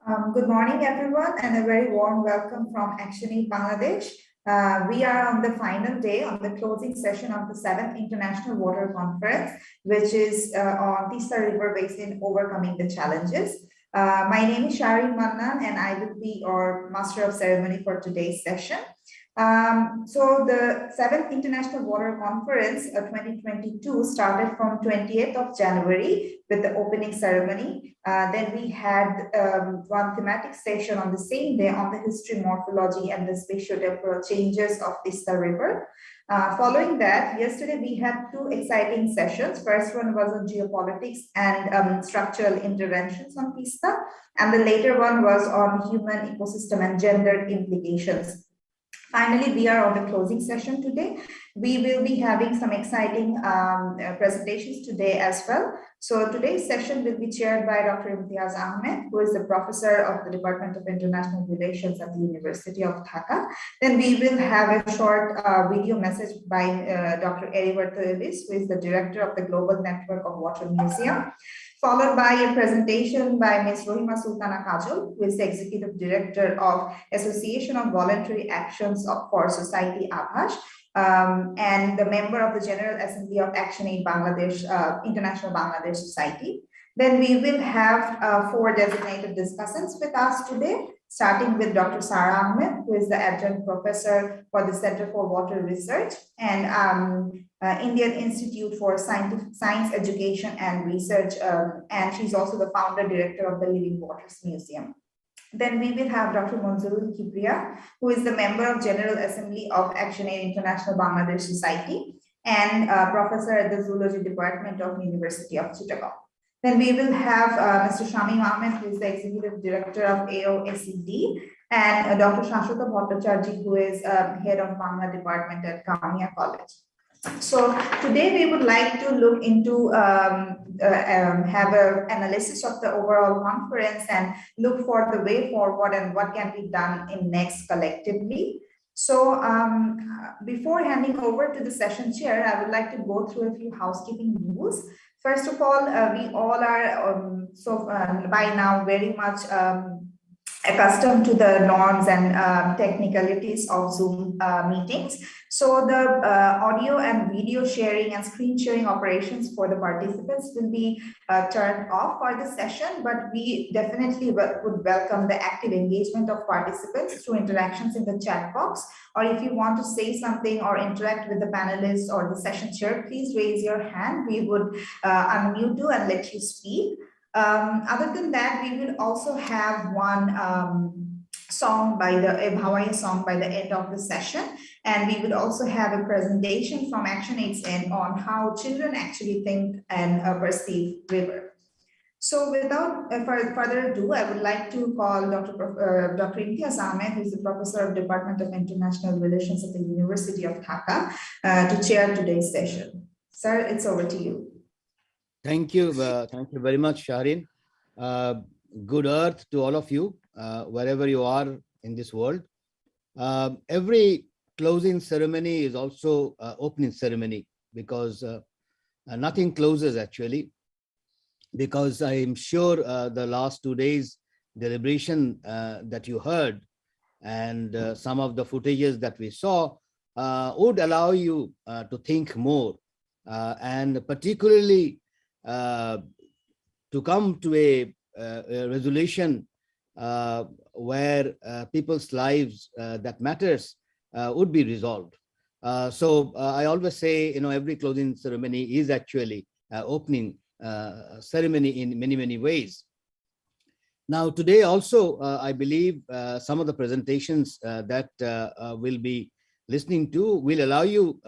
Good morning, everyone, and a very warm welcome from Actionaid, Bangladesh. We are on the final day, on the closing session of the 7th International Water Conference, which is on Teesta River Basin, Overcoming the Challenges. My name is Sharin Mannan, and I will be your Master of Ceremony for today's session. So the 7th International Water Conference 2022 started from 28th of January with the opening ceremony. Then we had one thematic session on the same day on the history, morphology, and the spatiotemporal changes of Teesta River. Following that, yesterday we had two exciting sessions. First one was on geopolitics and structural interventions on Teesta, and the later one was on human ecosystem and gender implications. Finally, we are on the closing session today. We will be having some exciting presentations today as well. So today's session will be chaired by Dr. Imtiaz Ahmed, who is the professor of the Department of International Relations at the University of Dhaka. Then we will have a short video message by Dr. Eriver Ellis, who is the director of the Global Network of Water Museum, followed by a presentation by Ms. Rohima Sultana Kajol, who is the Executive Director of Association of Voluntary Actions for Society Abhash, and the member of the General Assembly of Actionaid Bangladesh, International Bangladesh Society. Then we will have four designated discussants with us today, starting with Dr. Sara Ahmed, who is the adjunct professor for the Center for Water Research and Indian Institute for Science Education and Research, and she's also the founder director of the Living Waters Museum. Then we will have Dr. Monzurul Kibriya, who is the member of General Assembly of Actionaid International Bangladesh Society and professor at the Zoology Department of University of Chittagong. Then we will have Mr. Shamim Ahmed, who is the Executive Director of AOACD, and Dr. Shashwata Bhattacharjee, who is Head of Bangla Department at Kamia College. So today we would like to look into, have an analysis of the overall conference and look for the way forward and what can be done in next collectively. So before handing over to the session chair, I would like to go through a few housekeeping rules. First of all, we all are by now very much accustomed to the norms and technicalities of Zoom meetings. So the audio and video sharing and screen sharing operations for the participants will be turned off for the session, but we definitely would welcome the active engagement of participants through interactions in the chat box. Or if you want to say something or interact with the panelists or the session chair, please raise your hand. We would unmute you and let you speak. Other than that, we will also have one song by a Hawaii song by the end of the session. And we would also have a presentation from Actionaid's end on how children actually think and perceive river. So without further ado, I would like to call Dr. Imtiaz Ahmed, who is the professor of Department of International Relations at the University of Dhaka, to chair today's session. Sir, it's over to you. Thank you very much, Sharin. Good earth to all of you, wherever you are in this world. Every closing ceremony is also opening ceremony, because nothing closes actually, because I am sure the last 2 days deliberation that you heard and some of the footages that we saw would allow you to think more, and particularly to come to a resolution where people's lives that matters would be resolved. So I always say, every closing ceremony is actually opening ceremony in many, many ways. Now, today also, I believe some of the presentations that we'll be listening to will allow you,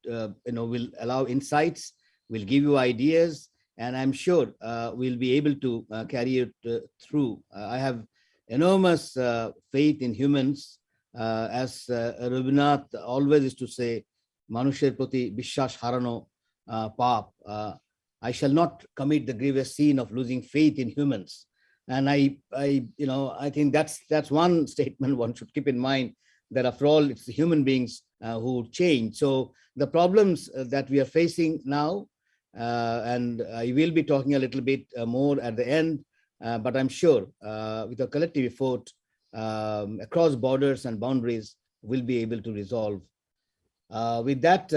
will allow insights, will give you ideas, and I'm sure we'll be able to carry it through. I have enormous faith in humans, as Rabindranath always used to say, "Manusher proti bishwash harano paap." I shall not commit the grievous sin of losing faith in humans. And I think that's one statement one should keep in mind, that after all, it's the human beings who change. So the problems that we are facing now, and I will be talking a little bit more at the end, but I'm sure with a collective effort across borders and boundaries, we'll be able to resolve. With that,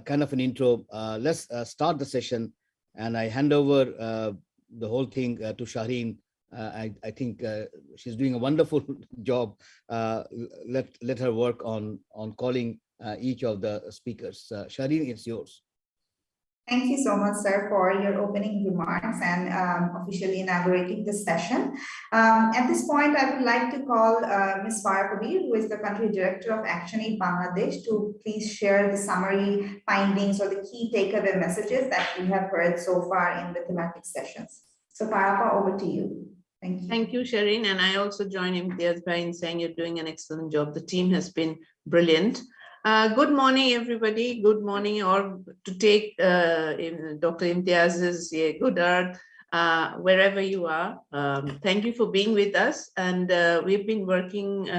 kind of an intro, let's start the session, and I hand over the whole thing to Shaheen. I think she's doing a wonderful job. Let her work on calling each of the speakers. Shaheen, it's yours. Thank you so much, sir, for your opening remarks and officially inaugurating this session. At this point, I would like to call Ms. Farah Kabir, who is the Country Director of Actionaid Bangladesh, to please share the summary findings or the key takeaway messages that we have heard so far in the thematic sessions. So Farah, over to you. Thank you. Thank you, Shireen. And I also join Imtiaz in saying you're doing an excellent job. The team has been brilliant. Good morning, everybody. Good morning, or to take Dr. Imtiaz's good earth, wherever you are. Thank you for being with us. And we've been working,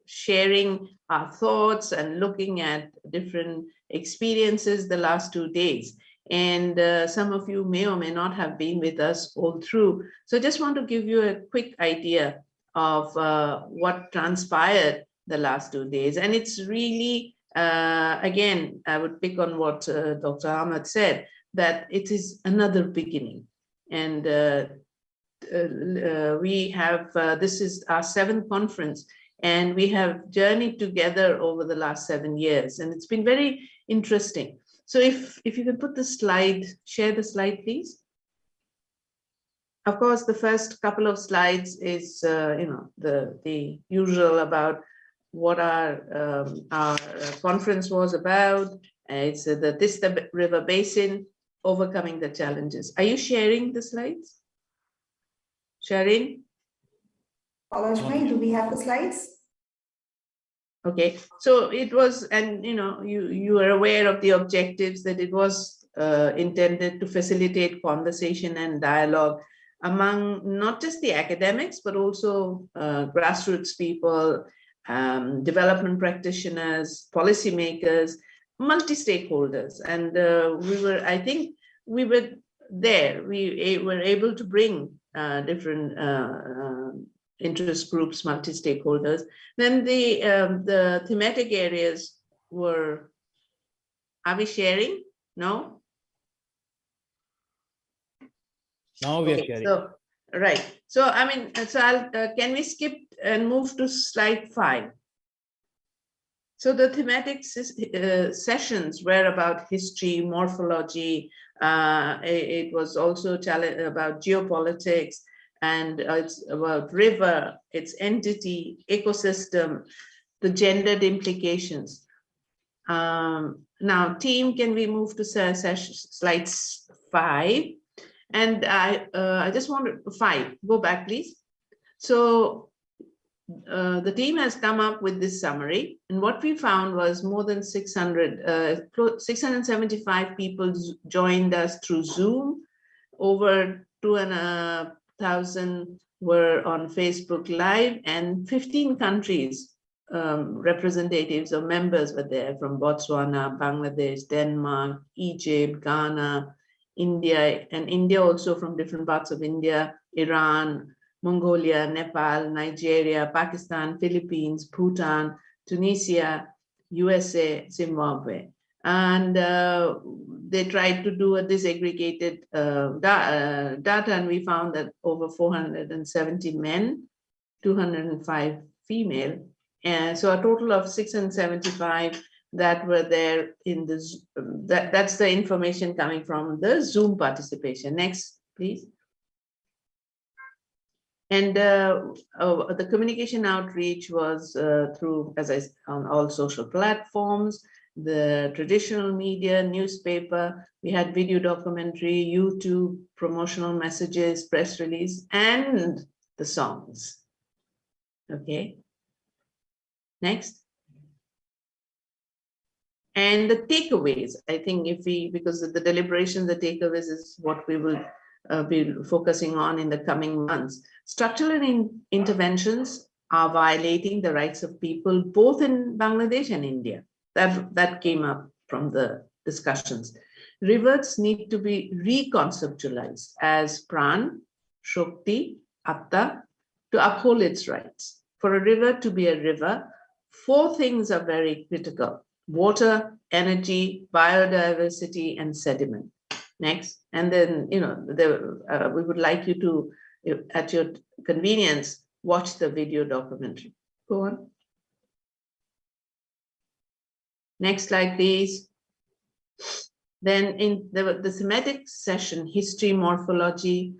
sharing our thoughts and looking at different experiences the last 2 days. And some of you may or may not have been with us all through. So I just want to give you a quick idea of what transpired the last 2 days. And it's really, again, I would pick on what Dr. Ahmed said, that it is another beginning. And we have, this is our 7th conference, and we have journeyed together over the last 7 years. And it's been very interesting. So if you can put the slide, share the slide, please. Of course, the first couple of slides is, the usual about what our conference was about. It's the Teesta River Basin, overcoming the challenges. Are you sharing the slides? Sharing? Follow-me, do we have the slides? Okay, so it was, and you are aware of the objectives, that it was intended to facilitate conversation and dialogue among not just the academics, but also grassroots people, development practitioners, policymakers, multi-stakeholders. And I think we were there. We were able to bring different interest groups, multi-stakeholders. Then the thematic areas were, are we sharing? No? Now we are sharing. So, right. So, I mean, so can we skip and move to slide 5? So the thematic sessions were about history, morphology. It was also about geopolitics, and it's about river, its entity, ecosystem, the gendered implications. Now, team, can we move to slides 5? And I just wanted 5, go back, please. So the team has come up with this summary, and what we found was more than 675 people joined us through Zoom. Over 2,500 were on Facebook Live, and 15 countries representatives or members were there, from Botswana, Bangladesh, Denmark, Egypt, Ghana, India, and India also from different parts of India, Iran, Mongolia, Nepal, Nigeria, Pakistan, Philippines, Bhutan, Tunisia, USA, Zimbabwe. And they tried to do a disaggregated data, and we found that over 470 men, 205 female, and so a total of 675 that were there in the, that's the information coming from the Zoom participation. Next, please. And the communication outreach was through, on all social platforms, the traditional media, newspaper. We had video documentary, YouTube, promotional messages, press release, and the songs. Okay. Next. And the takeaways, I think because of the deliberation, the takeaways is what we will be focusing on in the coming months. Structural interventions are violating the rights of people, both in Bangladesh and India. That came up from the discussions. Rivers need to be reconceptualized as Pran, Shakti, Atta, to uphold its rights. For a river to be a river, 4 things are very critical: water, energy, biodiversity, and sediment. Next, and then, we would like you to, at your convenience, watch the video documentary. Go on. Next slide, please. Then in the thematic session, history, morphology,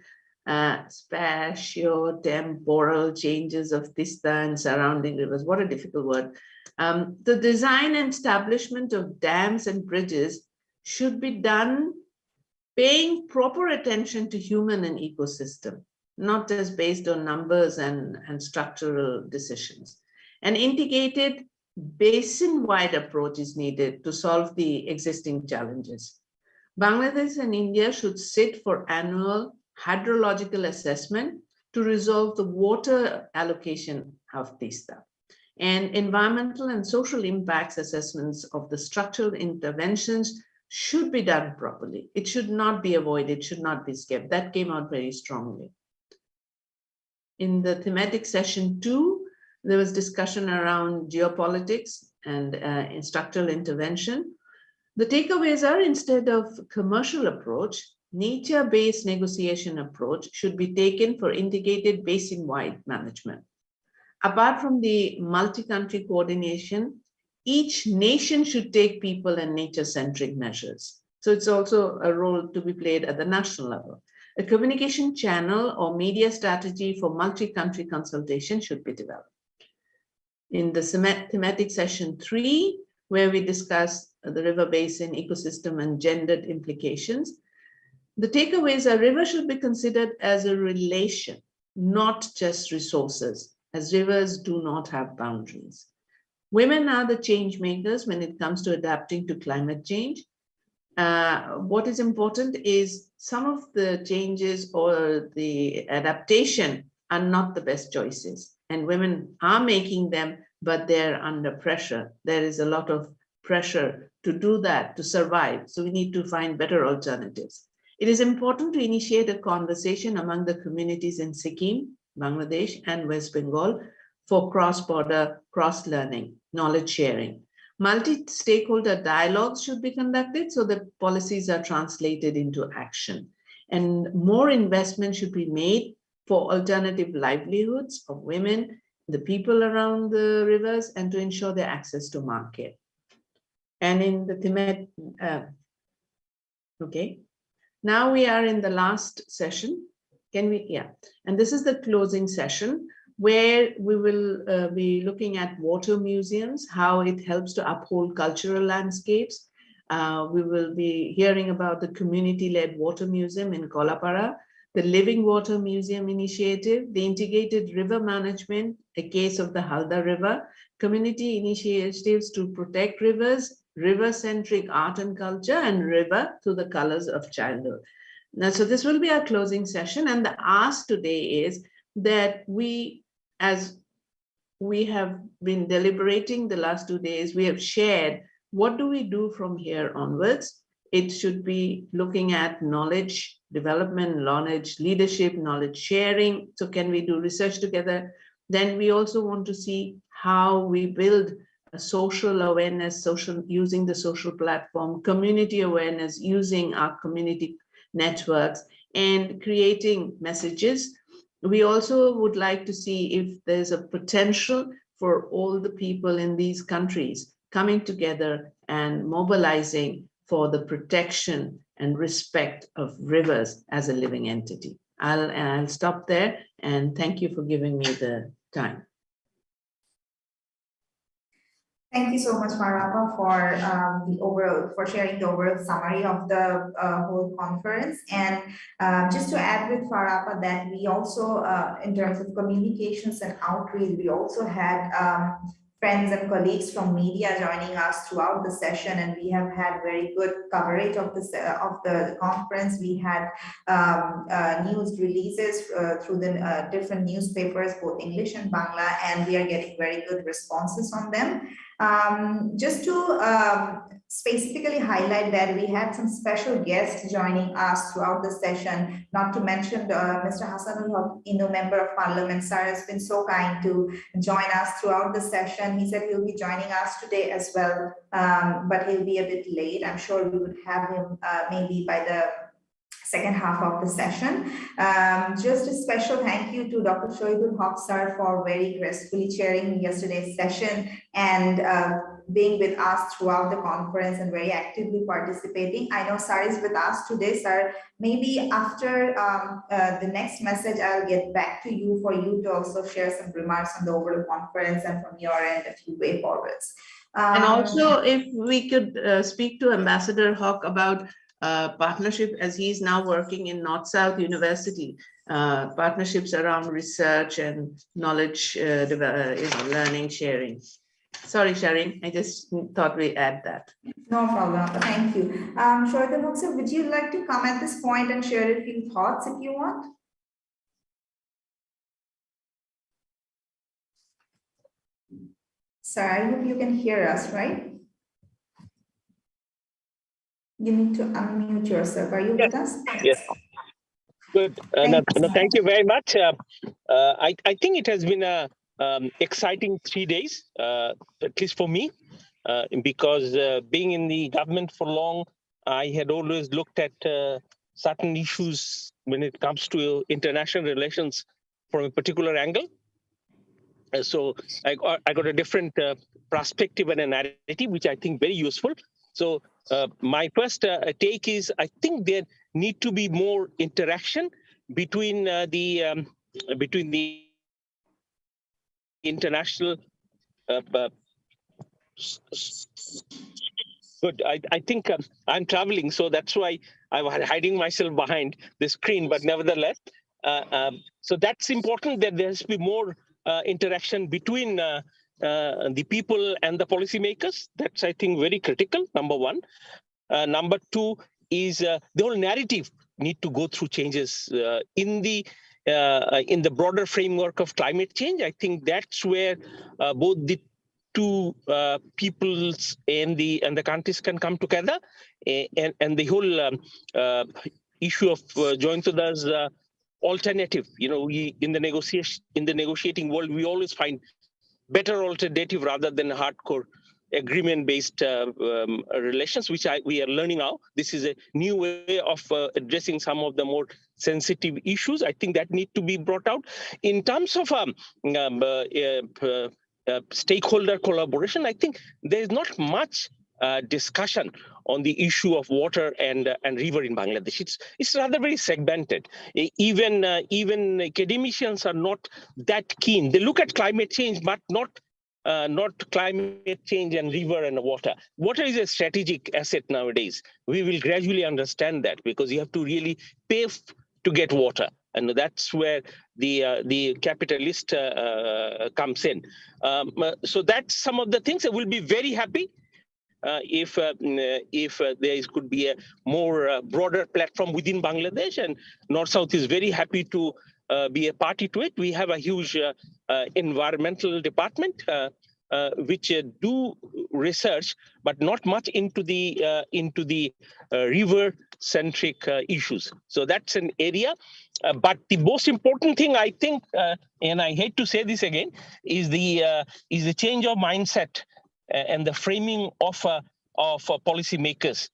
spatio-temporal changes of Teesta and surrounding rivers. What a difficult word. The design and establishment of dams and bridges should be done paying proper attention to human and ecosystem, not just based on numbers and structural decisions. An integrated basin-wide approach is needed to solve the existing challenges. Bangladesh and India should sit for annual hydrological assessment to resolve the water allocation of Teesta. And environmental and social impacts assessments of the structural interventions should be done properly. It should not be avoided, should not be skipped. That came out very strongly. In the thematic session 2, there was discussion around geopolitics and structural intervention. The takeaways are, instead of commercial approach, nature-based negotiation approach should be taken for integrated basin-wide management. Apart from the multi-country coordination, each nation should take people and nature-centric measures. So it's also a role to be played at the national level. A communication channel or media strategy for multi-country consultation should be developed. In the thematic session 3, where we discuss the river basin, ecosystem, and gendered implications, the takeaways are rivers should be considered as a relation, not just resources, as rivers do not have boundaries. Women are the change makers when it comes to adapting to climate change. What is important is some of the changes or the adaptation are not the best choices, and women are making them, but they're under pressure. There is a lot of pressure to do that, to survive. So we need to find better alternatives. It is important to initiate a conversation among the communities in Sikkim, Bangladesh, and West Bengal for cross-border, cross-learning, knowledge sharing. Multi-stakeholder dialogues should be conducted so that policies are translated into action. And more investment should be made for alternative livelihoods of women, the people around the rivers, and to ensure their access to market. And in the thematic, okay. Now we are in the last session. Can we, yeah. And this is the closing session where we will be looking at water museums, how it helps to uphold cultural landscapes. We will be hearing about the community-led water museum in Kolapara, the Living Water Museum initiative, the integrated river management, a case of the Halda River, community initiatives to protect rivers, river-centric art and culture, and river through the colors of childhood. Now, so this will be our closing session, and the ask today is that we, as we have been deliberating the last 2 days, we have shared what do we do from here onwards. It should be looking at knowledge development, knowledge leadership, knowledge sharing. So can we do research together? Then we also want to see how we build a social awareness, using the social platform, community awareness, using our community networks, and creating messages. We also would like to see if there's a potential for all the people in these countries coming together and mobilizing for the protection and respect of rivers as a living entity. I'll stop there, and thank you for giving me the time. Thank you so much, Farapa, for sharing the overall summary of the whole conference. And just to add with Farapa that we also, in terms of communications and outreach, we also had friends and colleagues from media joining us throughout the session, and we have had very good coverage of the conference. We had news releases through the different newspapers, both English and Bangla, and we are getting very good responses on them. Just to specifically highlight that we had some special guests joining us throughout the session, not to mention Mr. Hassanul Haq, Member of Parliament. Sir has been so kind to join us throughout the session. He said he'll be joining us today as well, but he'll be a bit late. I'm sure we would have him maybe by the second half of the session. Just a special thank you to Dr. Shoaibul Haq sir for very gracefully chairing yesterday's session and being with us throughout the conference and very actively participating. I know sir is with us today, sir. Maybe after the next message, I'll get back to you for you to also share some remarks on the overall conference and from your end a few way forwards. And also, if we could speak to Ambassador Haq about partnership, as he's now working in North-South University, partnerships around research and knowledge, learning, sharing. Sorry, Sharon, I just thought we add that. No problem, thank you. Shoaibul Haq sir, would you like to come at this point and share a few thoughts if you want? Sir, I hope you can hear us, right? You need to unmute yourself. Are you with us? Yes. Good. Thank you very much. I think it has been a exciting 3 days, at least for me, because being in the government for long, I had always looked at certain issues when it comes to international relations from a particular angle. So I got a different perspective and a narrative, which I think very useful. So my first take is, I think there need to be more interaction between the international. Good. I think I'm traveling, so that's why I'm hiding myself behind the screen. But nevertheless, so that's important that there has to be more interaction between the people and the policymakers. That's, I think, very critical, number one. Number two is the whole narrative need to go through changes in the broader framework of climate change. I think that's where both the two peoples and the countries can come together, and the whole issue of joint others alternative. You know, we in the negotiating world, we always find better alternative rather than hardcore agreement-based relations, which we are learning now. This is a new way of addressing some of the more sensitive issues. I think that need to be brought out. In terms of stakeholder collaboration, I think there is not much discussion on the issue of water and river in Bangladesh. It's rather very segmented. Even academicians are not that keen. They look at climate change, but not climate change and river and water. Water is a strategic asset nowadays. We will gradually understand that, because you have to really pay to get water. And that's where the capitalist comes in. So that's some of the things. I will be very happy if there could be a more broader platform within Bangladesh, and North-South is very happy to be a party to it. We have a huge environmental department which do research, but not much into the river-centric issues. So that's an area. But the most important thing, I think, and I hate to say this again, is the change of mindset and the framing of policymakers,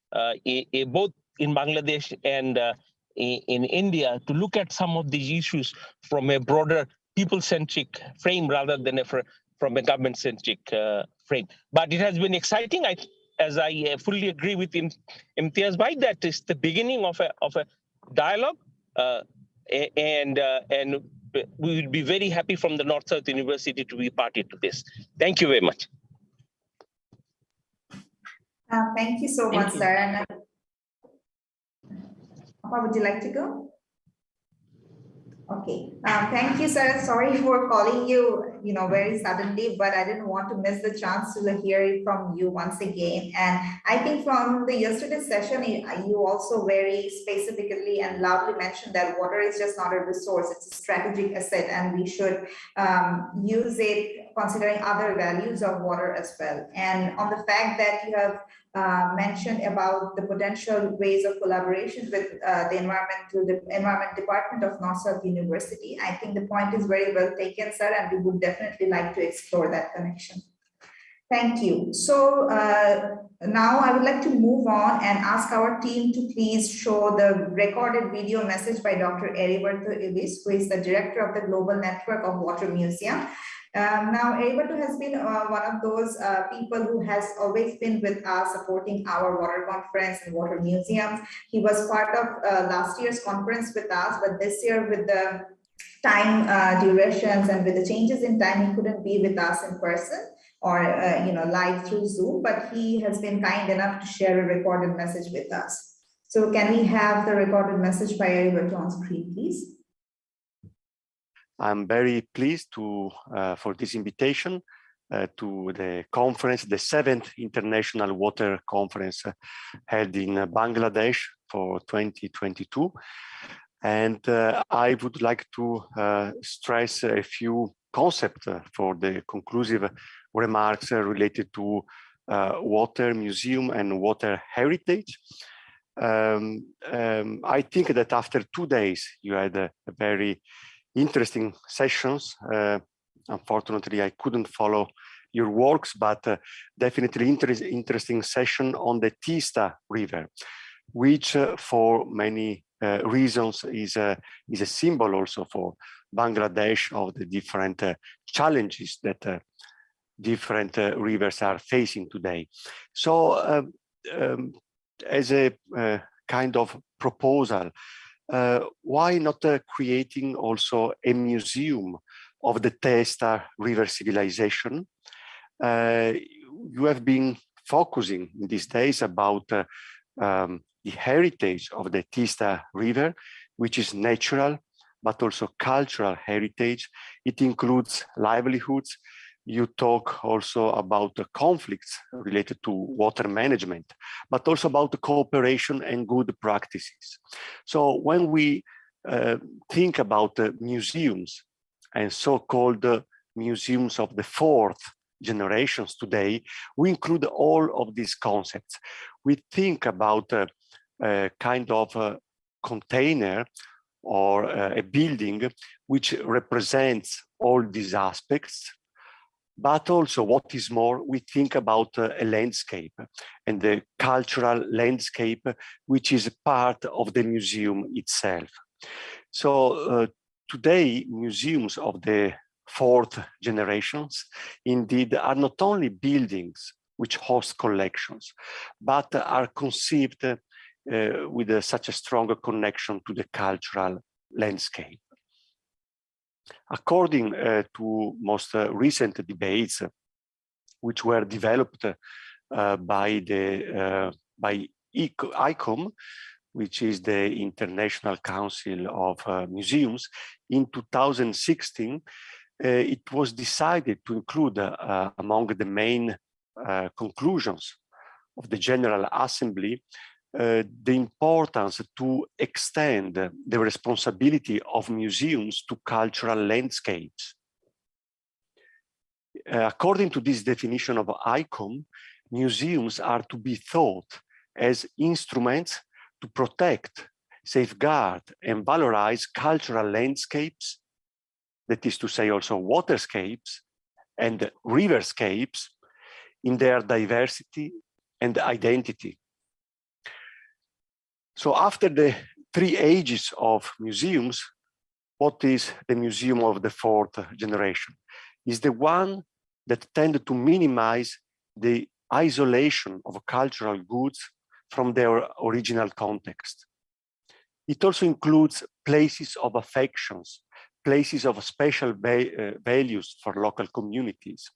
both in Bangladesh and in India, to look at some of these issues from a broader people-centric frame rather than from a government-centric frame. But it has been exciting. As I fully agree with Imtiaz Bhai, that is the beginning of a dialogue, and we will be very happy from the North-South University to be party to this. Thank you very much. Thank you so much, sir. And would you like to go? Okay. Thank you, sir. Sorry for calling you very suddenly, but I didn't want to miss the chance to hear it from you once again. And I think from the yesterday's session, you also very specifically and loudly mentioned that water is just not a resource, it's a strategic asset, and we should use it considering other values of water as well. And on the fact that you have mentioned about the potential ways of collaboration with the Environment Department of North-South University, I think the point is very well taken, sir, and we would definitely like to explore that connection. Thank you. So now I would like to move on and ask our team to please show the recorded video message by Dr. Heriberto Ibis, who is the director of the Global Network of Water Museum. Now, Heriberto has been one of those people who has always been with us supporting our water conference and water museums. He was part of last year's conference with us, but this year with the time durations and with the changes in time, he couldn't be with us in person or live through Zoom, but he has been kind enough to share a recorded message with us. So can we have the recorded message by Heriberto on screen, please? I'm very pleased for this invitation to the conference, the 7th International Water Conference held in Bangladesh for 2022. And I would like to stress a few concepts for the conclusive remarks related to water museum and water heritage. I think that after 2 days, you had a very interesting sessions. Unfortunately, I couldn't follow your works, but definitely interesting session on the Teesta River, which for many reasons is a symbol also for Bangladesh of the different challenges that different rivers are facing today. So as a kind of proposal, why not creating also a museum of the Teesta River civilization? You have been focusing in these days about the heritage of the Teesta River, which is natural, but also cultural heritage. It includes livelihoods. You talk also about the conflicts related to water management, but also about the cooperation and good practices. So when we think about museums and so-called museums of the 4th generations today, we include all of these concepts. We think about a kind of a container or a building which represents all these aspects. But also, what is more, we think about a landscape and the cultural landscape, which is part of the museum itself. So today, museums of the 4th generations indeed are not only buildings which host collections, but are conceived with such a strong connection to the cultural landscape. According to most recent debates, which were developed by ICOM, which is the International Council of Museums, in 2016, it was decided to include among the main conclusions of the General Assembly the importance to extend the responsibility of museums to cultural landscapes. According to this definition of ICOM, museums are to be thought as instruments to protect, safeguard, and valorize cultural landscapes, that is to say also waterscapes and riverscapes in their diversity and identity. So after the 3 ages of museums, what is the museum of the 4th generation? Is the one that tend to minimize the isolation of cultural goods from their original context. It also includes places of affections, places of special values for local communities.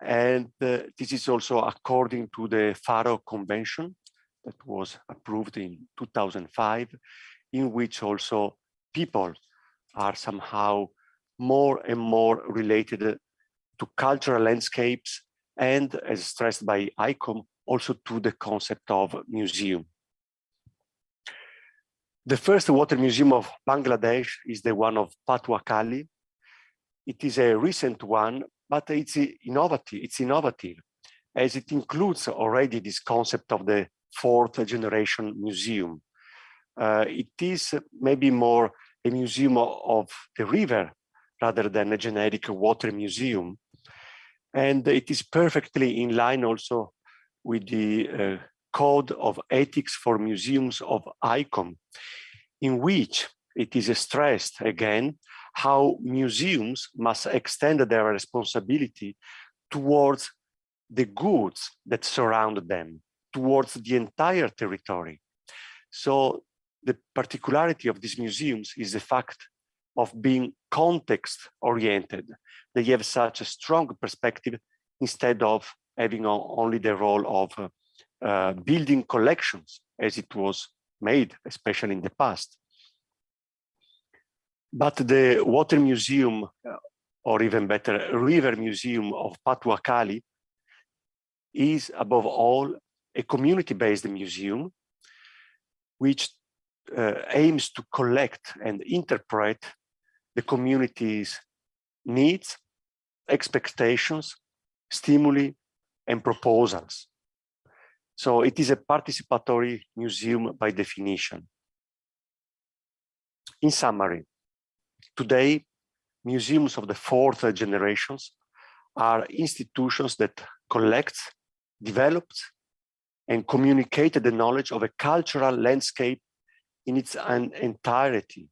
And this is also according to the Faro Convention that was approved in 2005, in which also people are somehow more and more related to cultural landscapes, and as stressed by ICOM, also to the concept of museum. The first water museum of Bangladesh is the one of Patuakhali. It is a recent one, but it's innovative as it includes already this concept of the fourth generation museum. It is maybe more a museum of the river rather than a generic water museum. And it is perfectly in line also with the Code of Ethics for Museums of ICOM, in which it is stressed again how museums must extend their responsibility towards the goods that surround them, towards the entire territory. So the particularity of these museums is the fact of being context-oriented. They have such a strong perspective instead of having only the role of building collections as it was made, especially in the past. But the Water Museum, or even better, River Museum of Patuakhali is above all a community-based museum which aims to collect and interpret the community's needs, expectations, stimuli, and proposals. So it is a participatory museum by definition. In summary, today, museums of the fourth generations are institutions that collect, develop, and communicate the knowledge of a cultural landscape in its entirety.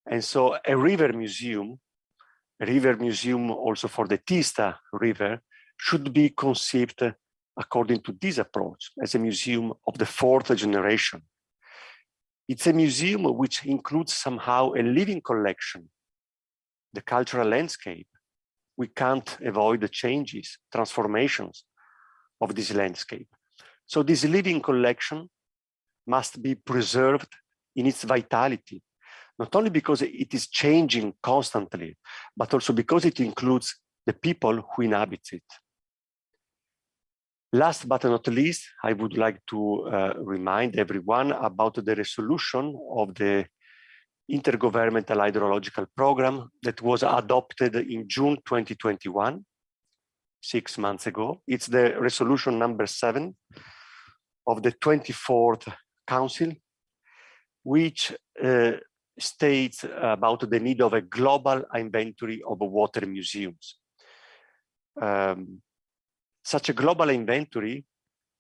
And so a river museum also for the Teesta River, should be conceived according to this approach as a museum of the fourth generation. It's a museum which includes somehow a living collection, the cultural landscape. We can't avoid the changes, transformations of this landscape. So this living collection must be preserved in its vitality, not only because it is changing constantly, but also because it includes the people who inhabit it. Last but not least, I would like to remind everyone about the resolution of the Intergovernmental Hydrological Program that was adopted in June 2021, 6 months ago. It's the resolution number 7 of the 24th Council, which states about the need of a global inventory of water museums. Such a global inventory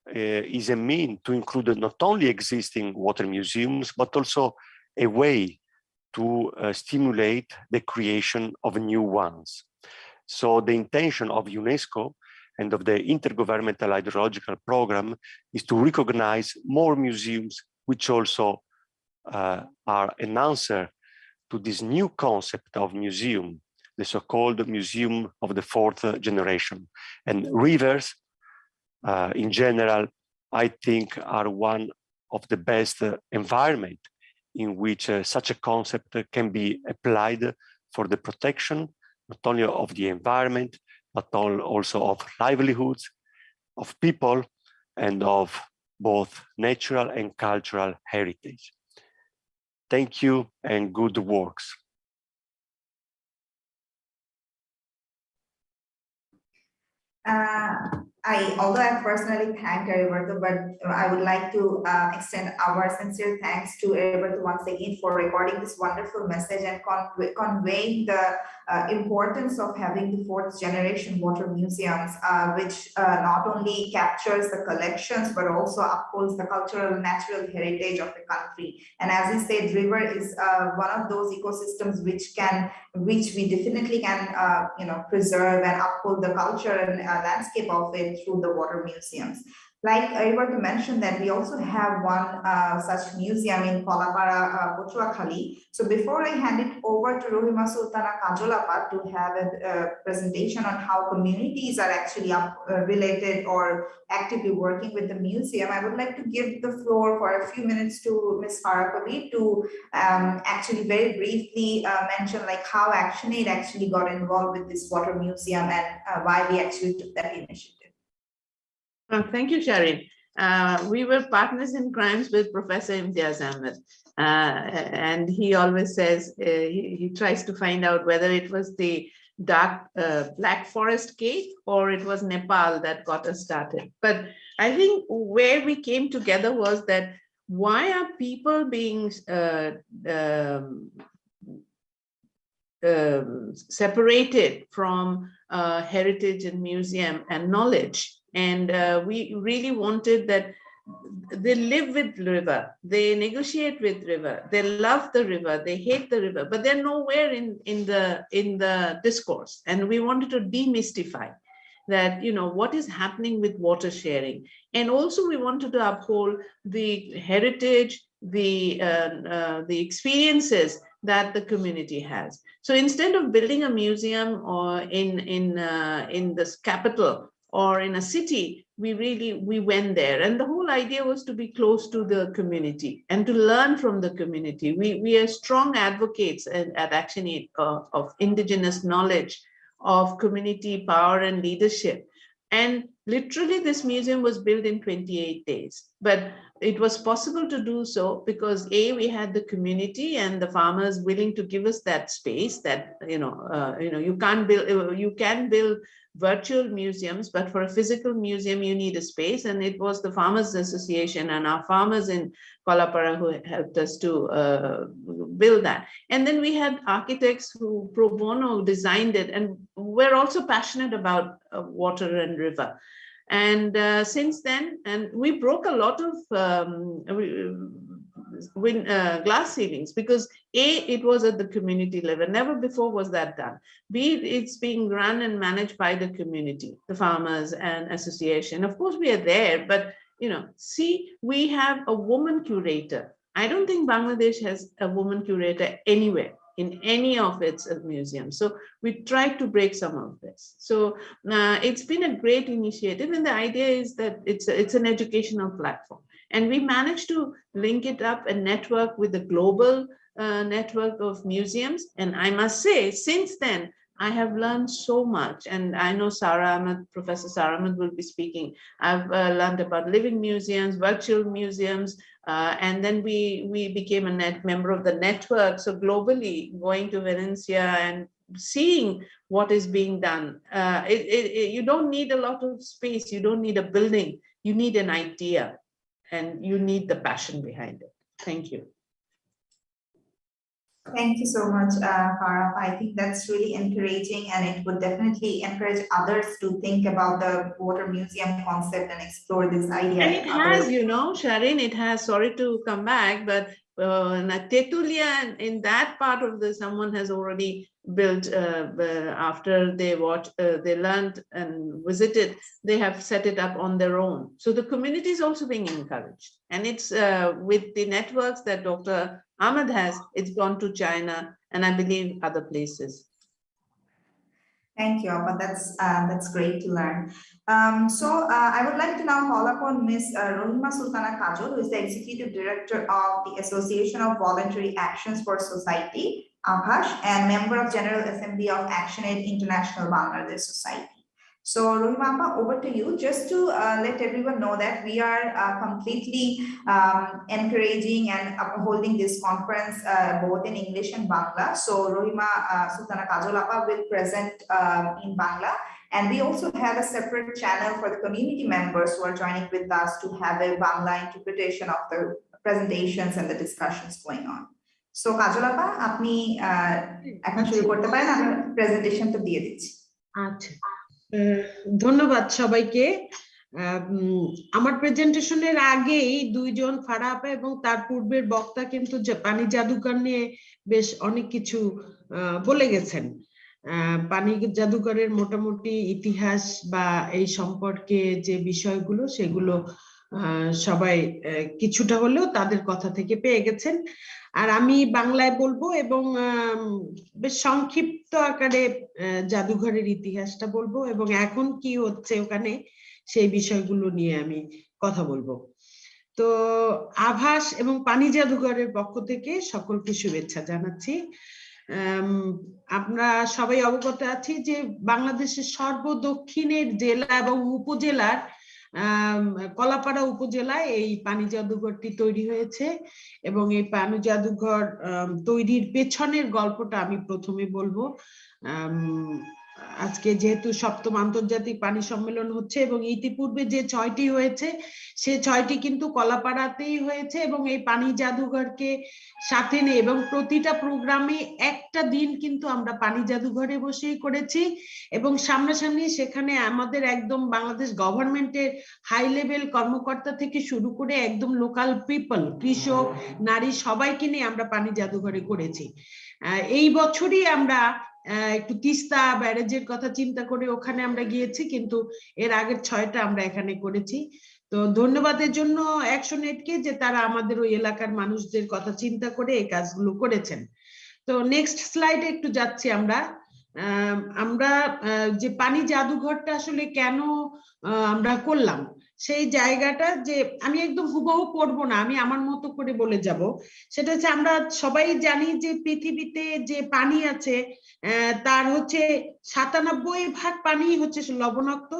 is a mean to include not only existing water museums, but also a way to stimulate the creation of new ones. So the intention of UNESCO and of the Intergovernmental Hydrological Program is to recognize more museums which also are an answer to this new concept of museum, the so-called museum of the fourth generation. And rivers, in general, I think are one of the best environment in which such a concept can be applied for the protection, not only of the environment, but also of livelihoods, of people, and of both natural and cultural heritage. Thank you and good works. Although I personally thank Heriberto, but I would like to extend our sincere thanks to Heriberto once again for recording this wonderful message and conveying the importance of having the fourth generation water museums, which not only captures the collections, but also upholds the cultural and natural heritage of the country. And as he said, river is one of those ecosystems which we definitely can preserve and uphold the culture and landscape of it through the water museums. Like I want to mention that we also have one such museum in Kolapara, Potuakhali. So before I hand it over to Rohima Sultana Kajolapa to have a presentation on how communities are actually related or actively working with the museum, I would like to give the floor for a few minutes to Ms. Farah Kabi to actually very briefly mention like how Actionaid actually got involved with this water museum and why we actually took that initiative. Thank you, Sharin. We were partners in crimes with Professor Imtiaz Ahmed. And he always says, he tries to find out whether it was the Black Forest cave or it was Nepal that got us started. But I think where we came together was that why are people being separated from heritage and museum and knowledge? And we really wanted that they live with river, they negotiate with river, they love the river, they hate the river, but they're nowhere in the discourse. And we wanted to demystify that, you know, what is happening with water sharing. And also we wanted to uphold the heritage, the experiences that the community has. So instead of building a museum or in this capital or in a city, we went there. And the whole idea was to be close to the community and to learn from the community. We are strong advocates at Actionaid of indigenous knowledge, of community power and leadership. And literally this museum was built in 28 days. But it was possible to do so because we had the community and the farmers willing to give us that space that, you can build virtual museums, but for a physical museum, you need a space. And it was the Farmers Association and our farmers in Kolapara who helped us to build that. And then we had architects who pro bono designed it. And we're also passionate about water and river. And since then, and we broke a lot of glass ceilings because it was at the community level. Never before was that done. It's being run and managed by the community, the farmers and association. Of course, we are there, but we have a woman curator. I don't think Bangladesh has a woman curator anywhere in any of its museums. So we tried to break some of this. So it's been a great initiative. And the idea is that it's an educational platform. And we managed to link it up and network with the global network of museums. And I must say, since then, I have learned so much. And I know Professor Sarah Ahmed will be speaking. I've learned about living museums, virtual museums, and then we became a member of the network. So globally, going to Valencia and seeing what is being done. You don't need a lot of space. You don't need a building. You need an idea. And you need the passion behind it. Thank you. Thank you so much, Farah. I think that's really encouraging, and it would definitely encourage others to think about the water museum concept and explore this idea. And it has, Sharin, it has, sorry to come back, but Tetulia, in that part of someone has already built after they learned and visited, they have set it up on their own. So the community is also being encouraged. And it's with the networks that Dr. Ahmed has, it's gone to China and I believe other places. Thank you, Appa. That's great to learn. I would like to now call upon Ms. Rohima Sultana Kajol, who is the Executive Director of the Association of Voluntary Actions for Society, ABHAS, and member of General Assembly of Actionaid International Bangladesh Society. So Rohima, over to you, just to let everyone know that we are completely encouraging and upholding this conference both in English and Bangla. So Rohima Sultana Kajolapa will present in Bangla. And we also have a separate channel for the community members who are joining with us to have a Bangla interpretation of the presentations and the discussions going on. So Kajolapa, আপনি এখন শুরু করতে পারেন, আমি প্রেজেন্টেশনটা দিয়ে দিচ্ছি। আচ্ছা, ধন্যবাদ সবাইকে। আমার প্রেজেন্টেশনের আগেই দুইজন ফারাহ আপা এবং তার পূর্বের বক্তা কিন্তু পানি জাদুকর নিয়ে বেশ অনেক কিছু বলে গেছেন। পানি জাদুঘরের মোটামুটি ইতিহাস বা এই সম্পর্কে যে বিষয়গুলো সেগুলো সবাই কিছুটা হলেও তাদের কথা থেকে পেয়ে গেছেন। আর আমি বাংলায় বলবো এবং বেশ সংক্ষিপ্ত আকারে জাদুঘরের ইতিহাসটা বলবো এবং এখন কি হচ্ছে ওখানে সেই বিষয়গুলো নিয়ে আমি কথা বলবো। তো আভাস এবং পানি জাদুঘরের পক্ষ থেকে সকলকে শুভেচ্ছা জানাচ্ছি। আমরা সবাই অবগত আছি যে বাংলাদেশের সর্বদক্ষিণের জেলা এবং উপজেলার কলাপাড়া উপজেলায় এই পানি জাদুঘরটি তৈরি হয়েছে এবং এই পানি জাদুঘর তৈরির পেছনের গল্পটা আমি প্রথমে বলবো। আজকে যেহেতু ৭ম আন্তর্জাতিক পানি সম্মেলন হচ্ছে এবং ইতিপূর্বে যে ৬টি হয়েছে সে ৬টি কিন্তু কলাপাড়াতেই হয়েছে এবং এই পানি জাদুঘরকে সাথে নিয়ে এবং প্রতিটা প্রোগ্রামে একটা দিন কিন্তু আমরা পানি জাদুঘরে বসেই করেছি এবং সামনাসামনি সেখানে আমাদের একদম বাংলাদেশ গভর্নমেন্টের হাই লেভেল কর্মকর্তা থেকে শুরু করে একদম লোকাল পিপল, কৃষক, নারী সবাইকে নিয়ে আমরা পানি জাদুঘরে করেছি। এই বছরই আমরা একটু তিস্তা ব্যারেজের কথা চিন্তা করে ওখানে আমরা গিয়েছি, কিন্তু এর আগের ৬টা আমরা এখানে করেছি। তো ধন্যবাদের জন্য অ্যাকশনএইডকে যে তারা আমাদের ওই এলাকার মানুষদের কথা চিন্তা করে এই কাজগুলো করেছেন। তো নেক্সট স্লাইডে একটু যাচ্ছি আমরা যে পানি জাদুঘরটা আসলে কেন আমরা করলাম সেই জায়গাটা, যে আমি একদম হুবহু পড়বো না, আমি আমার মতো করে বলে যাব। সেটা হচ্ছে আমরা সবাই জানি যে পৃথিবীতে যে পানি আছে তার হচ্ছে ৯৭% পানি হচ্ছে লবণাক্ত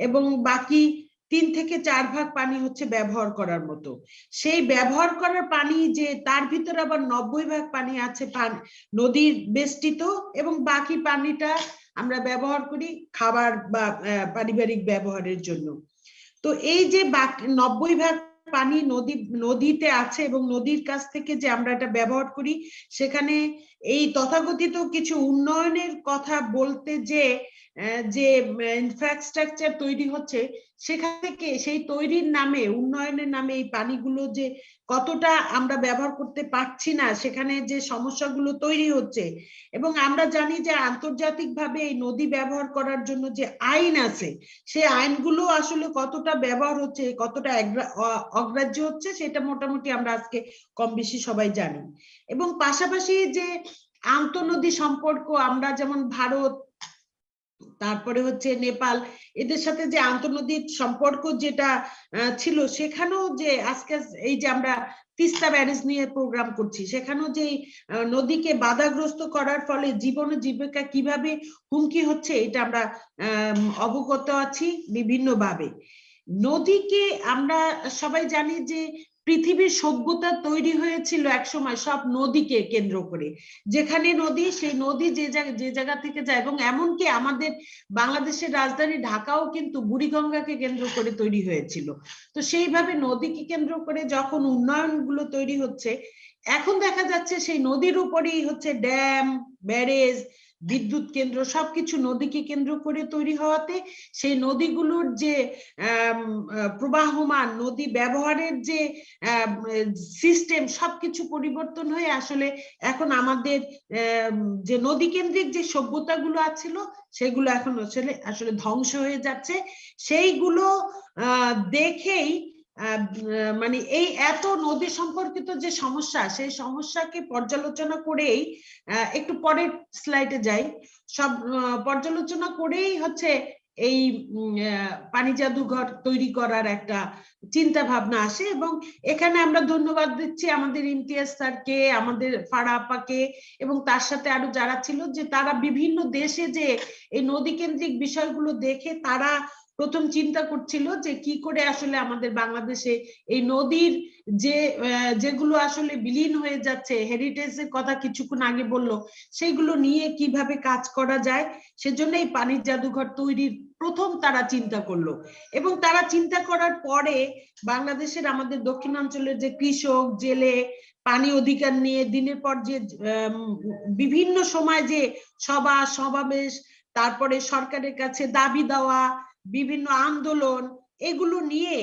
এবং বাকি ৩ থেকে ৪ ভাগ পানি হচ্ছে ব্যবহার করার মতো। সেই ব্যবহার করার পানি যে তার ভিতরে আবার ৯০% পানি আছে নদীর বেষ্টিত এবং বাকি পানিটা আমরা ব্যবহার করি খাবার বা পারিবারিক ব্যবহারের জন্য। তো এই যে বাকি ৯০% পানি নদীতে আছে এবং নদীর কাছ থেকে যে আমরা এটা ব্যবহার করি, সেখানে এই তথাকথিত কিছু উন্নয়নের কথা বলতে যে ইনফ্রাস্ট্রাকচার তৈরি হচ্ছে, সেখান থেকে সেই তৈরির নামে, উন্নয়নের নামে এই পানিগুলো যে কতটা আমরা ব্যবহার করতে পারছি না, সেখানে যে সমস্যাগুলো তৈরি হচ্ছে। এবং আমরা জানি যে আন্তর্জাতিকভাবে এই নদী ব্যবহার করার জন্য যে আইন আছে, সেই আইনগুলো আসলে কতটা ব্যবহার হচ্ছে, কতটা অগ্রাহ্য হচ্ছে, সেটা মোটামুটি আমরা আজকে কম বেশি সবাই জানি। এবং পাশাপাশি যে আন্তঃনদী সম্পর্ক, আমরা যেমন ভারত, তারপরে হচ্ছে নেপাল, এদের সাথে যে আন্তঃনদীর সম্পর্ক যেটা ছিল, সেখানেও যে আজকে এই যে আমরা তিস্তা ব্যারেজ নিয়ে প্রোগ্রাম করছি, সেখানেও যে নদীকে বাধাগ্রস্ত করার ফলে জীবন জীবিকা কিভাবে হুমকি হচ্ছে, এটা আমরা অবগত আছি বিভিন্নভাবে। নদীকে আমরা সবাই জানি যে পৃথিবীর সভ্যতা তৈরি হয়েছিল একসময় সব নদীকে কেন্দ্র করে, যেখানে নদী, সেই নদী যে জায়গা থেকে যায়, এবং এমনকি আমাদের বাংলাদেশের রাজধানী ঢাকাও কিন্তু বুড়িগঙ্গাকে কেন্দ্র করে তৈরি হয়েছিল। তো সেইভাবে নদীকে কেন্দ্র করে যখন উন্নয়নগুলো তৈরি হচ্ছে, এখন দেখা যাচ্ছে সেই নদীর উপরেই হচ্ছে ড্যাম, ব্যারেজ, বিদ্যুৎ কেন্দ্র সবকিছু নদীকে কেন্দ্র করে তৈরি হওয়াতে সেই নদীগুলোর যে প্রবাহমান নদী ব্যবহারের যে সিস্টেম, সবকিছু পরিবর্তন হয়ে আসলে এখন আমাদের যে নদী কেন্দ্রিক যে সভ্যতাগুলো আছিল, সেগুলো এখন আসলে ধ্বংস হয়ে যাচ্ছে। সেইগুলো দেখেই মানে এই এত নদী সম্পর্কিত যে সমস্যা, সেই সমস্যাকে পর্যালোচনা করেই, একটু পরের স্লাইডে যাই, সব পর্যালোচনা করেই হচ্ছে এই পানি জাদুঘর তৈরি করার একটা চিন্তা ভাবনা আসে। এবং এখানে আমরা ধন্যবাদ দিচ্ছি আমাদের ইমতিয়াজ স্যারকে, আমাদের ফারা আপাকে এবং তার সাথে আরো যারা ছিল, যে তারা বিভিন্ন দেশে যে এই নদী কেন্দ্রিক বিষয়গুলো দেখে তারা প্রথম চিন্তা করছিল যে কি করে আসলে আমাদের বাংলাদেশে এই নদীর যেগুলো আসলে বিলীন হয়ে যাচ্ছে, হেরিটেজের কথা কিছুক্ষণ আগে বললো, সেগুলো নিয়ে কিভাবে কাজ করা যায়। সেজন্য এই পানি জাদুঘর তৈরির প্রথম তারা চিন্তা করলো। এবং তারা চিন্তা করার পরে বাংলাদেশের আমাদের দক্ষিণাঞ্চলের যে কৃষক, জেলে, পানি অধিকার নিয়ে দিনের পর যে বিভিন্ন সময় যে সভা সমাবেশ, তারপরে সরকারের কাছে দাবি দেওয়া, বিভিন্ন আন্দোলন, এগুলো নিয়ে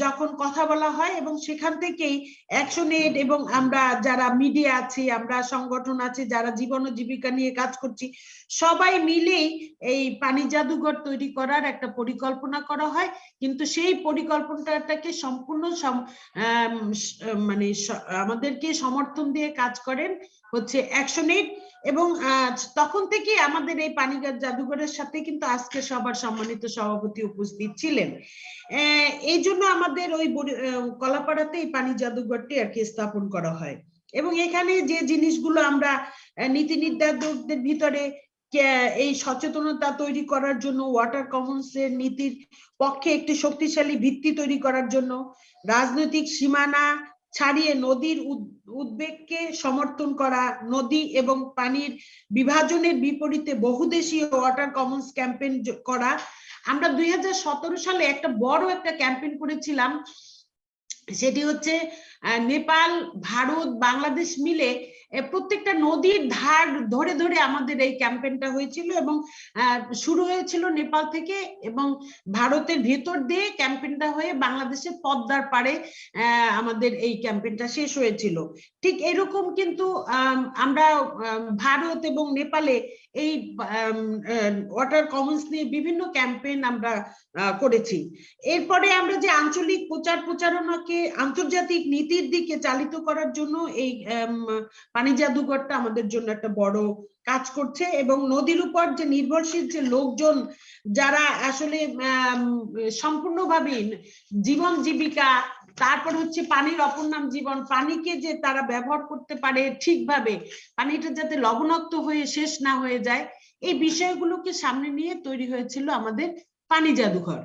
যখন কথা বলা হয় এবং সেখান থেকেই অ্যাকশনএড এবং আমরা যারা মিডিয়া আছি, আমরা সংগঠন আছে যারা জীবন ও জীবিকা নিয়ে কাজ করছি, সবাই মিলেই এই পানি জাদুঘর তৈরি করার একটা পরিকল্পনা করা হয়। কিন্তু সেই পরিকল্পনাটাকে সম্পূর্ণ মানে আমাদেরকে সমর্থন দিয়ে কাজ করেন হচ্ছে অ্যাকশনএড, এবং তখন থেকে আমাদের এই পানি জাদুঘরের সাথে কিন্তু আজকে সবার সম্মানিত সভাপতি উপস্থিত ছিলেন। এই জন্য আমাদের ওই কলাপাড়াতে এই পানি জাদুঘরটি আর কি স্থাপন করা হয়। এবং এখানে যে জিনিসগুলো আমরা নীতি নির্ধারকদের ভিতরে এই সচেতনতা তৈরি করার জন্য, ওয়াটার কমন্স এর নীতির পক্ষে একটি শক্তিশালী ভিত্তি তৈরি করার জন্য, রাজনৈতিক সীমানা ছাড়িয়ে নদীর উদ্বেগকে সমর্থন করা, নদী এবং পানির বিভাজনের বিপরীতে বহুদেশীয় ওয়াটার কমন্স ক্যাম্পেইন করা। আমরা 2017 সালে একটা বড় একটা ক্যাম্পেইন করেছিলাম, সেটি হচ্ছে নেপাল, ভারত, বাংলাদেশ মিলে প্রত্যেকটা নদীর ধার ধরে ধরে আমাদের এই ক্যাম্পেইনটা হয়েছিল, এবং শুরু হয়েছিল নেপাল থেকে এবং ভারতের ভেতর দিয়ে ক্যাম্পেইনটা হয়ে বাংলাদেশের পদ্মার পাড়ে আমাদের এই ক্যাম্পেইনটা শেষ হয়েছিল। ঠিক এরকম কিন্তু আমরা ভারত এবং নেপালে এই ওয়াটার কমন্স নিয়ে বিভিন্ন ক্যাম্পেইন আমরা করেছি। এরপরে আমরা যে আঞ্চলিক প্রচারণাকে আন্তর্জাতিক নীতির দিকে চালিত করার জন্য এই পানি জাদুঘরটা আমাদের জন্য একটা বড় কাজ করছে, এবং নদীর উপর যে নির্ভরশীল যে লোকজন যারা আসলে সম্পূর্ণভাবে জীবন জীবিকা, তারপর হচ্ছে পানির অপর নাম জীবন, পানিকে যে তারা ব্যবহার করতে পারে ঠিকভাবে, পানিটা যাতে লবণাক্ত হয়ে শেষ না হয়ে যায়, এই বিষয়গুলোকে সামনে নিয়ে তৈরি হয়েছিল আমাদের পানি জাদুঘর।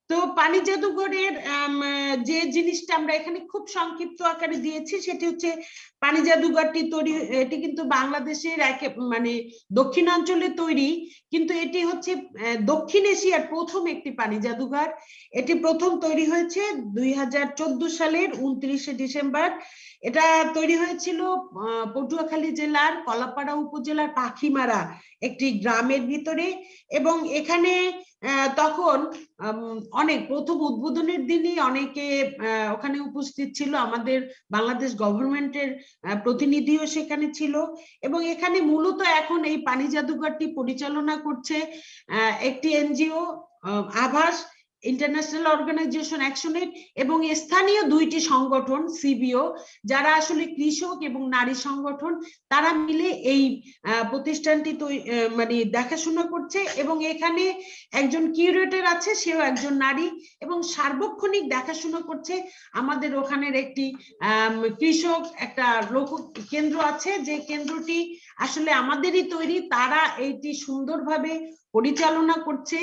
তো পানি জাদুঘরের যে জিনিসটা আমরা এখানে খুব সংক্ষিপ্ত আকারে দিয়েছি সেটি হচ্ছে পানি জাদুঘরটি তৈরি, এটি কিন্তু বাংলাদেশের মানে দক্ষিণাঞ্চলে তৈরি, কিন্তু এটি হচ্ছে দক্ষিণ এশিয়ার প্রথম একটি পানি জাদুঘর। এটি প্রথম তৈরি হয়েছে 2014 সালের 29শে ডিসেম্বর। এটা তৈরি হয়েছিল পটুয়াখালী জেলার কলাপাড়া উপজেলার পাখিমারা একটি গ্রামের ভিতরে, এবং এখানে তখন অনেক প্রথম উদ্বোধনের দিনই অনেকে ওখানে উপস্থিত ছিল, আমাদের বাংলাদেশ গভর্নমেন্টের প্রতিনিধিও সেখানে ছিল। এবং এখানে মূলত এখন এই পানি জাদুঘরটি পরিচালনা করছে একটি এনজিও আভাস, ইন্টারন্যাশনাল অর্গানাইজেশন অ্যাকশনএড, এবং স্থানীয় দুইটি সংগঠন সিবিও, যারা আসলে কৃষক এবং নারী সংগঠন, তারা মিলে এই প্রতিষ্ঠানটি মানে দেখাশোনা করছে। এবং এখানে একজন কিউরেটর আছে, সেও একজন নারী, এবং সার্বক্ষণিক দেখাশোনা করছে। আমাদের ওখানের একটি কৃষক একটা লোক কেন্দ্র আছে, যে কেন্দ্রটি আসলে আমাদেরই তৈরি, তারা এইটি সুন্দরভাবে পরিচালনা করছে।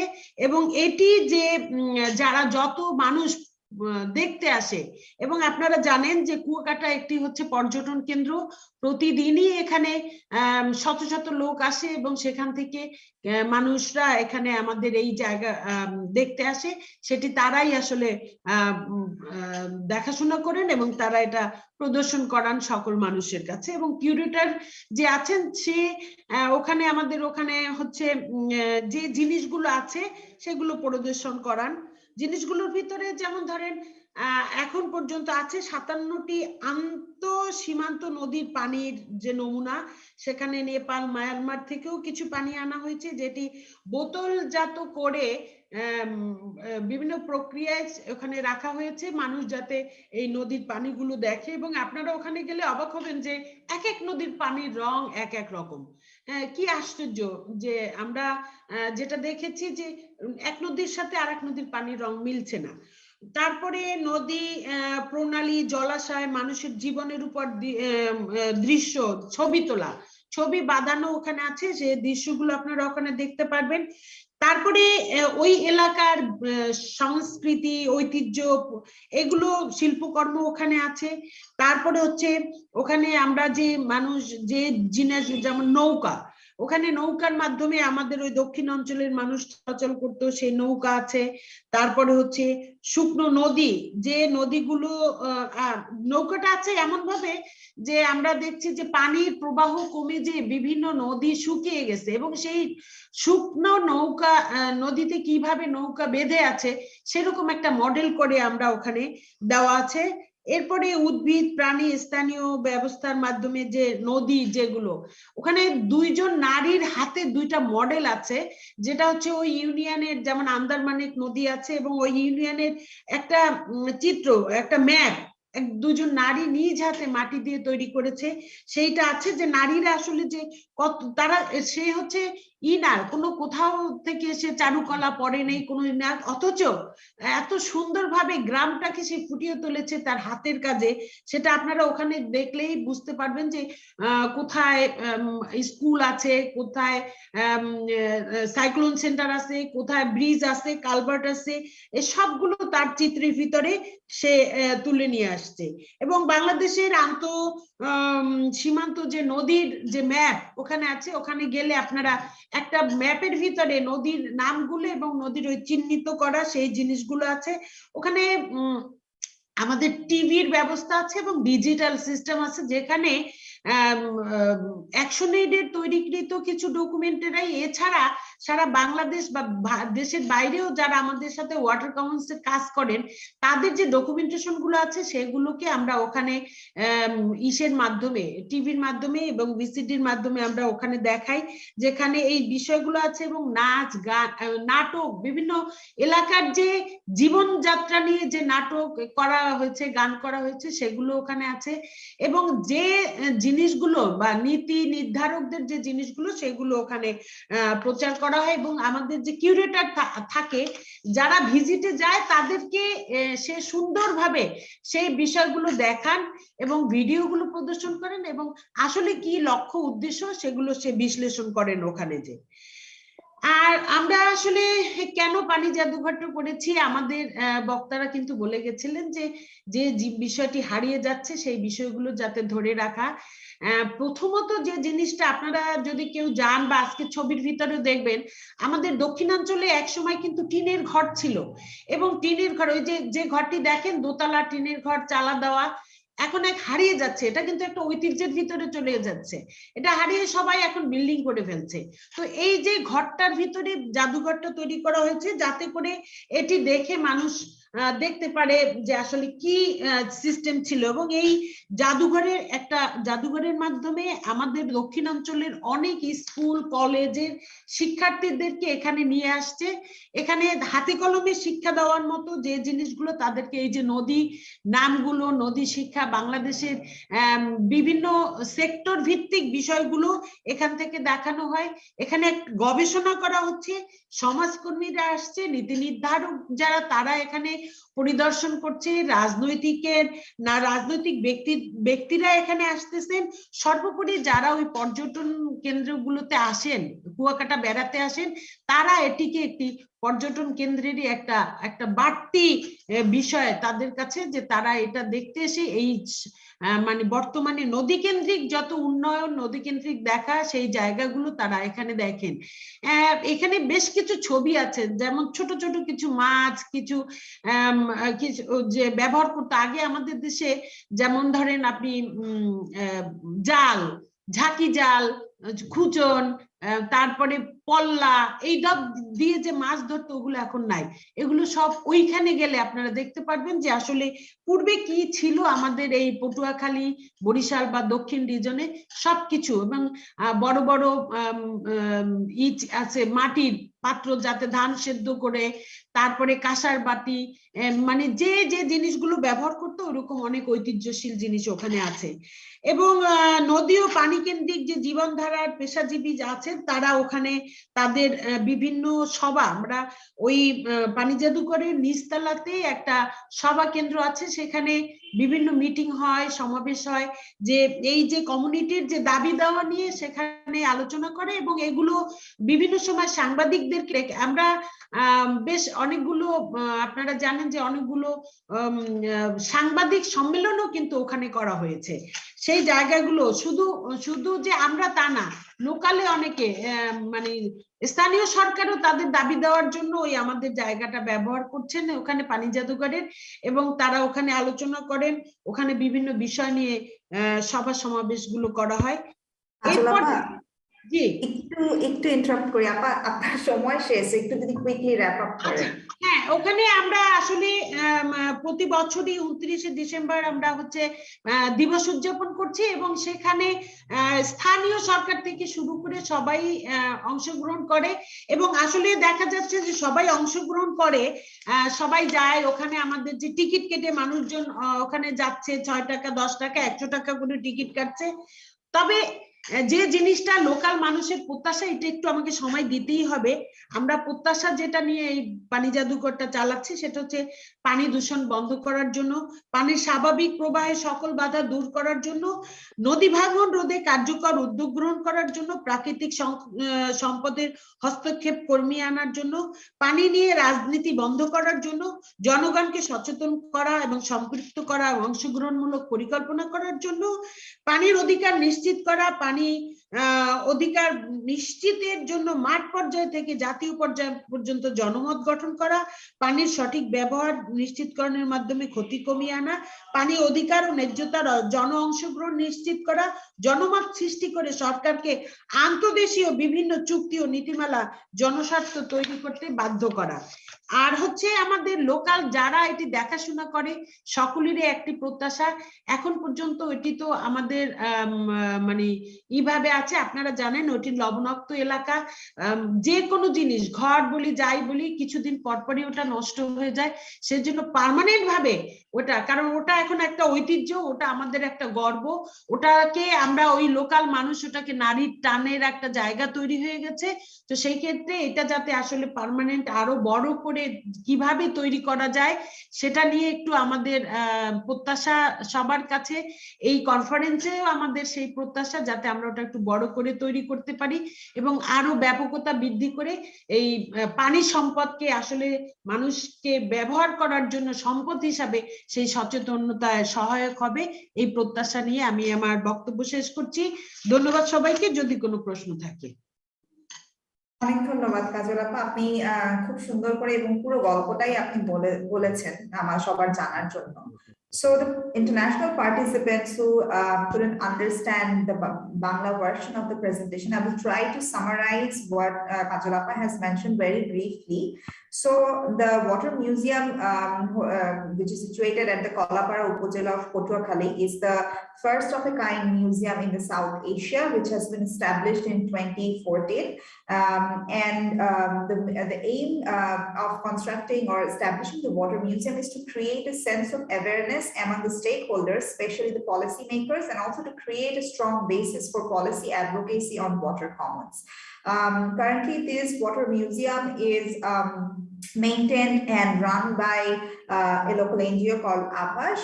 এবং এটি যে যারা যত মানুষ দেখতে আসে, এবং আপনারা জানেন যে কুয়াকাটা একটি হচ্ছে পর্যটন কেন্দ্র, প্রতিদিনই এখানে শত শত লোক আসে, এবং সেখান থেকে মানুষরা এখানে আমাদের এই জায়গা দেখতে আসে, সেটি তারাই আসলে দেখাশোনা করেন এবং তারা এটা প্রদর্শন করান সকল মানুষের কাছে। এবং কিউরেটর যে আছেন, সে ওখানে আমাদের ওখানে হচ্ছে যে জিনিসগুলো আছে সেগুলো প্রদর্শন করান। জিনিসগুলোর ভিতরে যেমন ধরেন এখন পর্যন্ত আছে 57টি সীমান্ত নদীর পানির যে নমুনা, সেখানে নেপাল, মায়ানমার থেকেও কিছু পানি আনা হয়েছে, যেটি বোতলজাত করে বিভিন্ন প্রক্রিয়ায় ওখানে রাখা হয়েছে, মানুষ যাতে এই নদীর পানিগুলো দেখে। এবং আপনারা ওখানে গেলে অবাক হবেন যে এক এক নদীর পানির রং এক এক রকম। কি আশ্চর্য যে আমরা যেটা দেখেছি যে এক নদীর সাথে আরেক নদীর পানির রং মিলছে না। তারপরে নদী প্রণালী, জলাশয়, মানুষের জীবনের উপর দৃশ্য ছবি তোলা, ছবি বাঁধানো ওখানে আছে, যে দৃশ্যগুলো আপনারা ওখানে দেখতে পারবেন। তারপরে ওই এলাকার সংস্কৃতি, ঐতিহ্য, এগুলো শিল্পকর্ম ওখানে আছে। তারপরে হচ্ছে ওখানে আমরা যে মানুষ যে জিনিস, যেমন নৌকা, ওখানে নৌকার মাধ্যমে আমাদের ওই দক্ষিণ অঞ্চলের মানুষ চলাচল করতো, সেই নৌকা আছে। তারপরে হচ্ছে শুকনো নদী, যে নদীগুলো নৌকাটা আছে এমন ভাবে যে আমরা দেখছি যে পানির প্রবাহ কমে যে বিভিন্ন নদী শুকিয়ে গেছে, এবং সেই শুকনো নৌকা নদীতে কিভাবে নৌকা বেঁধে আছে সেরকম একটা মডেল করে আমরা ওখানে দেওয়া আছে। এরপরে উদ্ভিদ প্রাণী স্থানীয় ব্যবস্থার মাধ্যমে যে নদী যেগুলো, ওখানে দুইজন নারীর হাতে দুইটা মডেল আছে, যেটা হচ্ছে ওই ইউনিয়নের, যেমন আন্দারমানিক নদী আছে এবং ওই ইউনিয়নের একটা চিত্র, একটা ম্যাপ দুজন নারী নিজ হাতে মাটি দিয়ে তৈরি করেছে। সেইটা আছে যে নারীরা আসলে যে কত তারা, সে হচ্ছে ইনার কোনো কোথাও থেকে সে চারুকলা পড়ে নেই কোনো ইনার, অথচ এত সুন্দরভাবে গ্রামটাকে সে ফুটিয়ে তুলেছে তার হাতের কাজে। সেটা আপনারা ওখানে দেখলেই বুঝতে পারবেন যে কোথায় স্কুল আছে, কোথায় সাইক্লোন সেন্টার আছে, কোথায় ব্রিজ আছে, কালভার্ট আছে, এই সবগুলো তার চিত্রের ভিতরে সে তুলে নিয়ে আসছে। এবং বাংলাদেশের সীমান্ত যে নদীর যে ম্যাপ ওখানে আছে, ওখানে গেলে আপনারা একটা ম্যাপের ভিতরে নদীর নামগুলো এবং নদীর ওই চিহ্নিত করা সেই জিনিসগুলো আছে। ওখানে আমাদের টিভির ব্যবস্থা আছে এবং ডিজিটাল সিস্টেম আছে, যেখানে অ্যাকশনএইডের তৈরিকৃত কিছু ডকুমেন্টারি, এছাড়া সারা বাংলাদেশ বা দেশের বাইরেও যারা আমাদের সাথে ওয়াটার কমন্সে কাজ করেন তাদের যে ডকুমেন্টেশন গুলো আছে সেগুলোকে আমরা ওখানে ইসের মাধ্যমে, টিভির মাধ্যমে এবং ভিসিডির মাধ্যমে আমরা ওখানে দেখাই, যেখানে এই বিষয়গুলো আছে। এবং নাচ গান নাটক, বিভিন্ন এলাকার যে জীবনযাত্রা নিয়ে যে নাটক করা হয়েছে, গান করা হয়েছে, সেগুলো ওখানে আছে। এবং যে জিনিসগুলো বা নীতি নির্ধারকদের যে জিনিসগুলো সেগুলো ওখানে প্রচার করা হয়। এবং আমাদের যে কিউরেটর থাকে যারা ভিজিটে যায় তাদেরকে সে সুন্দরভাবে সেই বিষয়গুলো দেখান এবং ভিডিওগুলো প্রদর্শন করেন এবং আসলে কি লক্ষ্য উদ্দেশ্য সেগুলো সে বিশ্লেষণ করেন ওখানে যে। আর আমরা আসলে কেন পানি জাদুঘরটা করেছি, আমাদের বক্তারা কিন্তু বলে গেছিলেন যে যে বিষয়টি হারিয়ে যাচ্ছে সেই বিষয়গুলো যাতে ধরে রাখা। প্রথমত যে জিনিসটা আপনারা যদি কেউ যান বা আজকে ছবির ভিতরে দেখবেন, আমাদের দক্ষিণাঞ্চলে একসময় কিন্তু টিনের ঘর ছিল, এবং টিনের ঘর, ওই যে ঘরটি দেখেন দোতলা টিনের ঘর চালা দেওয়া, এখন হারিয়ে যাচ্ছে। এটা কিন্তু একটা ঐতিহ্যের ভিতরে চলে যাচ্ছে, এটা হারিয়ে সবাই এখন বিল্ডিং করে ফেলছে। তো এই যে ঘরটার ভিতরে জাদুঘরটা তৈরি করা হয়েছে যাতে করে এটি দেখে মানুষ দেখতে পারে যে আসলে কি সিস্টেম ছিল। এবং এই জাদুঘরের মাধ্যমে আমাদের দক্ষিণাঞ্চলের অনেক স্কুল কলেজের শিক্ষার্থীদেরকে এখানে নিয়ে আসছে, এখানে হাতে কলমে শিক্ষা দেওয়ার মতো যে জিনিসগুলো তাদেরকে, এই যে নদী নামগুলো, নদী শিক্ষা, বাংলাদেশের বিভিন্ন সেক্টর ভিত্তিক বিষয়গুলো এখান থেকে দেখানো হয়। এখানে গবেষণা করা হচ্ছে, সমাজকর্মীরা আসছে, নীতি নির্ধারক যারা তারা এখানে পরিদর্শন করছে, রাজনৈতিক ব্যক্তিরা এখানে আসতেছেন, সর্বোপরি যারা ওই পর্যটন কেন্দ্রগুলোতে আসেন, কুয়াকাটা বেড়াতে আসেন, তারা এটিকে একটি পর্যটন কেন্দ্রেরই একটা বাড়তি বিষয় তাদের কাছে, যে তারা এটা দেখতে এসে এই মানে বর্তমানে নদী কেন্দ্রিক যত উন্নয়ন, নদী কেন্দ্রিক দেখা সেই জায়গাগুলো তারা এখানে দেখেন। এখানে বেশ কিছু ছবি আছে, যেমন ছোট ছোট কিছু মাছ, কিছু যে ব্যবহার করতে আগে আমাদের দেশে, যেমন ধরেন আপনি জাল, ঝাঁকি জাল, খুচন, তারপরে পল্লা, এই সব দিয়ে যে মাছ ধরতো ওগুলো এখন নাই। এগুলো সব ওইখানে গেলে আপনারা দেখতে পারবেন যে আসলে পূর্বে কি ছিল আমাদের এই পটুয়াখালী, বরিশাল বা দক্ষিণ রিজনে সবকিছু। এবং বড় বড় ইট আছে, মাটির পাত্র যাতে ধান সেদ্ধ করে, তারপরে কাঁসার বাটি, মানে যে যে জিনিসগুলো ব্যবহার করতো ওরকম অনেক ঐতিহ্যশীল জিনিস ওখানে আছে। এবং নদী ও পানি কেন্দ্রিক যে জীবনধারার পেশাজীবী আছেন তারা ওখানে তাদের বিভিন্ন সভা, আমরা ওই পানি জাদুঘরের নিচতলাতে একটা সভা কেন্দ্র আছে, সেখানে বিভিন্ন মিটিং হয়, সমাবেশ হয়, যে এই যে কমিউনিটির যে দাবি দেওয়া নিয়ে সেখানে আলোচনা করে। এবং এগুলো বিভিন্ন সময় সাংবাদিকদেরকে আমরা বেশ অনেকগুলো, আপনারা জানেন যে অনেকগুলো সাংবাদিক সম্মেলনও কিন্তু ওখানে করা হয়েছে। সেই জায়গাগুলো শুধু যে আমরা তা না, লোকালে অনেকে মানে স্থানীয় সরকারও তাদের দাবি দেওয়ার জন্য ওই আমাদের জায়গাটা ব্যবহার করছেন ওখানে পানি জাদুঘরের, এবং তারা ওখানে আলোচনা করেন, ওখানে বিভিন্ন বিষয় নিয়ে সভা সমাবেশগুলো করা হয়। এরপর জি একটু ইন্টারাপ্ট করি আপা, আপনার সময় শেষ, একটু যদি কুইকলি র‍্যাপ আপ করেন। হ্যাঁ, ওখানে আমরা আসলে প্রতি বছরই 29শে ডিসেম্বর আমরা হচ্ছে দিবস উদযাপন করছি, এবং সেখানে স্থানীয় সরকার থেকে শুরু করে সবাই অংশগ্রহণ করে, এবং আসলে দেখা যাচ্ছে যে সবাই অংশগ্রহণ করে, সবাই যায় ওখানে। আমাদের যে টিকিট কেটে মানুষজন ওখানে যাচ্ছে, 6 টাকা 10 টাকা 100 টাকা করে টিকিট কাটছে। তবে যে জিনিসটা লোকাল মানুষের প্রত্যাশা, এটা একটু আমাকে সময় দিতেই হবে। আমরা প্রত্যাশা যেটা নিয়ে এই পানি জাদুঘরটা চালাচ্ছি সেটা হচ্ছে পানি দূষণ বন্ধ করার জন্য, পানির স্বাভাবিক প্রবাহে সকল বাধা দূর করার জন্য, নদী ভাঙন রোধে কার্যকর উদ্যোগ গ্রহণ করার জন্য, প্রাকৃতিক সম্পদের হস্তক্ষেপ কমিয়ে আনার জন্য, পানি নিয়ে রাজনীতি বন্ধ করার জন্য, জনগণকে সচেতন করা এবং সম্পৃক্ত করা, অংশগ্রহণমূলক পরিকল্পনা করার জন্য, পানির অধিকার নিশ্চিত করা, পানি অধিকার নিশ্চিতের জন্য মাঠ পর্যায় থেকে জাতীয় পর্যায় পর্যন্ত জনমত গঠন করা, পানির সঠিক ব্যবহার নিশ্চিতকরণের মাধ্যমে ক্ষতি কমিয়ে আনা, পানি অধিকার ও ন্যায্যতার জন অংশগ্রহণ নিশ্চিত করা, জনমত সৃষ্টি করে সরকারকে আন্তর্দেশীয় বিভিন্ন চুক্তি ও নীতিমালা জনস্বার্থ তৈরি করতে বাধ্য করা। আর হচ্ছে আমাদের লোকাল যারা এটি দেখাশোনা করে সকলেরই একটি প্রত্যাশা, এখন পর্যন্ত এটি তো আমাদের মানে এইভাবে আছে, আপনারা জানেন ওটি লবণাক্ত এলাকা, যে কোনো জিনিস ঘর বলি যাই বলি কিছুদিন পরপরই ওটা নষ্ট হয়ে যায়, সেজন্য পার্মানেন্ট ভাবে ওটা, কারণ ওটা এখন একটা ঐতিহ্য, ওটা আমাদের একটা গর্ব, ওটাকে আমরা ওই লোকাল মানুষ ওটাকে নারীর টানের একটা জায়গা তৈরি হয়ে গেছে। তো সেই ক্ষেত্রে এটা যাতে আসলে পার্মানেন্ট আরো বড় করে কিভাবে তৈরি করা যায় সেটা নিয়ে একটু আমাদের প্রত্যাশা সবার কাছে। এই কনফারেন্সেও আমাদের সেই প্রত্যাশা যাতে আমরা ওটা একটু বড় করে তৈরি করতে পারি এবং আরো ব্যাপকতা বৃদ্ধি করে এই পানি সম্পদকে আসলে মানুষকে ব্যবহার করার জন্য সম্পদ হিসাবে সেই সচেতনতায় সহায়ক হবে, এই প্রত্যাশা নিয়ে আমি আমার বক্তব্য শেষ করছি। ধন্যবাদ সবাইকে। যদি কোনো প্রশ্ন থাকে। অনেক ধন্যবাদ কাজল আপা, আপনি খুব সুন্দর করে এবং পুরো গল্পটাই আপনি বলেছেন আমার সবার জানার জন্য। So the international participants who couldn't understand the Bangla version of the presentation, I will try to summarize what Kajol appa has mentioned very briefly. So the Water Museum, which is situated at the Kolapara Upojila of Patuakhali, is the first of a kind museum in the South Asia, which has been established in 2014. The aim of constructing or establishing the Water Museum is to create a sense of awareness among the stakeholders, especially the policymakers, and also to create a strong basis for policy advocacy on water commons. Currently, this Water Museum is maintained and run by a local NGO called Apash,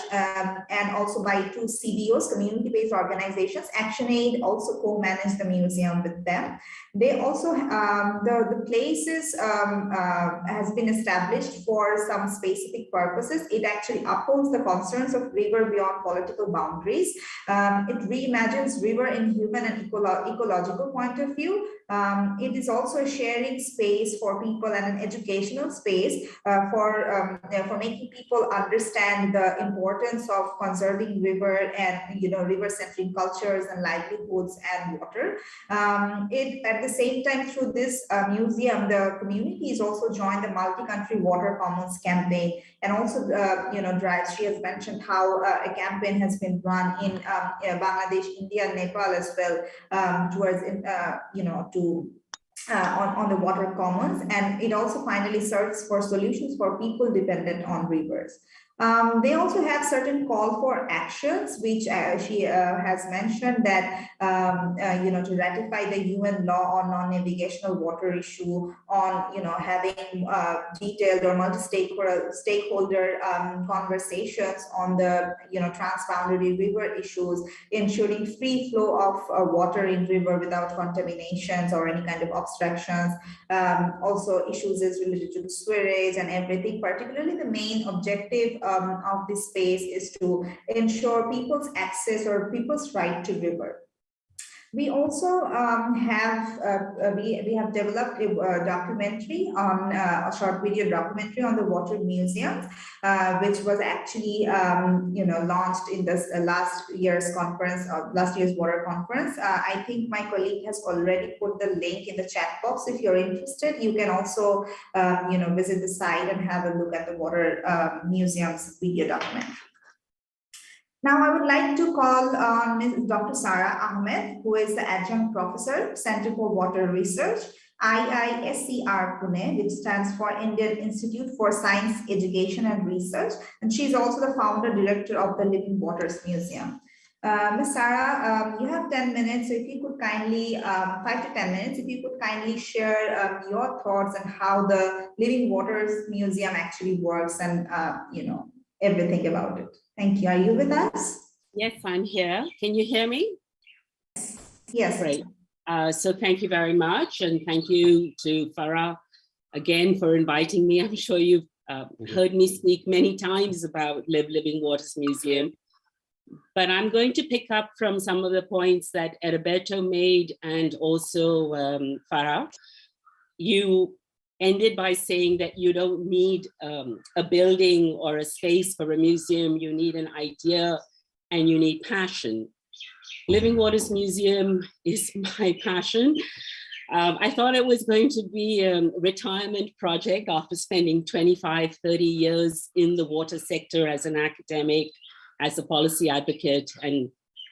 and also by 2 CBOs, community-based organizations. Actionaid also co-manage the museum with them. They also, the places has been established for some specific purposes. It actually upholds the concerns of river beyond political boundaries. It reimagines river in human and ecological point of view. It is also a sharing space for people and an educational space for making people understand the importance of conserving river and river-centric cultures and livelihoods and water. At the same time, through this museum, the community is also joined the multi-country water commons campaign, and also drives. She has mentioned how a campaign has been run in Bangladesh, India, and Nepal as well, towards on the water commons, and it also finally searches for solutions for people dependent on rivers. They also have certain call for actions, which she has mentioned that to ratify the UN law on non-navigational water issue, on, having detailed or multi-stakeholder conversations on the, transboundary river issues, ensuring free flow of water in river without contaminations or any kind of obstructions. Also issues is related to the sewerage and everything. Particularly the main objective of this space is to ensure people's access or people's right to river. We also we have developed a documentary on a short video documentary on the water museums, which was actually launched in this last year's water conference. I think my colleague has already put the link in the chat box. If you're interested, you can also visit the site and have a look at the water museums video documentary. Now, I would like to call on Dr. Sara Ahmed, who is the Adjunct Professor, Center for Water Research, IISCR Pune, which stands for Indian Institute for Science, Education and Research. And she's also the founder director of the Living Waters Museum. Ms. Sara, you have 10 minutes, so if you could kindly, 5 to 10 minutes, if you could kindly share your thoughts on how the Living Waters Museum actually works and, everything about it. Thank you. Are you with us? Yes, I'm here. Can you hear me? Yes. Great. So thank you very much. And thank you to Farah again for inviting me. I'm sure you've heard me speak many times about Living Waters Museum. But I'm going to pick up from some of the points that Heriberto made and also Farah. You ended by saying that you don't need a building or a space for a museum. You need an idea and you need passion. Living Waters Museum is my passion. I thought it was going to be a retirement project after spending 25, 30 years in the water sector as an academic, as a policy advocate, and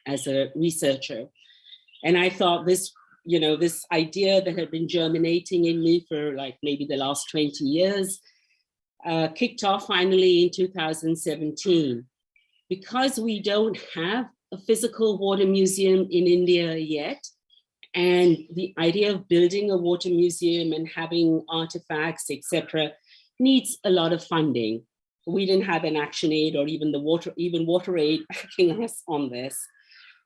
as a researcher. And I thought this idea that had been germinating in me for like maybe the last 20 years kicked off finally in 2017. Because we don't have a physical water museum in India yet, and the idea of building a water museum and having artifacts, etc., needs a lot of funding. We didn't have an Actionaid or even WaterAid backing us on this.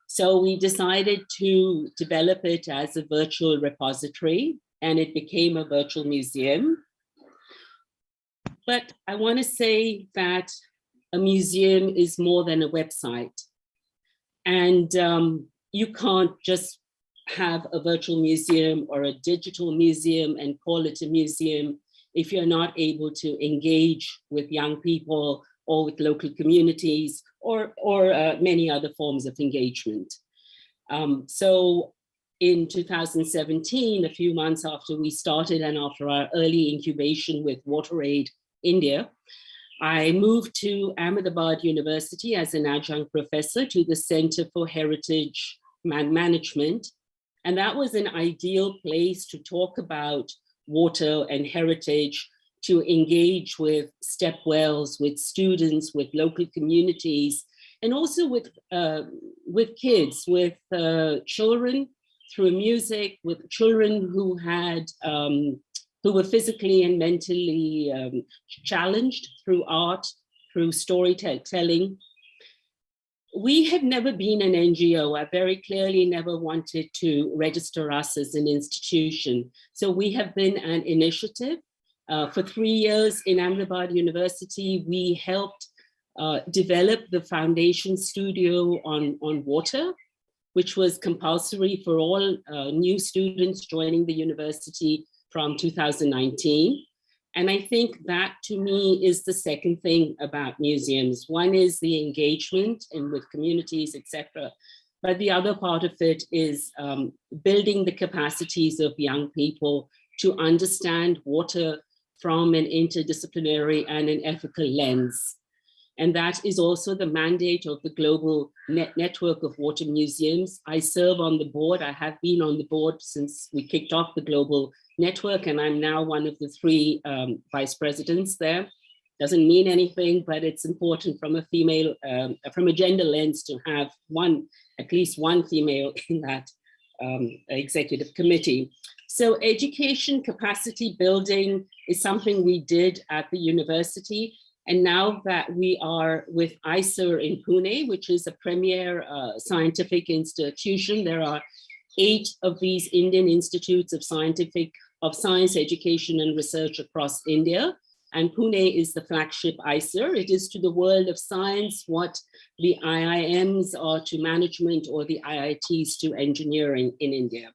So we decided to develop it as a virtual repository, and it became a virtual museum. But I want to say that a museum is more than a website. And you can't just have a virtual museum or a digital museum and call it a museum if you're not able to engage with young people or with local communities or many other forms of engagement. So in 2017, a few months after we started and after our early incubation with WaterAid India, I moved to Ahmedabad University as an adjunct professor to the Center for Heritage Management. And that was an ideal place to talk about water and heritage, to engage with step wells, with students, with local communities, and also with kids, with children through music, with children who had who were physically and mentally challenged through art, through storytelling. We have never been an NGO. I very clearly never wanted to register us as an institution. So we have been an initiative. For 3 years in Ahmedabad University, we helped develop the foundation studio on water, which was compulsory for all new students joining the university from 2019. And I think that to me is the second thing about museums. One is the engagement and with communities, etc. But the other part of it is building the capacities of young people to understand water from an interdisciplinary and an ethical lens. And that is also the mandate of the global network of water museums. I serve on the board. I have been on the board since we kicked off the global network, and I'm now one of the 3 vice presidents there. Doesn't mean anything, but it's important from a female, from a gender lens to have one at least one female in that executive committee. So education capacity building is something we did at the university. And now that we are with ISER in Pune, which is a premier scientific institution, there are 8 of these Indian institutes of science education and research across India. And Pune is the flagship ISER. It is to the world of science what the IIMs are to management or the IITs to engineering in India.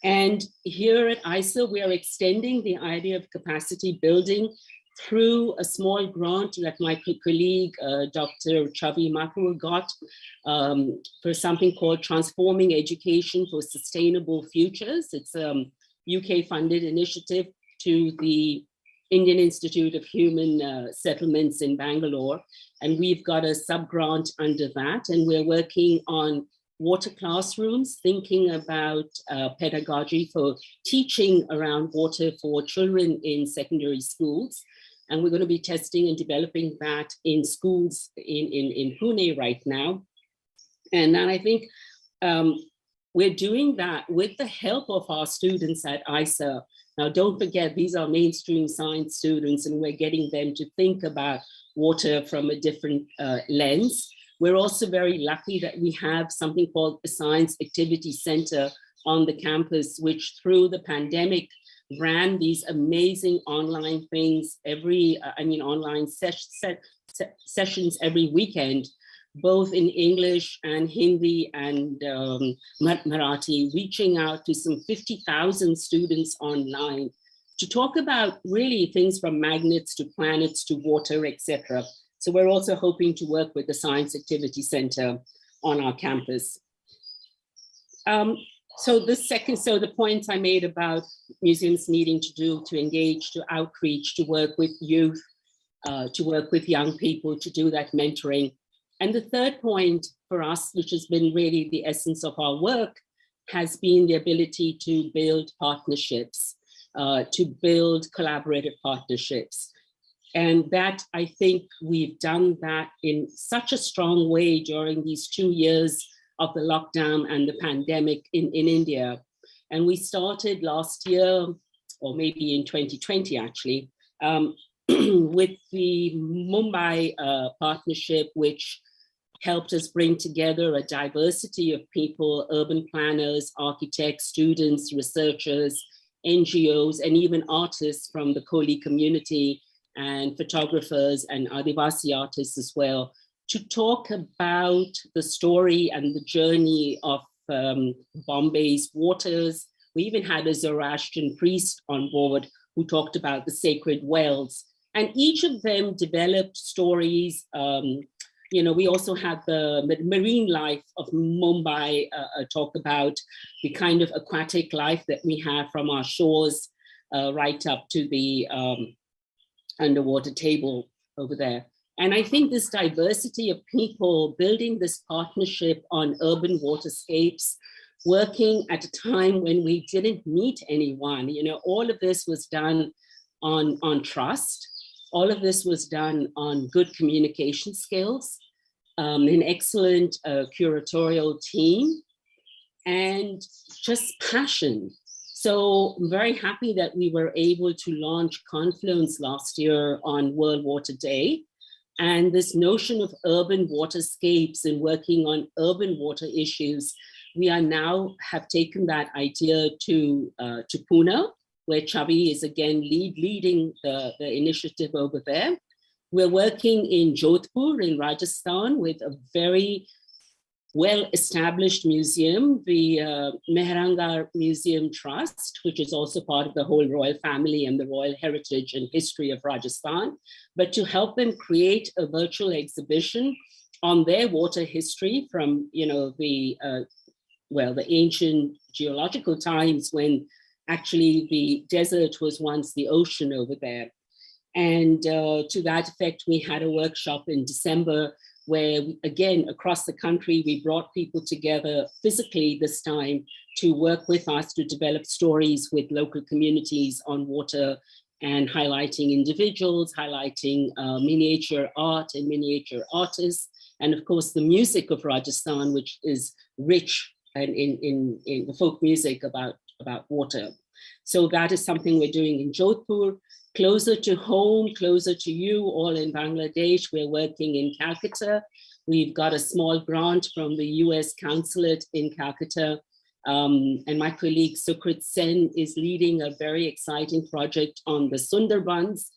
And here at ISER, we are extending the idea of capacity building through a small grant that my colleague, Dr. Chavi Mathur, got for something called Transforming Education for Sustainable Futures. It's a UK-funded initiative to the Indian Institute of Human Settlements in Bangalore. And we've got a sub-grant under that. And we're working on water classrooms, thinking about pedagogy for teaching around water for children in secondary schools. And we're going to be testing and developing that in schools in Pune right now. And then I think we're doing that with the help of our students at ISER. Now, don't forget, these are mainstream science students, and we're getting them to think about water from a different lens. We're also very lucky that we have something called the Science Activity Center on the campus, which through the pandemic ran these amazing online things online sessions every weekend, both in English and Hindi and Marathi, reaching out to some 50,000 students online to talk about really things from magnets to planets to water, etc. So we're also hoping to work with the Science Activity Center on our campus. So the points I made about museums needing to engage, to outreach, to work with youth, to work with young people, to do that mentoring. And the third point for us, which has been really the essence of our work, has been the ability to build partnerships, to build collaborative partnerships. And that, I think we've done that in such a strong way during these 2 years of the lockdown and the pandemic in India. And we started last year, or maybe in 2020 actually, with the Mumbai partnership, which helped us bring together a diversity of people, urban planners, architects, students, researchers, NGOs, and even artists from the Koli community and photographers and Adivasi artists as well, to talk about the story and the journey of Bombay's waters. We even had a Zoroastrian priest on board who talked about the sacred wells. And each of them developed stories. We also had the marine life of Mumbai talk about the kind of aquatic life that we have from our shores right up to the underwater table over there. And I think this diversity of people building this partnership on urban waterscapes, working at a time when we didn't meet anyone, all of this was done on trust. All of this was done on good communication skills, an excellent curatorial team, and just passion. So I'm very happy that we were able to launch Confluence last year on World Water Day. And this notion of urban waterscapes and working on urban water issues, we are now have taken that idea to Pune, where Chavi is again leading the initiative over there. We're working in Jodhpur in Rajasthan with a very well-established museum, the Mehrangarh Museum Trust, which is also part of the whole royal family and the royal heritage and history of Rajasthan, but to help them create a virtual exhibition on their water history from, the ancient geological times when actually the desert was once the ocean over there. And to that effect, we had a workshop in December where, again, across the country, we brought people together physically this time to work with us to develop stories with local communities on water and highlighting individuals, highlighting miniature art and miniature artists, And of course, the music of Rajasthan, which is rich and in the folk music about water. So that is something we're doing in Jodhpur, closer to home, closer to you all in Bangladesh. We're working in Calcutta. We've got a small grant from the US consulate in Calcutta. And my colleague Sukrit Sen is leading a very exciting project on the Sundarbans,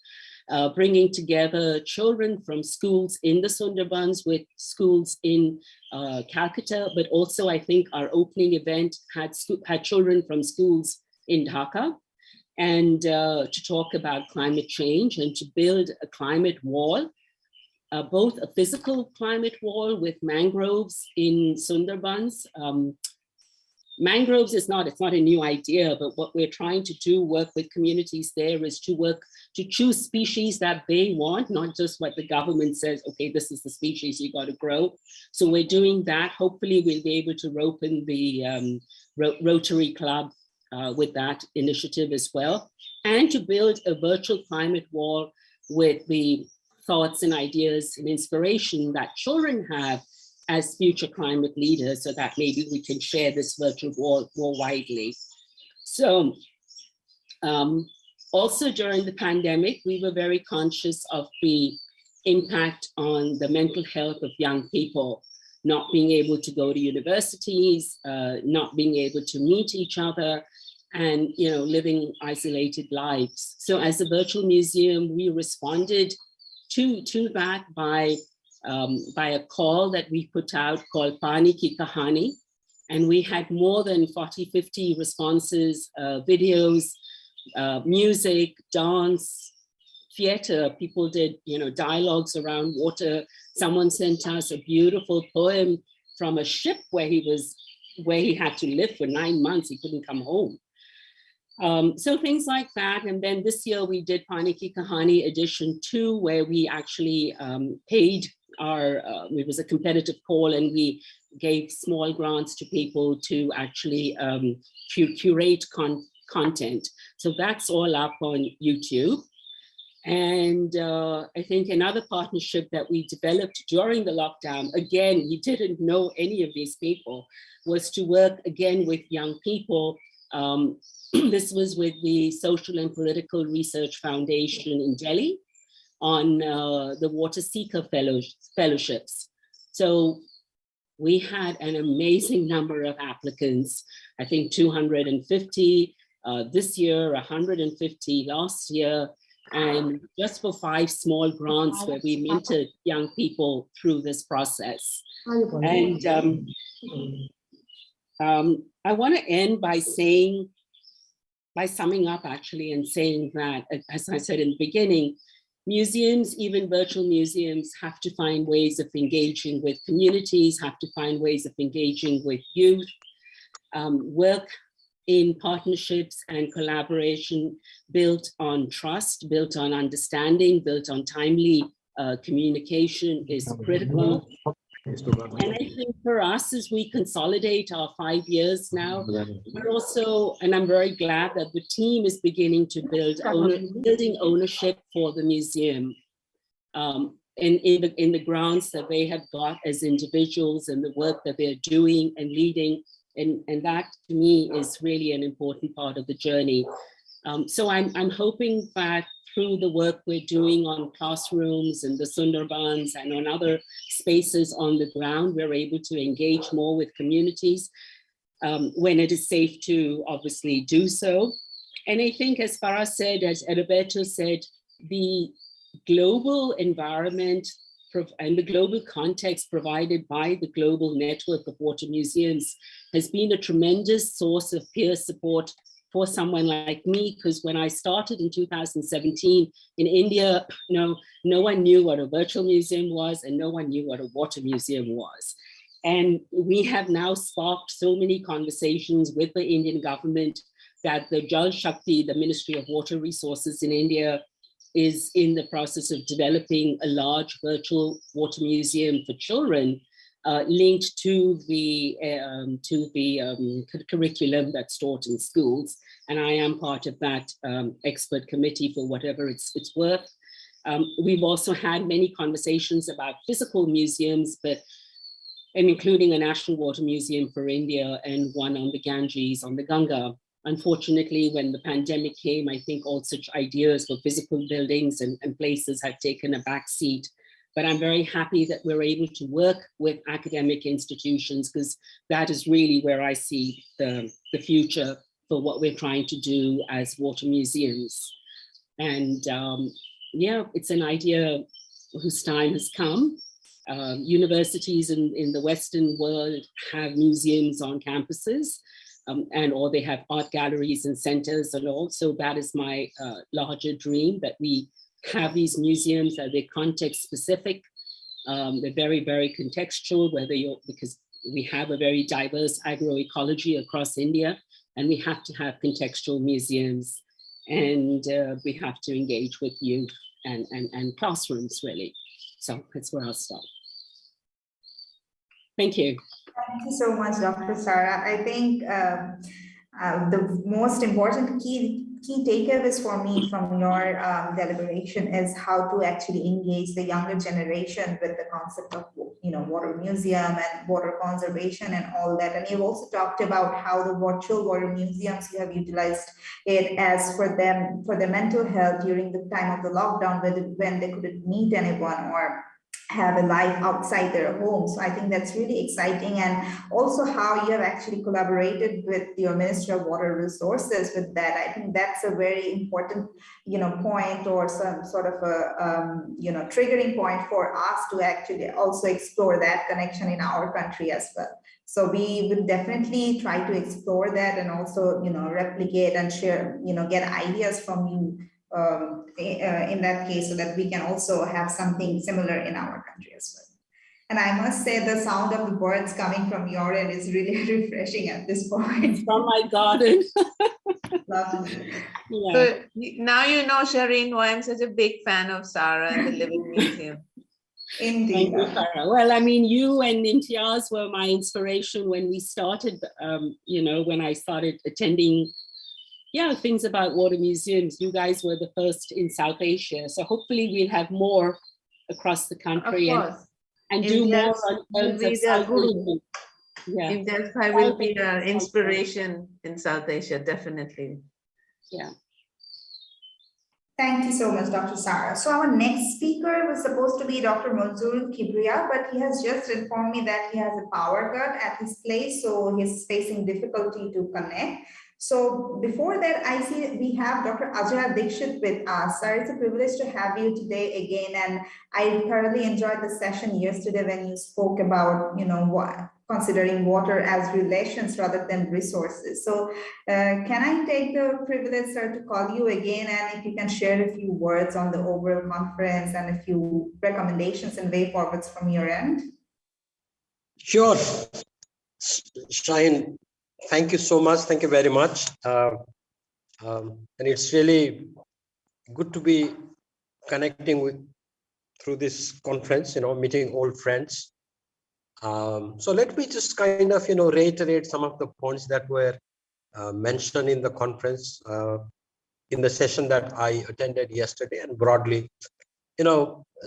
bringing together children from schools in the Sundarbans with schools in Calcutta, but also I think our opening event had children from schools in Dhaka, and to talk about climate change and to build a climate wall, both a physical climate wall with mangroves in Sundarbans. Mangroves it's not a new idea, but what we're trying to do, work with communities there, is to choose species that they want, not just what the government says, okay, this is the species you got to grow. So we're doing that. Hopefully we'll be able to rope in the Rotary Club with that initiative as well, and to build a virtual climate wall with the thoughts and ideas and inspiration that children have as future climate leaders, so that maybe we can share this virtual wall more widely. So also during the pandemic, we were very conscious of the impact on the mental health of young people, not being able to go to universities, not being able to meet each other, and living isolated lives. So as a virtual museum, we responded to that by a call that we put out called Pani Ki Kahani. And we had more than 40, 50 responses, videos, music, dance, theater. People did, dialogues around water. Someone sent us a beautiful poem from a ship where he had to live for 9 months. He couldn't come home. So things like that. And then this year we did Pani Ki Kahani edition 2, where we actually paid it was a competitive call, and we gave small grants to people to actually curate content. So that's all up on YouTube. And I think another partnership that we developed during the lockdown, again, we didn't know any of these people, was to work again with young people. This was with the Social and Political Research Foundation in Delhi on the Water Seeker Fellowships. So we had an amazing number of applicants, I think 250 this year, 150 last year, and just for 5 small grants where we mentored young people through this process. And I want to end by summing up actually and saying that, as I said in the beginning, museums, even virtual museums, have to find ways of engaging with communities, have to find ways of engaging with youth, work in partnerships and collaboration built on trust, built on understanding, built on timely communication is critical. And I think for us, as we consolidate our 5 years now, we're also, and I'm very glad that the team is beginning to building ownership for the museum in the grants that they have got as individuals and the work that they're doing and leading. And that to me is really an important part of the journey. So I'm hoping that through the work we're doing on classrooms and the Sundarbans and on other spaces on the ground, we're able to engage more with communities when it is safe to obviously do so. And I think, as Farah said, as Roberto said, the global environment and the global context provided by the global network of water museums has been a tremendous source of peer support for someone like me, because when I started in 2017 in India, no one knew what a virtual museum was, and no one knew what a water museum was. And we have now sparked so many conversations with the Indian government that the Jal Shakti, the Ministry of Water Resources in India, is in the process of developing a large virtual water museum for children, linked to the curriculum that's taught in schools. And I am part of that expert committee for whatever it's worth. We've also had many conversations about physical museums, and including a National Water Museum for India and one on the Ganges, on the Ganga. Unfortunately, when the pandemic came, I think all such ideas for physical buildings and places have taken a back seat. But I'm very happy that we're able to work with academic institutions, because that is really where I see the future for what we're trying to do as water museums. And yeah, it's an idea whose time has come. Universities in the Western world have museums on campuses, or they have art galleries and centers and all. So that is my larger dream, that we have these museums, that they're context specific. They're very, very contextual, because we have a very diverse agroecology across India, and we have to have contextual museums, and we have to engage with youth and classrooms, really. So that's where I'll stop. Thank you. Thank you so much, Dr. Sarah. I think the most important key takeaways for me from your deliberation is how to actually engage the younger generation with the concept of, water museum and water conservation and all that. And you've also talked about how the virtual water museums, you have utilized it as for their mental health during the time of the lockdown, when they couldn't meet anyone or have a life outside their home. So I think that's really exciting. And also how you have actually collaborated with your Ministry of Water Resources with that. I think that's a very important, point, or some sort of a, triggering point for us to actually also explore that connection in our country as well. So we will definitely try to explore that, and also, replicate and share, get ideas from you in that case, so that we can also have something similar in our country as well. And I must say, the sound of the birds coming from your end is really refreshing at this point. From my garden. Lovely. Yeah. So now you know, Shireen, why I'm such a big fan of Sarah and the Living Museum. Indeed. Thank you, Farah. Well, I mean, you and Imtiaz were my inspiration when we started, when I started attending things about water museums. You guys were the first in South Asia. So hopefully we'll have more across the country and do more on terms of South Asian. Yeah. Imtiaz Bhai will be an inspiration in South Asia, definitely. Yeah. Thank you so much, Dr. Sarah. So our next speaker was supposed to be Dr. Manzoor Kibriya, but he has just informed me that he has a power cut at his place, so he's facing difficulty to connect. So before that, I see we have Dr. Ajay Dixit with us. Sir, it's a privilege to have you today again. And I thoroughly enjoyed the session yesterday when you spoke about, considering water as relations rather than resources. So can I take the privilege, sir, to call you again? And if you can share a few words on the overall conference and a few recommendations and way forwards from your end. Sure. Shaheen, thank you so much. Thank you very much. And it's really good to be connecting through this conference, meeting old friends. So let me just kind of, reiterate some of the points that were mentioned in the conference, in the session that I attended yesterday, and broadly.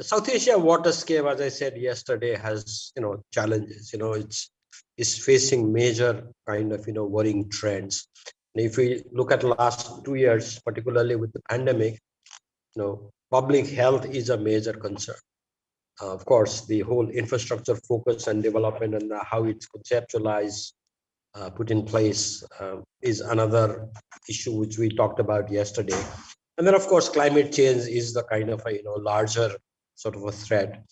South Asia waterscape, as I said yesterday, has, challenges. It's facing major kind of, worrying trends. And if we look at the last 2 years, particularly with the pandemic, public health is a major concern. Of course, the whole infrastructure focus and development and how it's conceptualized, put in place is another issue which we talked about yesterday. And then, of course, climate change is the kind of a larger sort of a threat.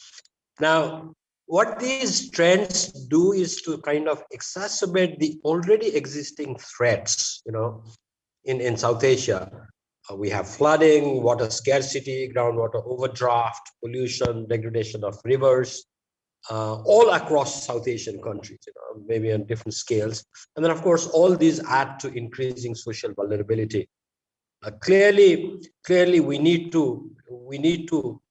Now, what these trends do is to kind of exacerbate the already existing threats, in South Asia. We have flooding, water scarcity, groundwater overdraft, pollution, degradation of rivers, all across South Asian countries, maybe on different scales. And then, of course, all these add to increasing social vulnerability. Clearly, we need to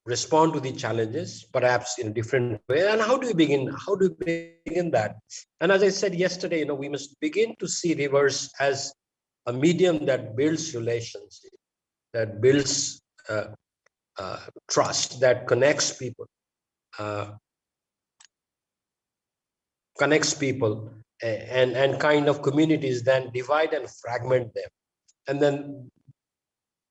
respond to the challenges, perhaps in a different way. And how do we begin? How do we begin that? And as I said yesterday, we must begin to see rivers as a medium that builds relations, that builds trust that connects people, and kind of communities, than divide and fragment them, and then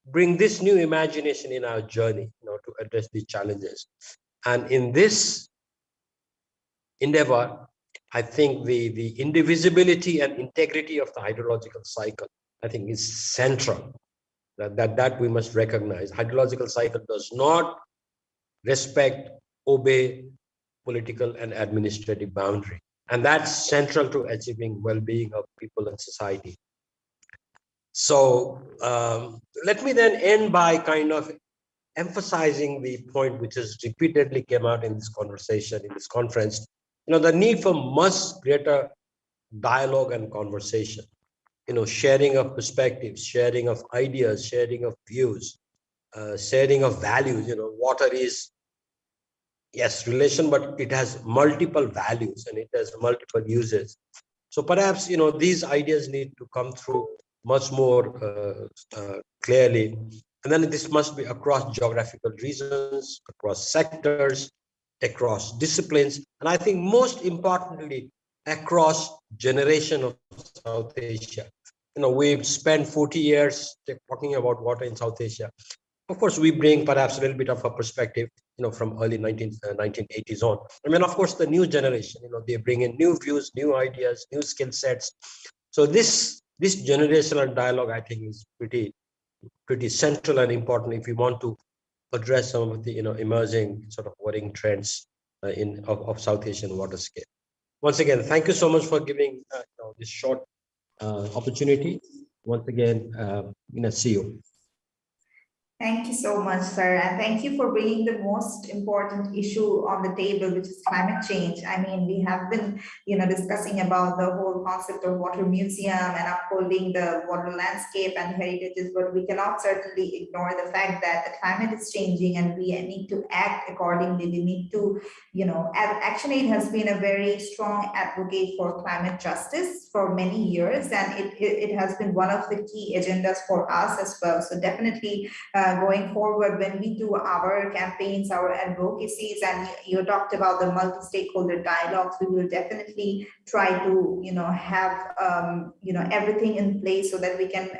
bring this new imagination in our journey, to address these challenges. And in this endeavor, I think the indivisibility and integrity of the hydrological cycle, I think, is central. That we must recognize. Hydrological cycle does not respect, obey political and administrative boundary, and that's central to achieving well-being of people and society. So let me then end by kind of emphasizing the point which has repeatedly came out in this conversation, in this conference, the need for much greater dialogue and conversation, sharing of perspectives, sharing of ideas, sharing of views, sharing of values. Water is, yes, relation, but it has multiple values and it has multiple uses. So perhaps, these ideas need to come through much more clearly. And then this must be across geographical regions, across sectors, across disciplines, and I think most importantly, across generation of South Asia. We've spent 40 years talking about water in South Asia. Of course, we bring perhaps a little bit of a perspective, from early 1980s on. I mean, of course, the new generation, they bring in new views, new ideas, new skill sets. So this generational dialogue, I think, is pretty central and important if we want to address some of the emerging sort of worrying trends of South Asian waterscape. Once again, thank you so much for giving this short opportunity. Once again, see you. Thank you so much, sir. And thank you for bringing the most important issue on the table, which is climate change. I mean, we have been, discussing about the whole concept of water museum and upholding the water landscape and heritages, but we cannot certainly ignore the fact that the climate is changing and we need to act accordingly. We need to, Actionaid has been a very strong advocate for climate justice for many years, and it has been one of the key agendas for us as well. So definitely, going forward, when we do our campaigns, our advocacies, and you talked about the multi-stakeholder dialogues, we will definitely try to, have, everything in place so that we can,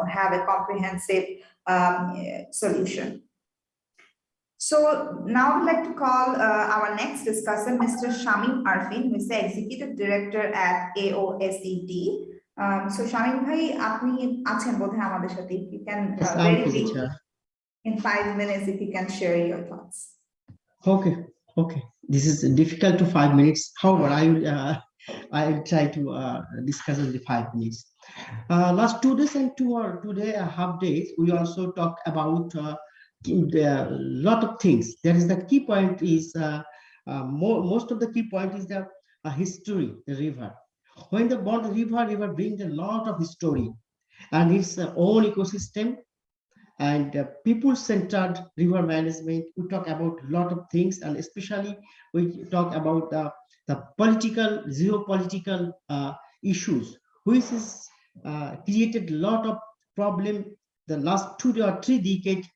have a comprehensive solution. So now I'd like to call our next discussant, Mr. Shamim Arfin, who is the Executive Director at AOSED. So Shamim bhai, apni achen bodhe amader sathe, if you can very briefly, in 5 minutes, if you can share your thoughts. Okay. This is difficult to 5 minutes. However, I'll try to discuss in the 5 minutes. Last 2 days and today half days, we also talked about a lot of things. There is the key point is most of the key point is the history, the river. When the river brings a lot of history and its own ecosystem. And people-centered river management, we talk about a lot of things, and especially we talk about the political, geopolitical issues, which has created a lot of problem the last 2 or 3 decades,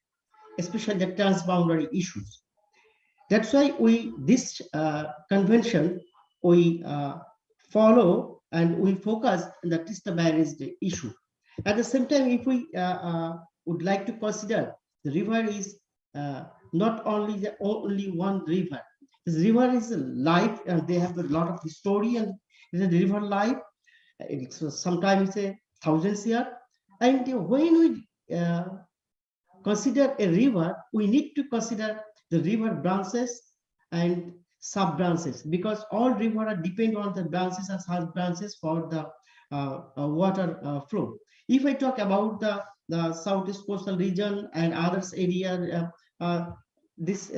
especially the transboundary issues. That's why this convention, we follow and we focus on the Teesta managed issue. At the same time, if we would like to consider the river is not only the only one river. This river is life, and they have a lot of history, and the river life. It's sometimes 1,000 years. And when we consider a river, we need to consider the river branches and sub branches, because all rivers depend on the branches and sub branches for the water flow. If I talk about the southeast coastal region and others area, this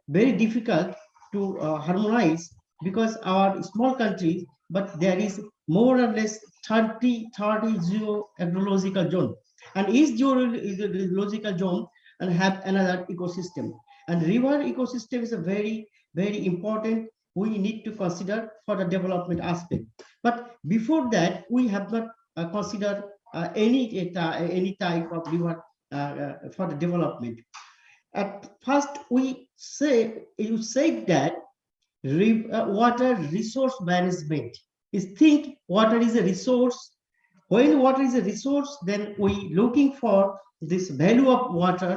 very difficult to harmonize, because our small country, but there is more or less 30 geohydrological zone, and each geological zone and have another ecosystem. And river ecosystem is a very, very important. We need to consider for the development aspect. But before that, we have not considered any type of river for the development. at first you said that water resource management is think water is a resource. When water is a resource, then we looking for this value of water,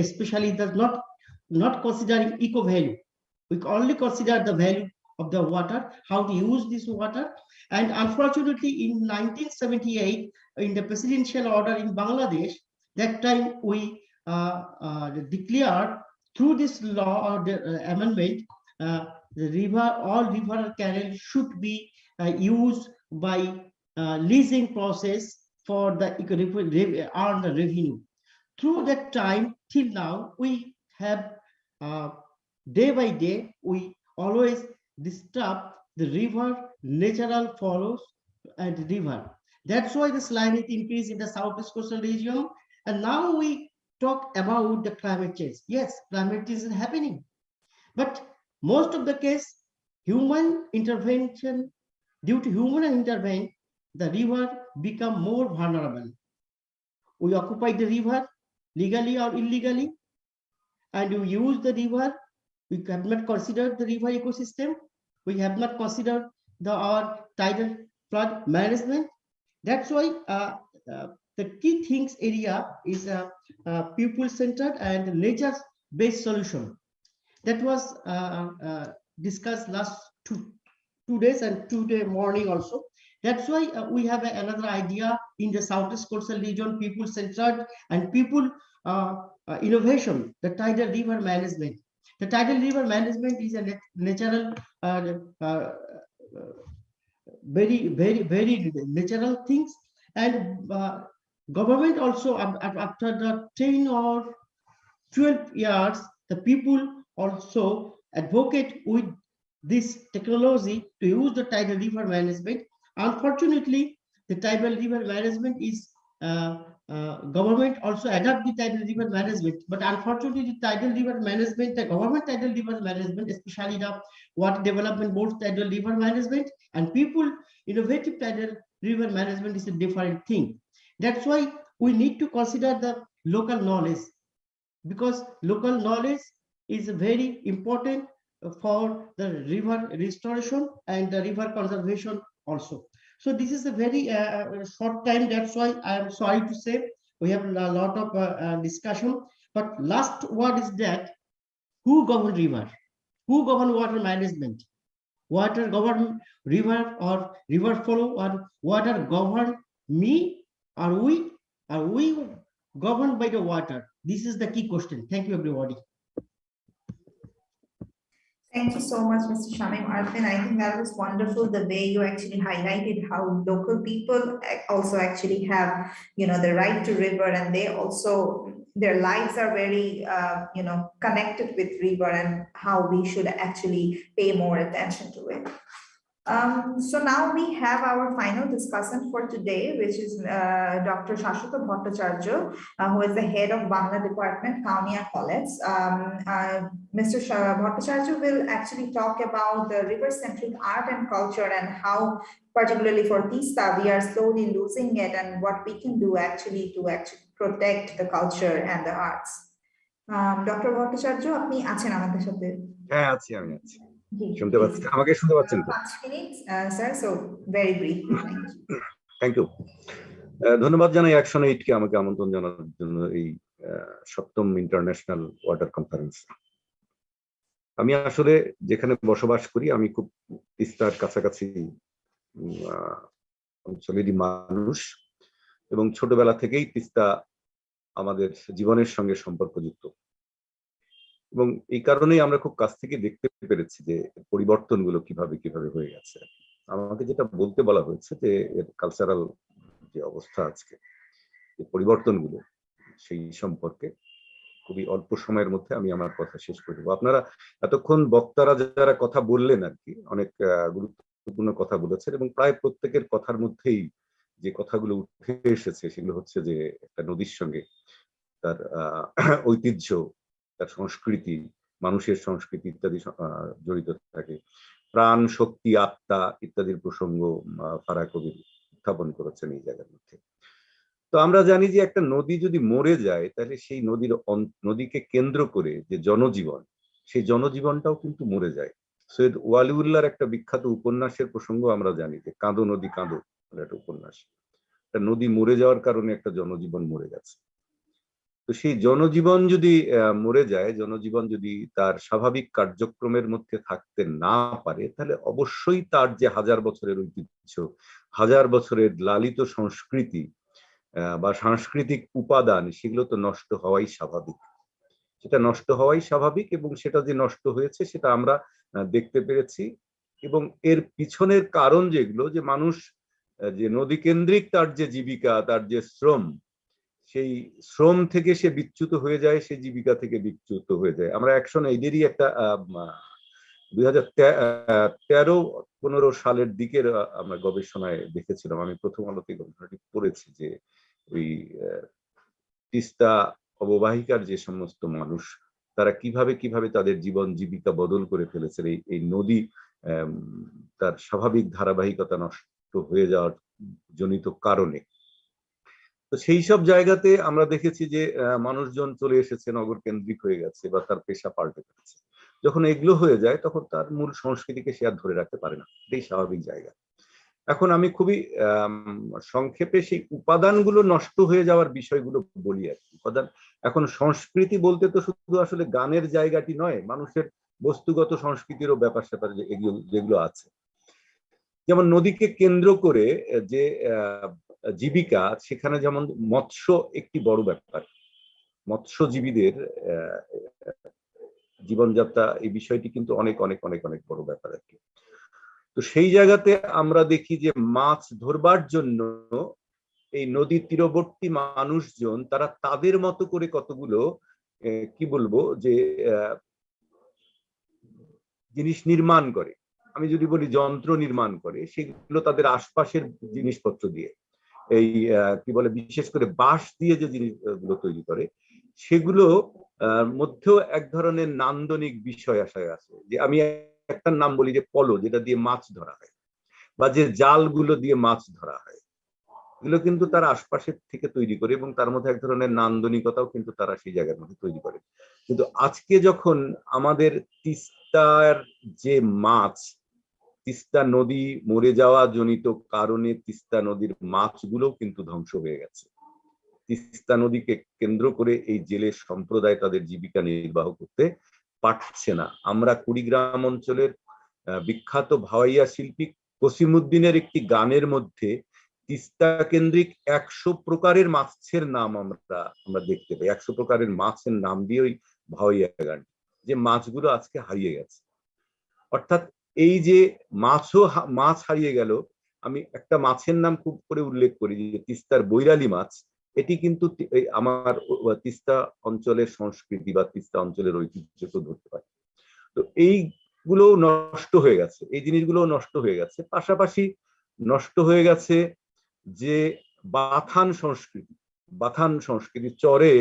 especially not considering eco value. We only consider the value of the water, how to use this water. And unfortunately, in 1978, in the presidential order in Bangladesh, that time we declared through this law or the amendment, all river canals should be used by leasing process for the earn the revenue. Through that time till now, we have day by day, we always disturb the river natural follows and river. That's why the salinity increase in the southeast coastal region. And now we talk about the climate change. Yes, climate change is happening, but most of the case, human intervention, due to human intervention, the river become more vulnerable. We occupy the river legally or illegally, and we use the river. We have not considered the river ecosystem. We have not considered our tidal flood management. That's why the key things area is people-centered and nature-based solution. That was discussed last two days and today morning also. That's why we have another idea in the southeast coastal region, people-centered and people innovation, the tidal river management. The tidal river management is a natural, very natural things. And government also, after the 10 or 12 years, the people also advocate with this technology to use the tidal river management. Unfortunately, the tidal river management is government also adopt the tidal river management, but unfortunately, the tidal river management, the government tidal river management, especially the water development board tidal river management, and people innovative tidal river management is a different thing. That's why we need to consider the local knowledge, because local knowledge is very important for the river restoration and the river conservation also. So this is a very short time. That's why I am sorry to say we have a lot of discussion. But last word is that who govern river? Who govern water management? Water govern river or river flow, or water govern me? Are we governed by the water? This is the key question. Thank you, everybody. Thank you so much, Mr. Shamim Arfin. I think that was wonderful, the way you actually highlighted how local people also actually have, the right to river, and they also, their lives are very, connected with river, and how we should actually pay more attention to it. So now we have our final discussant for today, which is Dr. Shashwata Bhattacharya, who is the head of Bangla Department, Kaunia College. Mr. Bhattacharya will actually talk about the river-centric art and culture, and how, particularly for Teesta, we are slowly losing it, and what we can do actually to protect the culture and the arts. Dr. Bhattacharya, আপনি আছেন আমাদের সাথে? হ্যাঁ, আছি, আমি আছি। শুনতে পাচ্ছেন? আমাকে শুনতে পাচ্ছেন তো? 5 minutes, sir, so very brief. Thank you. ধন্যবাদ জানাই অ্যাকশনএইডকে আমাকে আমন্ত্রণ জানানোর জন্য এই ৭ম ইন্টারন্যাশনাল ওয়াটার কনফারেন্স। আমি আসলে যেখানে বসবাস করি, আমি খুব তিস্তার কাছাকাছি অঞ্চলেরই মানুষ, এবং ছোটবেলা থেকেই তিস্তা আমাদের জীবনের সঙ্গে সম্পর্কযুক্ত, এবং এই কারণেই আমরা খুব কাছ থেকে দেখতে পেরেছি যে পরিবর্তনগুলো কিভাবে হয়ে গেছে। আমাকে যেটা বলতে বলা হয়েছে যে এর কালচারাল যে অবস্থা আজকে, এই পরিবর্তনগুলো, সেই সম্পর্কে খুবই অল্প সময়ের মধ্যে আমি আমার কথা শেষ করে দেবো। আপনারা এতক্ষণ বক্তারা যারা কথা বললেন আর কি, অনেক গুরুত্বপূর্ণ কথা বলেছেন, এবং প্রায় প্রত্যেকের কথার মধ্যেই যে কথাগুলো উঠে এসেছে সেগুলো হচ্ছে যে একটা নদীর সঙ্গে তার ঐতিহ্য, তার সংস্কৃতি, মানুষের সংস্কৃতি ইত্যাদি জড়িত থাকে। প্রাণ, শক্তি, আত্মা ইত্যাদির প্রসঙ্গ ফারাহ কবির উত্থাপন করেছেন এই জায়গার মধ্যে। তো আমরা জানি যে একটা নদী যদি মরে যায় তাহলে সেই নদীকে কেন্দ্র করে যে জনজীবন, সেই জনজীবনটাও কিন্তু মরে যায়। সৈয়দ ওয়ালিউল্লাহর একটা বিখ্যাত উপন্যাসের প্রসঙ্গ আমরা জানি যে কাঁদো নদী কাঁদো, একটা উপন্যাস। একটা নদী মরে যাওয়ার কারণে একটা জনজীবন মরে গেছে। তো সেই জনজীবন যদি মরে যায়, জনজীবন যদি তার স্বাভাবিক কার্যক্রমের মধ্যে থাকতে না পারে, তাহলে অবশ্যই তার যে হাজার বছরের ঐতিহ্য, হাজার বছরের লালিত সংস্কৃতি বা সাংস্কৃতিক উপাদান, সেগুলো তো নষ্ট হওয়াই স্বাভাবিক। সেটা নষ্ট হওয়াই স্বাভাবিক, এবং সেটা যে নষ্ট হয়েছে সেটা আমরা দেখতে পেরেছি। এবং এর পিছনের কারণ যেগুলো, যে মানুষ যে নদী কেন্দ্রিক তার যে জীবিকা, তার যে শ্রম, সেই শ্রম থেকে সে বিচ্যুত হয়ে যায়, সে জীবিকা থেকে বিচ্যুত হয়ে যায়। আমরা অ্যাকশনএইডেরই একটা 2013-15 সালের দিকের আমরা গবেষণায় দেখেছিলাম, আমি প্রথম আলোতে গবেষণাটি পড়েছি, যে ওই তিস্তা অববাহিকার যে সমস্ত মানুষ, তারা কিভাবে তাদের জীবন জীবিকা বদল করে ফেলেছে এই নদী তার স্বাভাবিক ধারাবাহিকতা নষ্ট হয়ে যাওয়ার জনিত কারণে। তো সেই সব জায়গাতে আমরা দেখেছি যে মানুষজন চলে এসেছে, নগর কেন্দ্রিক হয়ে গেছে বা তার পেশা পাল্টে ফেলেছে। যখন এগুলো হয়ে যায় তখন তার মূল সংস্কৃতিকে সে আর ধরে রাখতে পারে না, এটাই স্বাভাবিক জায়গা। এখন আমি খুবই সংক্ষেপে সেই উপাদানগুলো নষ্ট হয়ে যাওয়ার বিষয়গুলো বলি আর কি। উপাদান, এখন সংস্কৃতি বলতে তো শুধু আসলে গানের জায়গাটি নয়, মানুষের বস্তুগত সংস্কৃতিরও ব্যাপার স্যাপার যেগুলো আছে। যেমন নদীকে কেন্দ্র করে যে জীবিকা, সেখানে যেমন মৎস্য একটি বড় ব্যাপার। মৎস্যজীবীদের জীবনযাত্রা, এই বিষয়টি কিন্তু অনেক অনেক অনেক অনেক বড় ব্যাপার আর কি। তো সেই জায়গাতে আমরা দেখি যে মাছ ধরবার জন্য এই নদীর তীরবর্তী মানুষজন, তারা তাদের মতো করে কতগুলো কি বলবো যে জিনিস নির্মাণ করে। আমি যদি বলি যন্ত্র নির্মাণ করে, সেগুলো তাদের আশপাশের জিনিসপত্র দিয়ে, এই কি বলে, বিশেষ করে বাঁশ দিয়ে যে জিনিসগুলো তৈরি করে, সেগুলো মধ্যেও এক ধরনের নান্দনিক বিষয় আসে। যে আমি একটা নাম বলি, যে পলো, যেটা দিয়ে মাছ ধরা হয়, বা যে জালগুলো দিয়ে মাছ ধরা হয়, এগুলো কিন্তু তারা আশপাশের থেকে তৈরি করে, এবং তার মধ্যে এক ধরনের নান্দনিকতাও কিন্তু তারা সেই জায়গার মধ্যে তৈরি করে। কিন্তু আজকে যখন আমাদের তিস্তার যে মাছ, তিস্তা নদী মরে যাওয়া জনিত কারণে তিস্তা নদীর মাছগুলো কিন্তু ধ্বংস হয়ে গেছে। তিস্তা নদীকে কেন্দ্র করে এই জেলে সম্প্রদায় তাদের জীবিকা নির্বাহ করতে পারছে না। আমরা কুড়িগ্রাম অঞ্চলের বিখ্যাত ভাওয়াইয়া শিল্পী কসিমউদ্দিনের একটি গানের মধ্যে তিস্তা কেন্দ্রিক 100 প্রকারের মাছের নাম আমরা দেখতে পাই। 100 প্রকারের মাছের নাম দিয়ে ওই ভাওয়াইয়া গান, যে মাছগুলো আজকে হারিয়ে গেছে। অর্থাৎ এই যে মাছ হারিয়ে গেল। আমি একটা মাছের নাম খুব করে উল্লেখ করি, যে তিস্তার বৈরালী মাছ। এটি কিন্তু আমার তিস্তা অঞ্চলের সংস্কৃতি বা তিস্তা অঞ্চলের ঐতিহ্যকে ধরতে পারে। তো এইগুলো নষ্ট হয়ে গেছে, এই জিনিসগুলো নষ্ট হয়ে গেছে। পাশাপাশি নষ্ট হয়ে গেছে যে বাথান সংস্কৃতি, চরে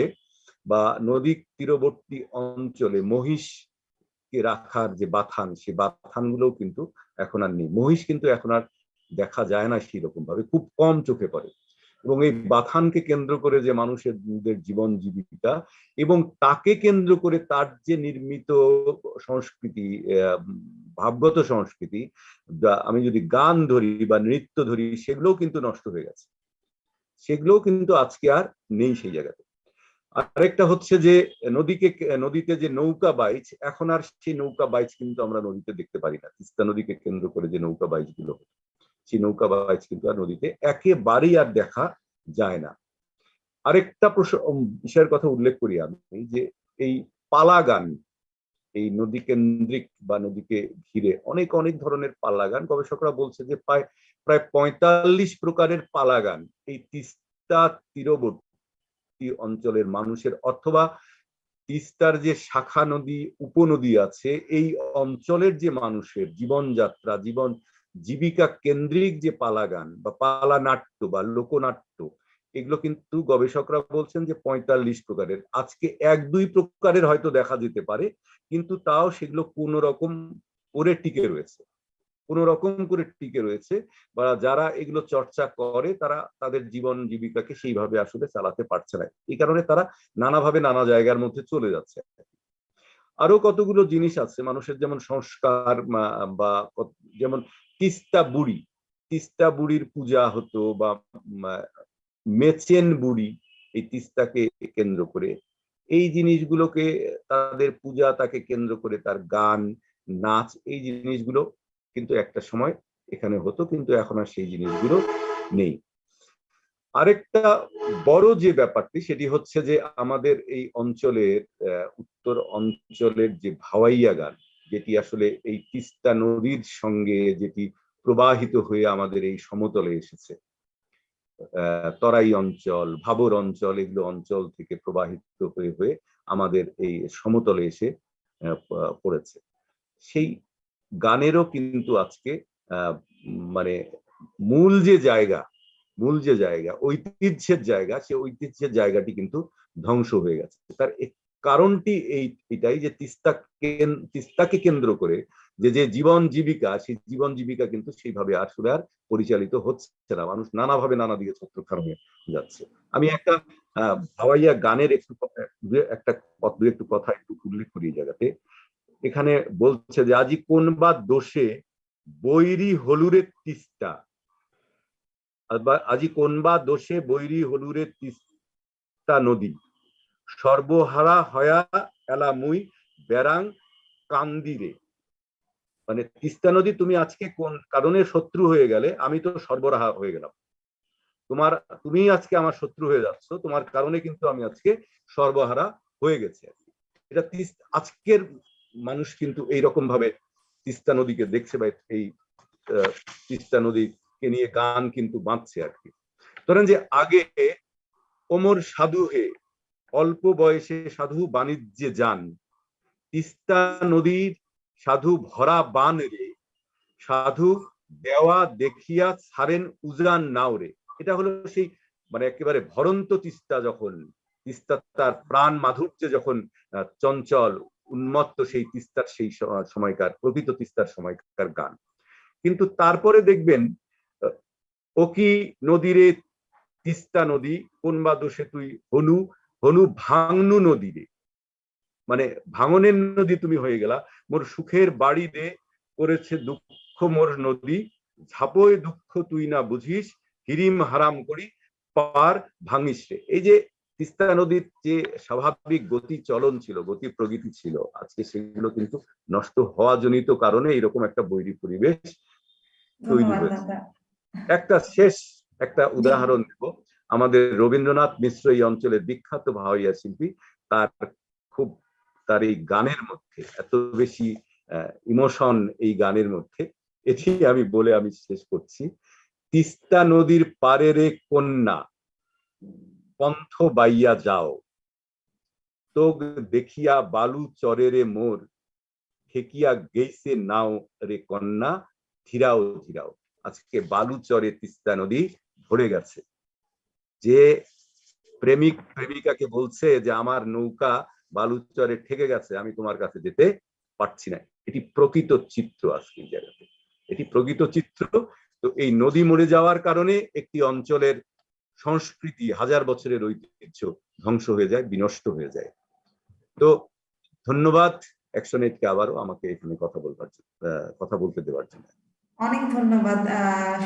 বা নদী তীরবর্তী অঞ্চলে মহিষকে রাখার যে বাথান, সেই বাথানগুলোও কিন্তু এখন আর নেই। মহিষ কিন্তু এখন আর দেখা যায় না সেই রকম ভাবে, খুব কম চোখে পড়ে। এবং এই বাথানকে কেন্দ্র করে যে মানুষের জীবন জীবিকা, এবং তাকে কেন্দ্র করে তার যে নির্মিত সংস্কৃতি, ভাবগত সংস্কৃতি, আমি যদি গান ধরি বা নৃত্য ধরি, সেগুলোও কিন্তু নষ্ট হয়ে গেছে। সেগুলোও কিন্তু আজকে আর নেই সেই জায়গাতে। আরেকটা হচ্ছে যে নদীতে যে নৌকা বাইচ, এখন আর সেই নৌকা বাইচ কিন্তু আমরা নদীতে দেখতে পারি না। তিস্তা নদীকে কেন্দ্র করে যে নৌকা বাইচ গুলো, সেই নৌকা বাইচ কিন্তু আর নদীতে একেবারেই আর দেখা যায় না। আরেকটা বিষয়ের কথা উল্লেখ করি আমি, যে এই পালা গান, এই নদী কেন্দ্রিক বা নদীকে ঘিরে অনেক অনেক ধরনের পালা গান, গবেষকরা বলছে যে প্রায় 45 প্রকারের পালা গান এই তিস্তা তীরবর্তী অঞ্চলের মানুষের, অথবা তিস্তার যে শাখা নদী উপনদী আছে, এই অঞ্চলের যে মানুষের জীবনযাত্রা, জীবিকা কেন্দ্রিক যে পালা গান বা পালা নাট্য বা লোকনাট্য, এগুলো কিন্তু গবেষকরা বলছেন যে 45 প্রকারের। আজকে 1-2 প্রকারের হয়তো দেখা যেতে পারে, কিন্তু তাও সেগুলো কোন রকম করে টিকে রয়েছে। কোনো রকম করে টিকে রয়েছে, বা যারা এগুলো চর্চা করে তারা তাদের জীবন জীবিকাকে সেইভাবে আসলে চালাতে পারছে না। এই কারণে তারা নানাভাবে নানা জায়গার মধ্যে চলে যাচ্ছে। আরো কতগুলো জিনিস আছে মানুষের, যেমন সংস্কার বা যেমন তিস্তা বুড়ির পূজা হতো, বা মেচেন বুড়ি, এই তিস্তাকে কেন্দ্র করে এই জিনিসগুলোকে, তাদের পূজা তাকে কেন্দ্র করে তার গান নাচ, এই জিনিসগুলো কিন্তু একটা সময় এখানে হতো, কিন্তু এখন আর সেই জিনিসগুলো নেই। আরেকটা বড় যে ব্যাপারটি সেটি হচ্ছে যে আমাদের এই অঞ্চলের উত্তর অঞ্চলের যে ভাওয়াইয়া গান, যেটি আসলে এই তিস্তা নদীর সঙ্গে যেটি প্রবাহিত হয়ে আমাদের এই সমতলে এসেছে, তরাই অঞ্চল, ভাবর অঞ্চল, এগুলো অঞ্চল থেকে প্রবাহিত হয়ে হয়ে আমাদের এই সমতলে এসে পড়েছে। সেই গানেরও কিন্তু আজকে মানে মূল যে জায়গা, ঐতিহ্যের জায়গা, সেই ঐতিহ্যের জায়গাটি কিন্তু ধ্বংস হয়ে গেছে। তার কারণটি এটাই যে তিস্তাকে কেন্দ্র করে যে জীবন জীবিকা, সেই জীবন জীবিকা কিন্তু সেইভাবে আসলে আর পরিচালিত হচ্ছে না। মানুষ নানাভাবে নানা দিকে ছত্রখান হয়ে যাচ্ছে। আমি একটা ভাওয়াইয়া গানের একটু কথা একটু উল্লেখ করি এই জায়গাতে। এখানে বলছে যে আজি কোন বা দোষে বৈরি হলুরে তিস্তা, আজি কোন বা দোষে বৈরি হলুরে তিস্তা নদী, সর্বহারা হয়া এলা মুই বেরাং কান্দিরে। মানে তিস্তা নদী তুমি আজকে কোন কারণে শত্রু হয়ে গেলে, আমি তো সর্বহারা হয়ে গেলাম। তুমি আজকে আমার শত্রু হয়ে যাচ্ছ, তোমার কারণে কিন্তু আমি আজকে সর্বহারা হয়ে গেছে। এটা আজকের মানুষ কিন্তু এইরকম ভাবে তিস্তা নদীকে দেখছে, বা এই তিস্তা নদীকে নিয়ে গান কিন্তু বাঁধছে আর কি। ধরেন যে আগে ওমর সাধু হে, অল্প বয়সে সাধু বাণিজ্যে যান, তিস্তা নদীর সাধু ভরা বান রে, সাধু দেওয়া দেখিয়া ছাড়েন উজান নাও রে। এটা হলো সেই মানে একেবারে ভরন্ত তিস্তা, যখন তিস্তা তার প্রাণ মাধুর্যে যখন চঞ্চল উন্মত্ত, সেই তিস্তার সেই সময়কার, প্রকৃত তিস্তার সময়কার গান। কিন্তু তারপরে দেখবেন ও কি নদীরে তিস্তা নদী, কোন বা দোষে তুই হনু হনু ভাঙনু নদী রে, মানে ভাঙনের নদী তুমি হয়ে গেলা, মোর সুখের বাড়ি দে করেছে দুঃখ মোর নদী, ঝাপয় দুঃখ তুই না বুঝিস, হিরিম হারাম করি পার ভাঙিস রে। এই যে তিস্তা নদীর যে স্বাভাবিক গতি চলন ছিল, গতি প্রকৃতি ছিল, আজকে সেগুলো কিন্তু নষ্ট হওয়া জনিত কারণে এরকম একটা বৈরী পরিবেশ তৈরি হয়েছে। একটা উদাহরণ দেব। আমাদের রবীন্দ্রনাথ মিশ্র এই অঞ্চলের বিখ্যাত ভাওয়াইয়া শিল্পী, তার এই গানের মধ্যে এত বেশি ইমোশন, এই গানের মধ্যে এটি আমি বলে আমি শেষ করছি। তিস্তা নদীর পারে রে কন্যা, পন্থ বাইয়া যাও, তোগ দেখিয়া বালু চরে রে মোর, ঠেকিয়া গেইছে নাও রে কন্যা, ধীরাও ধীরাও। আজকে বালু চরে তিস্তা নদী ভরে গেছে। যে প্রেমিক প্রেমিকাকে বলছে যে আমার নৌকা বালুচরে ঠেকে গেছে, আমি তোমার কাছে যেতে পারছি না, এটি প্রকৃত চিত্র আজকে এই জায়গাতে, এটি প্রকৃত চিত্র। তো এই নদী মরে যাওয়ার কারণে একটি অঞ্চলের সংস্কৃতি, হাজার বছরের ঐতিহ্য ধ্বংস হয়ে যায়, বিনষ্ট হয়ে যায়। তো ধন্যবাদ অ্যাকশনেডকে আবারও আমাকে এখানে কথা বলতে দেওয়ার জন্য। অনেক ধন্যবাদ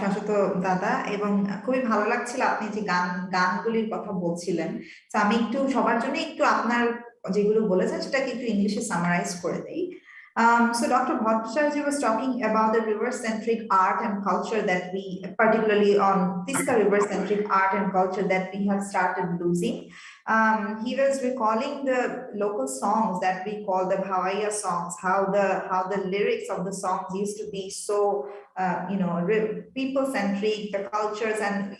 শাশ্বত দাদা, এবং খুবই ভালো লাগছিল আপনি যে গানগুলির কথা বলছিলেন। তো আমি একটু সবার জন্য একটু আপনার যেগুলো বলেছেন সেটাকে একটু ইংলিশে সামারাইজ করে দেই। So Dr. Bhattacharya was talking about the river-centric art and culture that we, particularly on Teesta river-centric art and culture that we have started losing. He was recalling the local songs that we call the Bhavaiya songs, how the lyrics of the songs used to be so people-centric, the cultures, and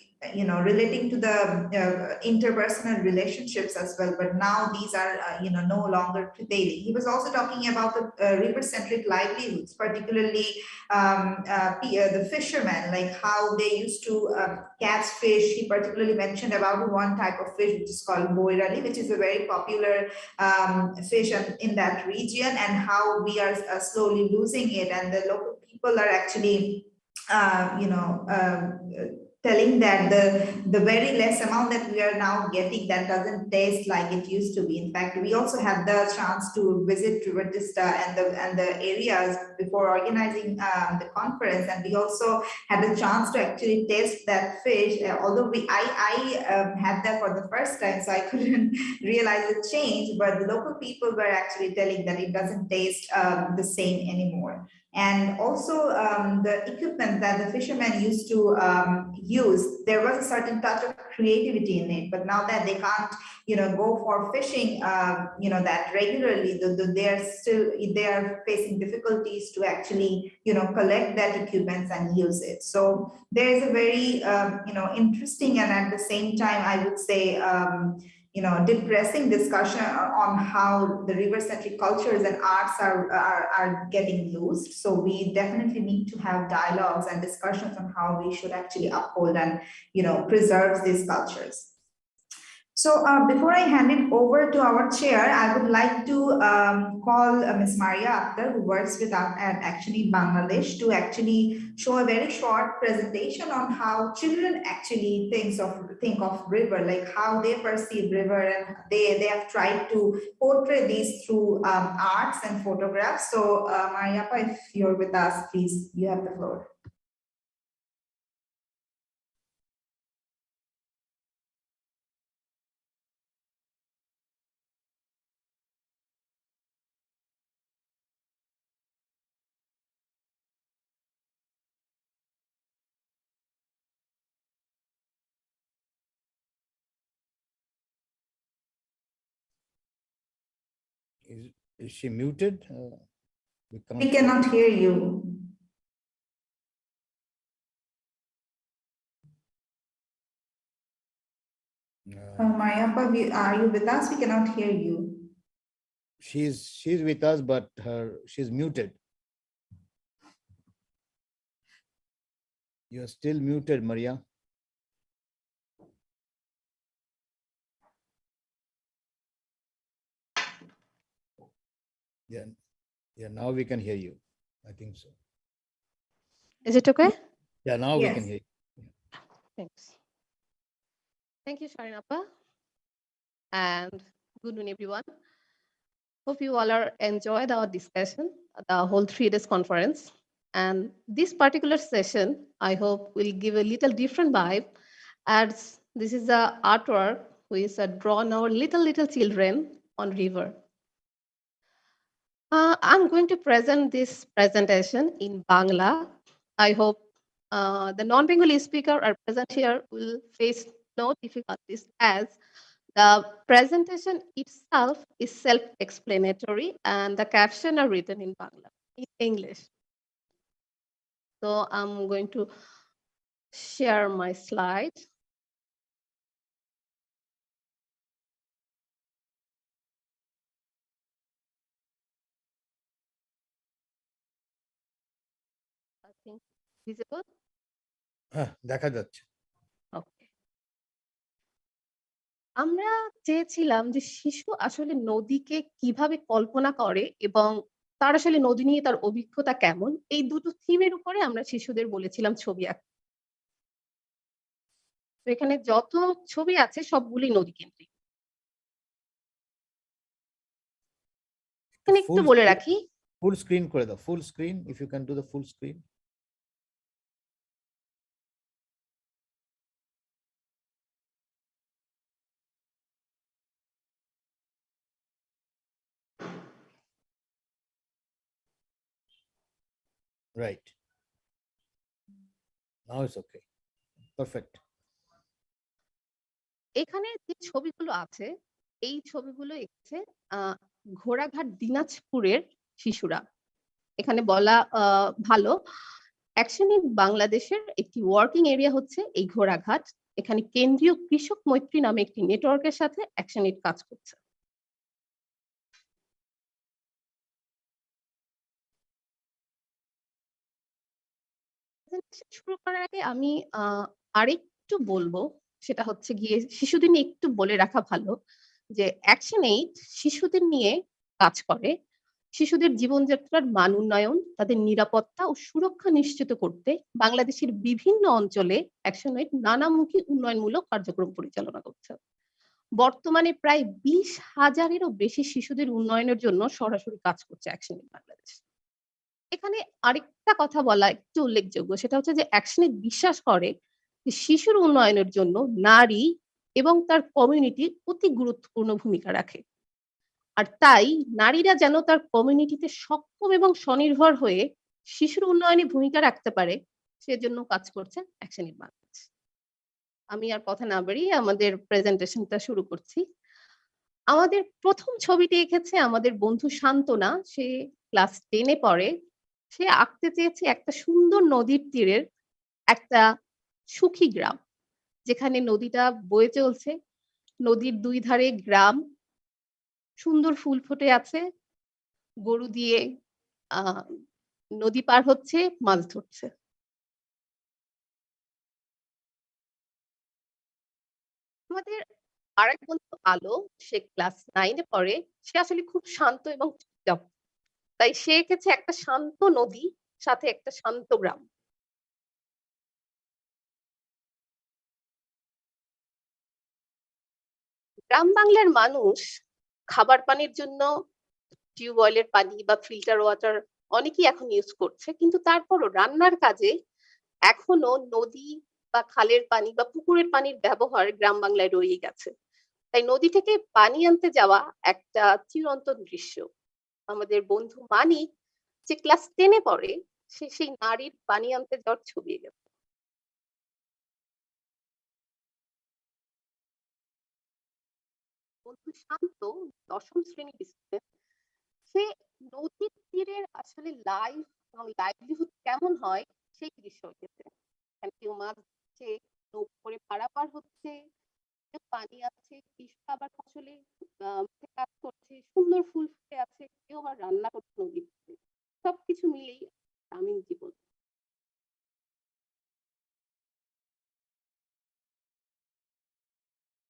relating to the interpersonal relationships as well. But now these are no longer prevailing. He was also talking about the river-centric livelihoods, particularly the fishermen, like how they used to catch fish. He particularly mentioned about one type of fish which is called boirali, which is a very popular fish in that region, and how we are slowly losing it, and the local people people are actually, telling that the very less amount that we are now getting, that doesn't taste like it used to be. In fact, we also had the chance to visit Teesta and the areas before organizing the conference, and we also had the chance to actually taste that fish. Although I had that for the first time, so I couldn't realize the change, but the local people were actually telling that it doesn't taste the same anymore. And also the equipment that the fishermen used to use, there was a certain touch of creativity in it. But now that they can't, go for fishing, that regularly, they are facing difficulties to actually, collect that equipment and use it. So there is a very, interesting and at the same time, I would say, depressing discussion on how the river-centric cultures and arts are getting lost. So we definitely need to have dialogues and discussions on how we should actually uphold and, preserve these cultures. So before I hand it over to our chair, I would like to call Ms. Maria Akhtar, who works with us at Actionaid Bangladesh, to actually show a very short presentation on how children actually think of river, like how they perceive river, and they have tried to portray these through arts and photographs. So Maria, if you're with us, please, you have the floor. Is she muted? We cannot hear you. Mariappa, are you with us? We cannot hear you. She's with us, but she's muted. You're still muted, Maria. Yeah, now we can hear you. I think so. Is it okay? Yeah, now Yes. we can hear you. Thanks. Thank you, Sharinappa. And good noon, everyone. Hope you all are enjoyed our discussion, the whole 3 days conference. And this particular session, I hope will give a little different vibe, as this is the artwork which is drawn our little children on river. I'm going to present this presentation in Bangla. I hope the non-Bengali speaker are present here will face no difficulties, as the presentation itself is self-explanatory and the caption are written in Bangla, in English. So I'm going to share my slide. I think visible. দেখা যাচ্ছে। Okay. আমরা চেয়েছিলাম যে শিশু আসলে নদীকে কিভাবে কল্পনা করে এবং তার আসলে নদী নিয়ে তার অভিজ্ঞতা কেমন, এই দুটো থিমের উপরে আমরা শিশুদের বলেছিলাম ছবি আঁকতে। তো এখানে যত ছবি আছে সবগুলি নদী কেন্দ্রিক। এখানে একটু বলে রাখি, ফুল স্ক্রিন করে দাও, full screen, if you can do the full screen. Right. Now it's okay. Perfect. এখানে যে ছবিগুলো আছে এই ছবিগুলো এসেছে ঘোড়াঘাট দিনাজপুরের শিশুরা। এখানে বলা ভালো, অ্যাকশনএইড বাংলাদেশের একটি ওয়ার্কিং এরিয়া হচ্ছে এই ঘোড়াঘাট। এখানে কেন্দ্রীয় কৃষক মৈত্রী নামে একটি নেটওয়ার্কের সাথে অ্যাকশনএইড কাজ করছে। শুরু করার আগে আমি আরেকটু বলবো, সেটা হচ্ছে গিয়ে শিশুদের নিয়ে একটু বলে রাখা ভালো যে অ্যাকশনএইড শিশুদের নিয়ে কাজ করে। শিশুদের জীবনযাত্রার মান উন্নয়ন, তাদের নিরাপত্তা ও সুরক্ষা নিশ্চিত করতে বাংলাদেশের বিভিন্ন অঞ্চলে অ্যাকশনএইড নানামুখী উন্নয়নমূলক কার্যক্রম পরিচালনা করছে। বর্তমানে প্রায় 20,000-এরও বেশি শিশুদের উন্নয়নের জন্য সরাসরি কাজ করছে অ্যাকশনএইড বাংলাদেশ। এখানে আরেকটা কথা বলা একটু উল্লেখযোগ্য, সেটা হচ্ছে যে অ্যাকশনএইড বিশ্বাস করে যে শিশুর উন্নয়নের জন্য নারী এবং তার কমিউনিটি অতি গুরুত্বপূর্ণ ভূমিকা রাখে। আর তাই নারীরা যেন তার কমিউনিটিতে সক্ষম এবং স্বনির্ভর হয়ে শিশুর উন্নয়নে ভূমিকা রাখতে পারে, সেজন্য কাজ করছে অ্যাকশনএইড বাংলাদেশ। আমি আর কথা না বাড়িয়ে আমাদের প্রেজেন্টেশনটা শুরু করছি। আমাদের প্রথম ছবিটি এঁকেছে আমাদের বন্ধু শান্তনা, সে ক্লাস 10-এ পড়ে। সে আঁকতে চেয়েছে একটা সুন্দর নদীর তীরের একটা সুখী গ্রাম, যেখানে নদীটা বয়ে চলছে, নদীর দুই ধারে গ্রাম, সুন্দর ফুল ফুটে আছে, গরু দিয়ে নদী পার হচ্ছে, মাছ ধরছে। আমাদের আরেক বন্ধু আলো, সে ক্লাস 9-এ পড়ে। সে আসলে খুব শান্ত এবং চুপচাপ, তাই সে এঁকেছে একটা শান্ত নদী সাথে একটা শান্ত গ্রাম। গ্রাম বাংলার মানুষ খাবার পানির জন্য টিউবওয়েলের পানি বা ফিল্টার ওয়াটার অনেকেই এখন ইউজ করছে, কিন্তু তারপরও রান্নার কাজে এখনো নদী বা খালের পানি বা পুকুরের পানির ব্যবহার গ্রাম বাংলায় রয়ে গেছে। তাই নদী থেকে পানি আনতে যাওয়া একটা চিরন্তন দৃশ্য। আমাদের বন্ধু মানিক, যে ক্লাস 10-এ পড়ে, সে সেই নারীর পানি আনতে যাওয়ার ছবি এঁকেছে। বন্ধু শান্ত 10ম শ্রেণীর স্টুডেন্ট, সে নদীর তীরের আসলে লাইফ এবং লাইভলিহুড কেমন হয় সেই দৃশ্য এঁকেছে। কেউ মাছ ধরছে, নৌকো করে পারাপার হচ্ছে, কেউ পানি আছে, কৃষক আবার ফসলে কাজ করছে, সুন্দর ফুল ফুটে আছে, কেউ আবার রান্না করছে নদীতে। সবকিছু মিলেই গ্রামীণ জীবন।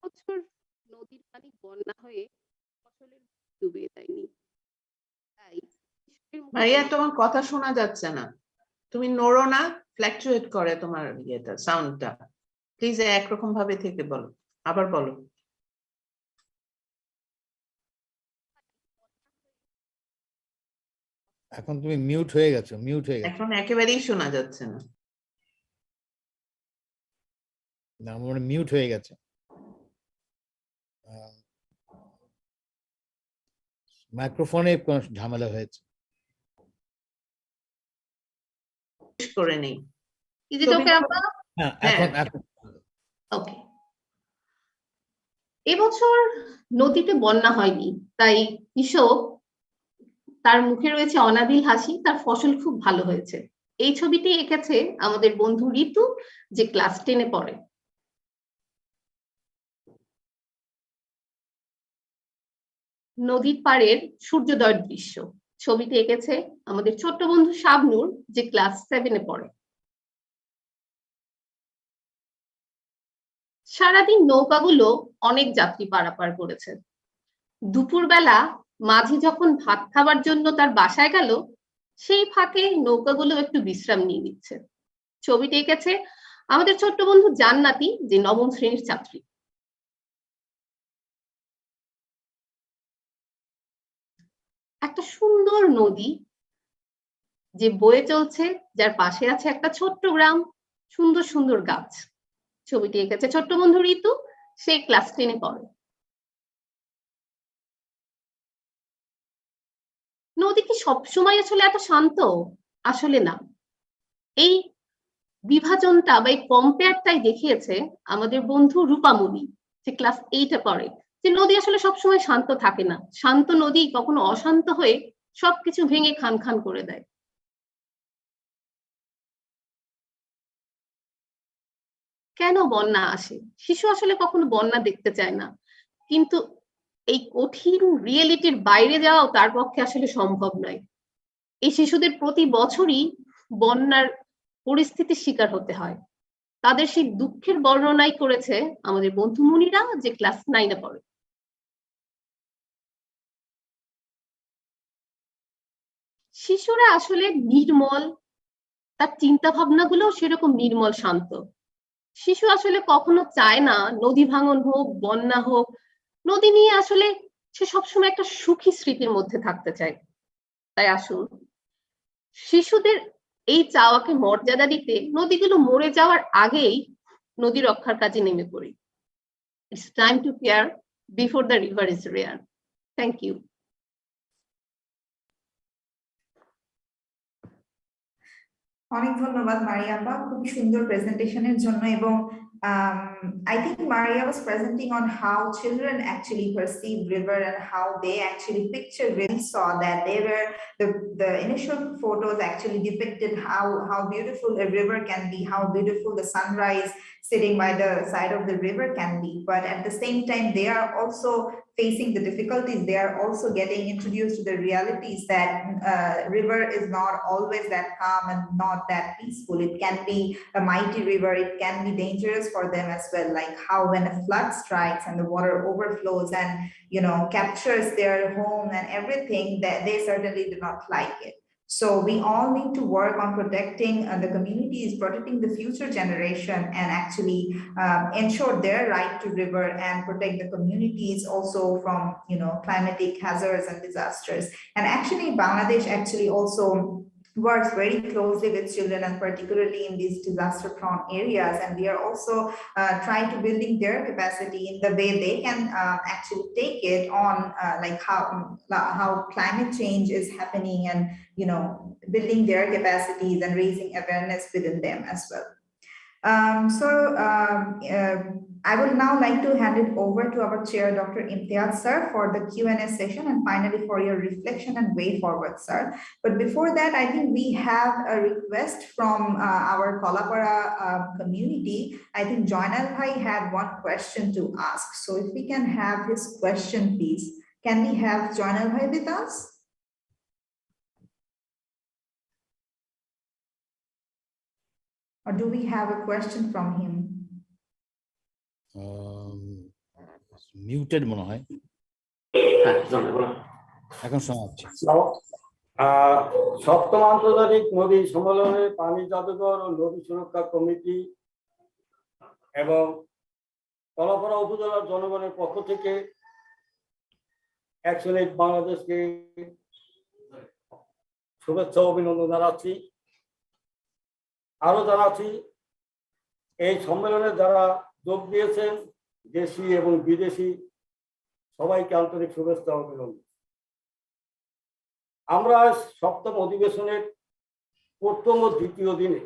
বছর নদীর পানি বন্যা হয়ে ফসলের ডুবিয়ে দেয়নি। তাই ভাইয়া তোমার কথা শোনা যাচ্ছে না, তুমি নড়ো না, ফ্ল্যাকচুয়েট করে তোমার ইয়েটা, সাউন্ডটা। প্লিজ একরকম ভাবে থেকে বলো, আবার বলো। এখন তুমি মিউট হয়ে গেছো, এখন একেবারেই শোনা যাচ্ছে না। না, আমার মিউট হয়ে গেছে। মাইক্রোফোনে কোনো ঝামেলা হয়েছে। করে নেই। Is it okay, আপা? হ্যাঁ, এখন ওকে। এবছর নদীতে বন্যা হয়নি, তাই কৃষক, তার মুখে রয়েছে অনাবিল হাসি, তার ফসল খুব ভালো হয়েছে। এই ছবিটি এঁকেছে আমাদের বন্ধু ঋতু, যে ক্লাস 10-এ পড়ে। নদীর পাড়ের সূর্যোদয়ের দৃশ্য ছবিটি এঁকেছে আমাদের ছোট্ট বন্ধু শাবনূর, যে ক্লাস 7-এ পড়ে। সারাদিন নৌকাগুলো অনেক যাত্রী পারাপার করেছে। দুপুরবেলা মাঝি যখন ভাত খাবার জন্য তার বাসায় গেল, সেই ফাঁকে নৌকাগুলো একটু বিশ্রাম নিয়ে নিচ্ছে। ছবিটি এঁকেছে আমাদের ছোট্ট বন্ধু জান্নাতি, যে 9ম শ্রেণীর ছাত্রী। একটা সুন্দর নদী যে বয়ে চলছে, যার পাশে আছে একটা ছোট্ট গ্রাম, সুন্দর সুন্দর গাছ। ছবিটি এঁকেছে ছোট্ট বন্ধু ঋতু, সেই ক্লাস 10-এ পড়ে। নদী কি সবসময় আসলে এত শান্ত? আসলে না। এই বিভাজনটা বা এই কম্পেয়ারটাই দেখিয়েছে আমাদের বন্ধু রূপামণি, যে ক্লাস 8-এ পড়ে, যে নদী আসলে সবসময় শান্ত থাকে না। শান্ত নদী কখনো অশান্ত হয়ে সবকিছু ভেঙে খান খান করে দেয়। কেন বন্যা আসে? শিশু আসলে কখনো বন্যা দেখতে চায় না, কিন্তু এই কঠিন রিয়েলিটির বাইরে যাওয়াও তার পক্ষে আসলে সম্ভব নয়। এই শিশুদের প্রতি বছরই বন্যার পরিস্থিতির শিকার হতে হয়। তাদের সেই দুঃখের বর্ণনাই করেছে আমাদের বন্ধু মুনিরা, যে ক্লাস 9-এ পড়ে। শিশুরা আসলে নির্মল, তার চিন্তা ভাবনাগুলো সেরকম নির্মল শান্ত। শিশু আসলে কখনো চায় না নদী ভাঙন হোক, বন্যা হোক, নদী নিয়ে আসলে সে সবসময় একটা সুখী স্মৃতির মধ্যে থাকতে চায়। তাই আসুন শিশুদের এই চাওয়াকে মর্যাদা দিতে নদীগুলো মরে যাওয়ার আগেই নদী রক্ষার কাজে নেমে পড়ি। It's time to care before the river is rare. Thank you. অনেক ধন্যবাদ মারিয়াপা, খুব সুন্দর প্রেজেন্টেশনের জন্য। এবং I think Maria was presenting on how children actually perceive river and how they actually picture. Really saw that they were the initial photos actually depicted how beautiful a river can be, how beautiful the sunrise sitting by the side of the river can be. But at the same time, they are also facing the difficulties. They are also getting introduced to the realities that river is not always that calm and not that peaceful. It can be a mighty river. It can be dangerous for them as well, like how when a flood strikes and the water overflows and captures their home and everything, that they certainly do not like it. So we all need to work on protecting the communities, protecting the future generation, and actually ensure their right to river and protect the communities also from climatic hazards and disasters. And actually Bangladesh actually also works very closely with children, and particularly in these disaster prone areas, and we are also trying to building their capacity in the way they can actually take it on, like how climate change is happening, and building their capacities and raising awareness within them as well. I would now like to hand it over to our chair, Dr. Imtiaz sir, for the Q&A session and finally for your reflection and way forward, sir. But before that, I think we have a request from our Kolapara community. I think Joynal Bhai had one question to ask. So if we can have his question, please. Can we have Joynal Bhai with us? Or do we have a question from him? Muted মনে হয়, এখন শোনা যাচ্ছে। সপ্তম আন্তর্জাতিক নদী সম্মেলনে পানি জাদুঘর ও নদী সুরক্ষা কমিটি এবং কলাপাড়া উপজেলার জনগণের পক্ষ থেকে অ্যাকশনএইড বাংলাদেশকে শুভেচ্ছা অভিনন্দন জানাচ্ছি। আরো জানাচ্ছি এই সম্মেলনে যারা যোগ দিয়েছেন দেশি এবং বিদেশি সবাইকে আন্তরিক শুভেচ্ছা অভিনন্দন। আমরা সপ্তম অধিবেশনের প্রথম ও দ্বিতীয় দিনে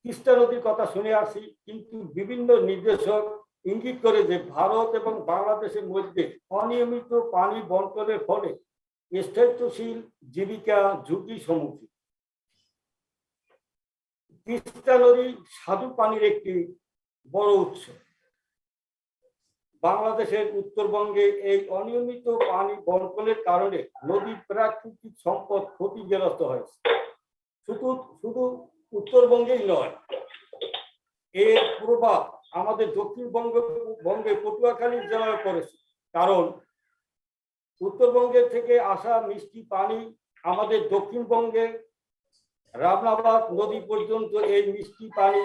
তিস্তা নদীর কথা শুনে আসছি, কিন্তু বিভিন্ন নির্দেশক ইঙ্গিত করে যে ভারত এবং বাংলাদেশের মধ্যে অনিয়মিত পানি বন্টনের ফলে স্থায়িত্বশীল জীবিকা ঝুঁকি সম্মুখীন। তিস্তা নদী স্বাদু পানির একটি বড় উৎস। বাংলাদেশের উত্তরবঙ্গে এই অনিয়মিত পানি বন্টনের কারণে নদীর প্রাকৃতিক সম্পদ ক্ষতিগ্রস্ত হয়েছে। শুধু উত্তরবঙ্গেই নয়, এর প্রভাব আমাদের দক্ষিণবঙ্গে পটুয়াখালী জেলায় পড়েছে। কারণ উত্তরবঙ্গে থেকে আসা মিষ্টি পানি আমাদের দক্ষিণবঙ্গে রামনাবাদ নদী পর্যন্ত এই মিষ্টি পানি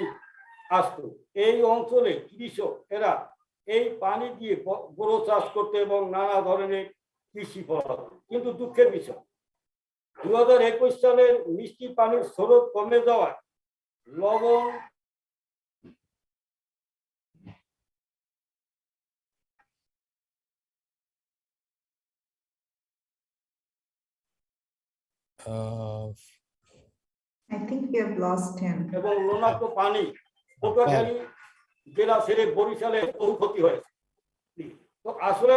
আসতো। এই অঞ্চলে কৃষক এরা এই পানি দিয়ে বড় চাষ করতে এবং নানা ধরনের কৃষি ফলাত। কিন্তু দুঃখের বিষয় 2021 সালের মিষ্টি পানির স্রোত কমে যাওয়ায় লবণ I think we have lost him. এবং লবণাক্ত পানি পটুয়াখালী জেলা ছেড়ে বরিশালে বহু ক্ষতি হয়েছে। তো আসলে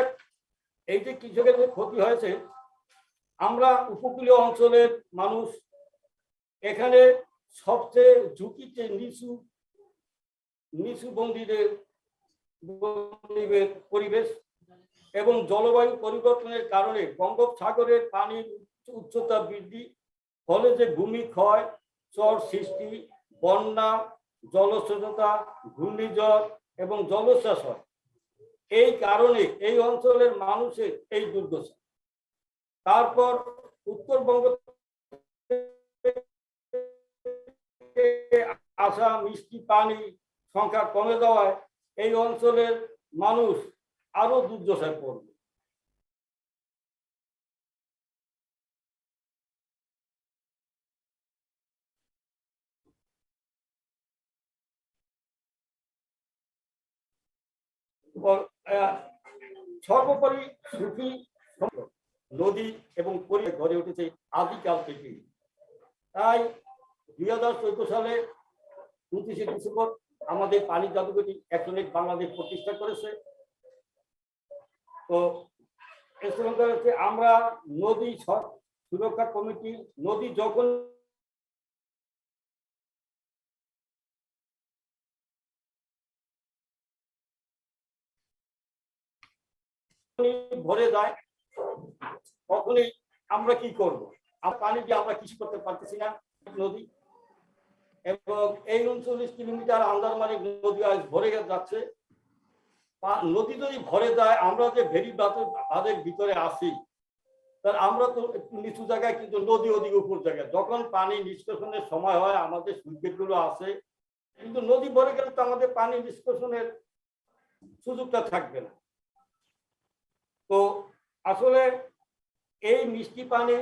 এই যে কৃষকের যে ক্ষতি হয়েছে, আমরা উপকূলীয় অঞ্চলের মানুষ, এখানে সবচেয়ে ঝুঁকিতে নিচু বন্দীদের পরিবেশ এবং জলবায়ু পরিবর্তনের কারণে বঙ্গোপসাগরের পানির উচ্চতা বৃদ্ধি, ফলে যে ভূমিক্ষয়, চর সৃষ্টি, বন্যা, জলস্রোততা, ঘূর্ণিঝড় এবং জলোচ্ছ্বাস হয়। এই কারণে এই অঞ্চলের মানুষের এই দুর্দশা। তারপর উত্তরবঙ্গ আসা মিষ্টি পানি সংখ্যা কমে যাওয়ায় এই অঞ্চলের মানুষ আরো দুর্দশায় পড়বে। সর্বোপরি সুফি নদী এবং পরিবেশ গড়ে উঠেছে আদিকাল থেকে। তাই 2014 সালে 29শে ডিসেম্বর আমাদের পানি জাদুঘরটি অ্যাকশনেড বাংলাদেশ প্রতিষ্ঠা করেছে। তো আমরা নদী সুরক্ষা কমিটি নদী যখন ভরে যায় তখনই আমরা কি করব? পানি দিয়ে আমরা কিছু করতে পারতেছি না। নদী এবং এই 39 কিলোমিটার আন্দারমানিক নদী আজ ভরে যাচ্ছে। নদী যদি ভরে যায়, আমরা যে ভেরি বাঁধের ভিতরে আসি, তার আমরা তো একটু নিচু জায়গায়, কিন্তু নদী অধিক উপর জায়গায়। যখন পানি নিষ্কাশনের সময় হয়, আমাদের সুইচ গুলো আছে, কিন্তু নদী ভরে গেলে তো আমাদের পানি নিষ্কাশনের সুযোগটা থাকবে না। তো আসলে এই মিষ্টি পানি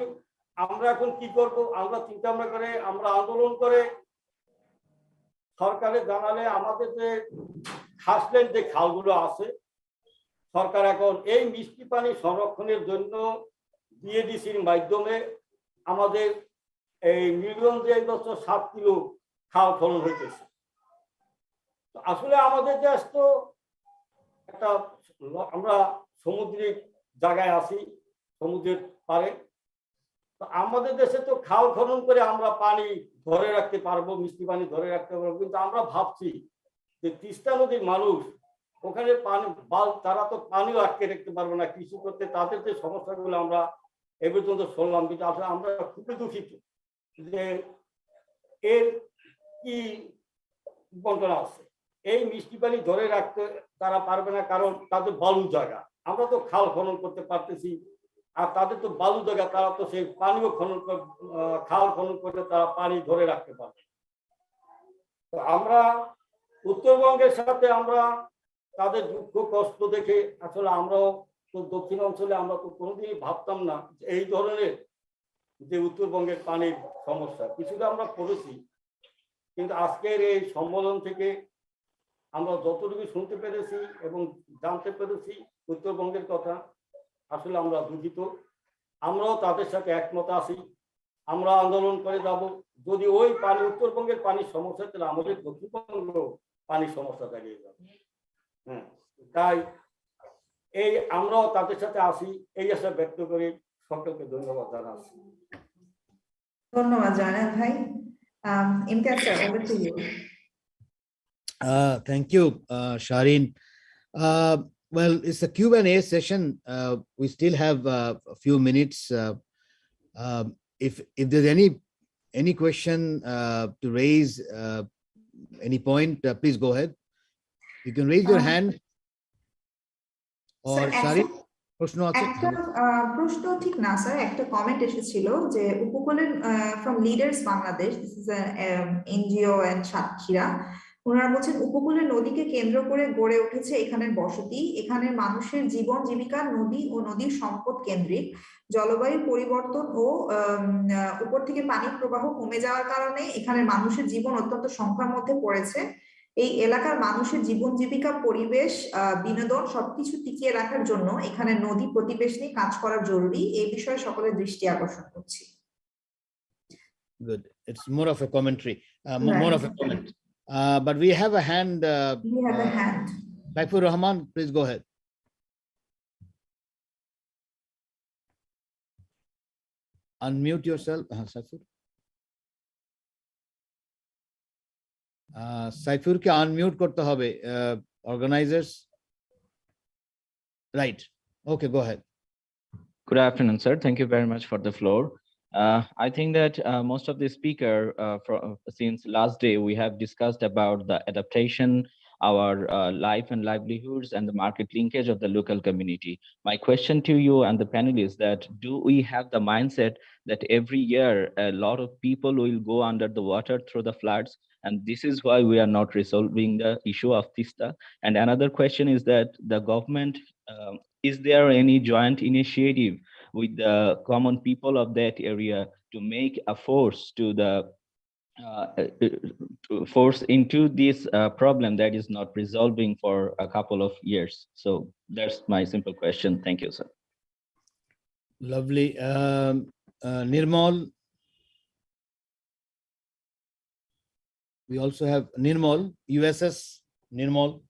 আমরা এখন কি করব? আমরা চিন্তা ভাবনা করে, আমরা আন্দোলন করে সরকারে জানালে আমাদের যে খাসলেন যে খালগুলো আছে, সরকার এখন এই মিষ্টি পানি সংরক্ষণের জন্য বিএডিসির মাধ্যমে আমাদের এই নীলগঞ্জে এই বছর 7 কিলো খাল খনন হইতেছে। আসলে আমাদের দেশ তো একটা, আমরা সামুদ্রিক জায়গায় আছি, সমুদ্রের পারে। তো আমাদের দেশে তো খাল খনন করে আমরা পানি ধরে রাখতে পারবো, মিষ্টি পানি ধরে রাখতে পারবো, কিন্তু আমরা ভাবছি যে তিস্তা নদীর মানুষ ওখানে পানি তারা তো পানিও আটকে রাখতে পারবে না কৃষি করতে। তাদের যে সমস্যাগুলো আমরা এ পর্যন্ত শুনলাম, কিন্তু আসলে আমরা খুবই দুঃখিত যে এর কি বন্টন আছে। এই মিষ্টি পানি ধরে রাখতে তারা পারবে না, কারণ তাদের বালু জায়গা। আমরা তো খাল খনন করতে পারতেছি, আর তাদের তো বালু জায়গা, তারা তো সেই পানিও খনন খাল খনন করে তারা পানি ধরে রাখতে পারবে। তো আমরা উত্তরবঙ্গের সাথে আমরা তাদের দুঃখ কষ্ট দেখে আসলে আমরাও তো দক্ষিণ অঞ্চলে আমরা তো কোনোদিনই ভাবতাম না এই ধরনের যে উত্তরবঙ্গের পানির সমস্যা। কিছুটা আমরা পড়েছি, কিন্তু আজকের এই সম্মেলন থেকে আমরা যতটুকু শুনতে পেরেছি এবং জানতে পেরেছি উত্তরবঙ্গের কথা, আসলে আমরা দুঃখিত। আমরাও তাদের সাথে একমত আছি। আমরা আন্দোলন করে যাব। যদি ওই পানি উত্তরবঙ্গের পানির সমস্যা, তাহলে আমাদের দক্ষিণবঙ্গ পানির সমস্যা দাঁড়িয়ে যাবে। হ্যাঁ, তাই এই আমরাও তাদের সাথে আসি, এই আশা ব্যক্ত করে সকলকে ধন্যবাদ জানাচ্ছি। ধন্যবাদ জয়নাল ভাই। Imtiaz sir, over to you. Thank you, Shireen. Well, it's a Q&A session. We still have a few minutes. If there's any question to raise, any point, please go ahead. You can raise your hand. Or Shireen, প্রশ্ন আছে? একটা প্রশ্ন ঠিক না sir, একটা comment এসেছিল যে উপকূলের from leaders Bangladesh, this is NGO and Satkhira. ওনারা বলছেন উপকূলের নদীকে কেন্দ্র করে গড়ে উঠেছে এখানের বসতি। এখানের মানুষের জীবন জীবিকা নদী ও নদীর সম্পদ কেন্দ্রিক। জলবায়ু পরিবর্তন ও উপর থেকে পানির প্রবাহ কমে যাওয়ার কারণে এখানের মানুষের জীবন অত্যন্ত সংকটের মধ্যে পড়েছে। এই এলাকার মানুষের জীবন জীবিকা, পরিবেশ, বিনোদন সবকিছু টিকিয়ে রাখার জন্য এখানে নদী প্রতিবেশ নিয়ে কাজ করা জরুরি। এই বিষয়ে সকলের দৃষ্টি আকর্ষণ করছি। Good. It's more of a commentary, more of a comment. But we have a hand. We have a hand. Saifur Rahman, please go ahead. Unmute yourself, Saifur. Saifur ke unmute korte hobe, organizers. Right. Okay, go ahead. Good afternoon, sir. Thank you very much for the floor. I think that most of the speaker since last day, we have discussed about the adaptation our life and livelihoods and the market linkage of the local community. My question to you and the panel is that, do we have the mindset that every year a lot of people will go under the water through the floods, and this is why we are not resolving the issue of Teesta? And another question is that the government, is there any joint initiative with the common people of that area to make a force to the force into this problem that is not resolving for a couple of years? So that's my simple question. Thank you, sir. Lovely. Nirmal. We also have Nirmal, USS Nirmal.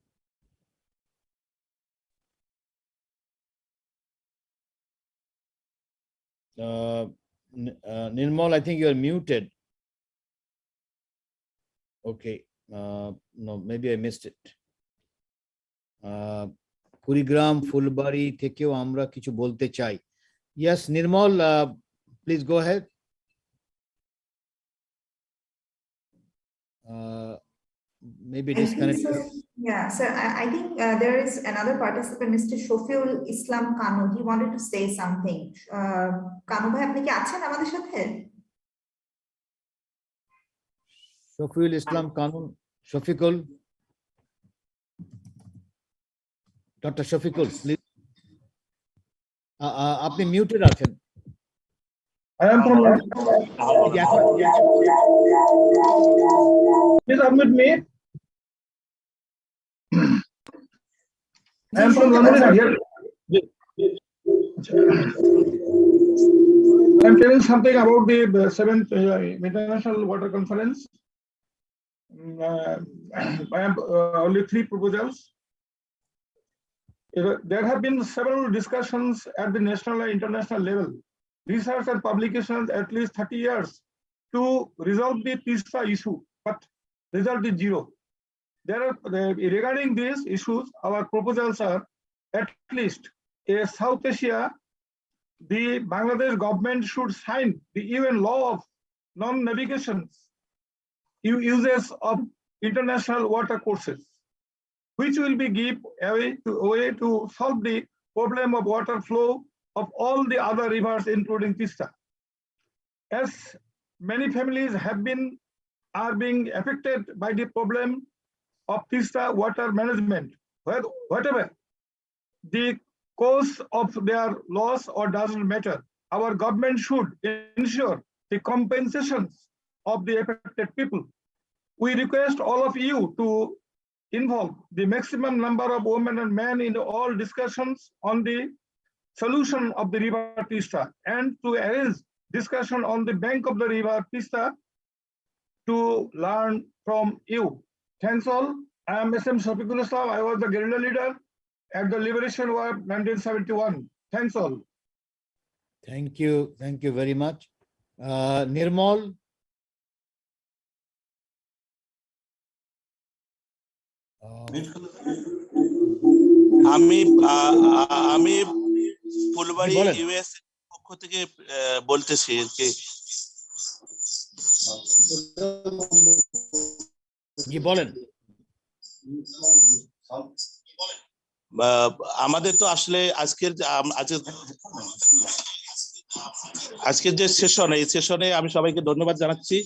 Nirmal, I think you are muted. Okay, no, maybe I missed it. Kurigram, Fulbari, থেকেও আমরা কিছু বলতে চাই. Yes, Nirmal, please go ahead. Maybe disconnected. Yeah, so I think there is another participant, Mr. Shofiul Islam Kanu. He wanted to say something. Kanu bhai, apni ki achen amader sathe? Shofiul Islam Kanu, Shofikul. Dr. Shofikul, please. Apni muted achen. I am from Please unmute me. I am from London. I am telling something about the 7th International Water Conference. I have only 3 proposals. There have been several discussions at the national and international level, research and publications at least 30 years to resolve the Teesta issue, but result is zero. Regarding these issues, our proposals are at least in South Asia, the Bangladesh government should sign the UN law of non-navigation uses of international water courses, which will be give a way to solve the problem of water flow of all the other rivers, including Teesta. As many families are being affected by the problem of Teesta water management, whatever the cause of their loss or doesn't matter, our government should ensure the compensations of the affected people. We request all of you to involve the maximum number of women and men in all discussions on the solution of the river Teesta, and to arrange discussion on the bank of the river Teesta to learn from you. Thanks all. I am SM Shafiqul Islam. I was the guerrilla leader at the Liberation War 1971. Thanks all. Thank you. Thank you very much. Nirmal. আমি Phulbari US পক্ষ থেকে বলতেছি যে বলেন। আমাদের তো আসলে আজকের যে সেশন, এই সেশনে আমি সবাইকে ধন্যবাদ জানাচ্ছি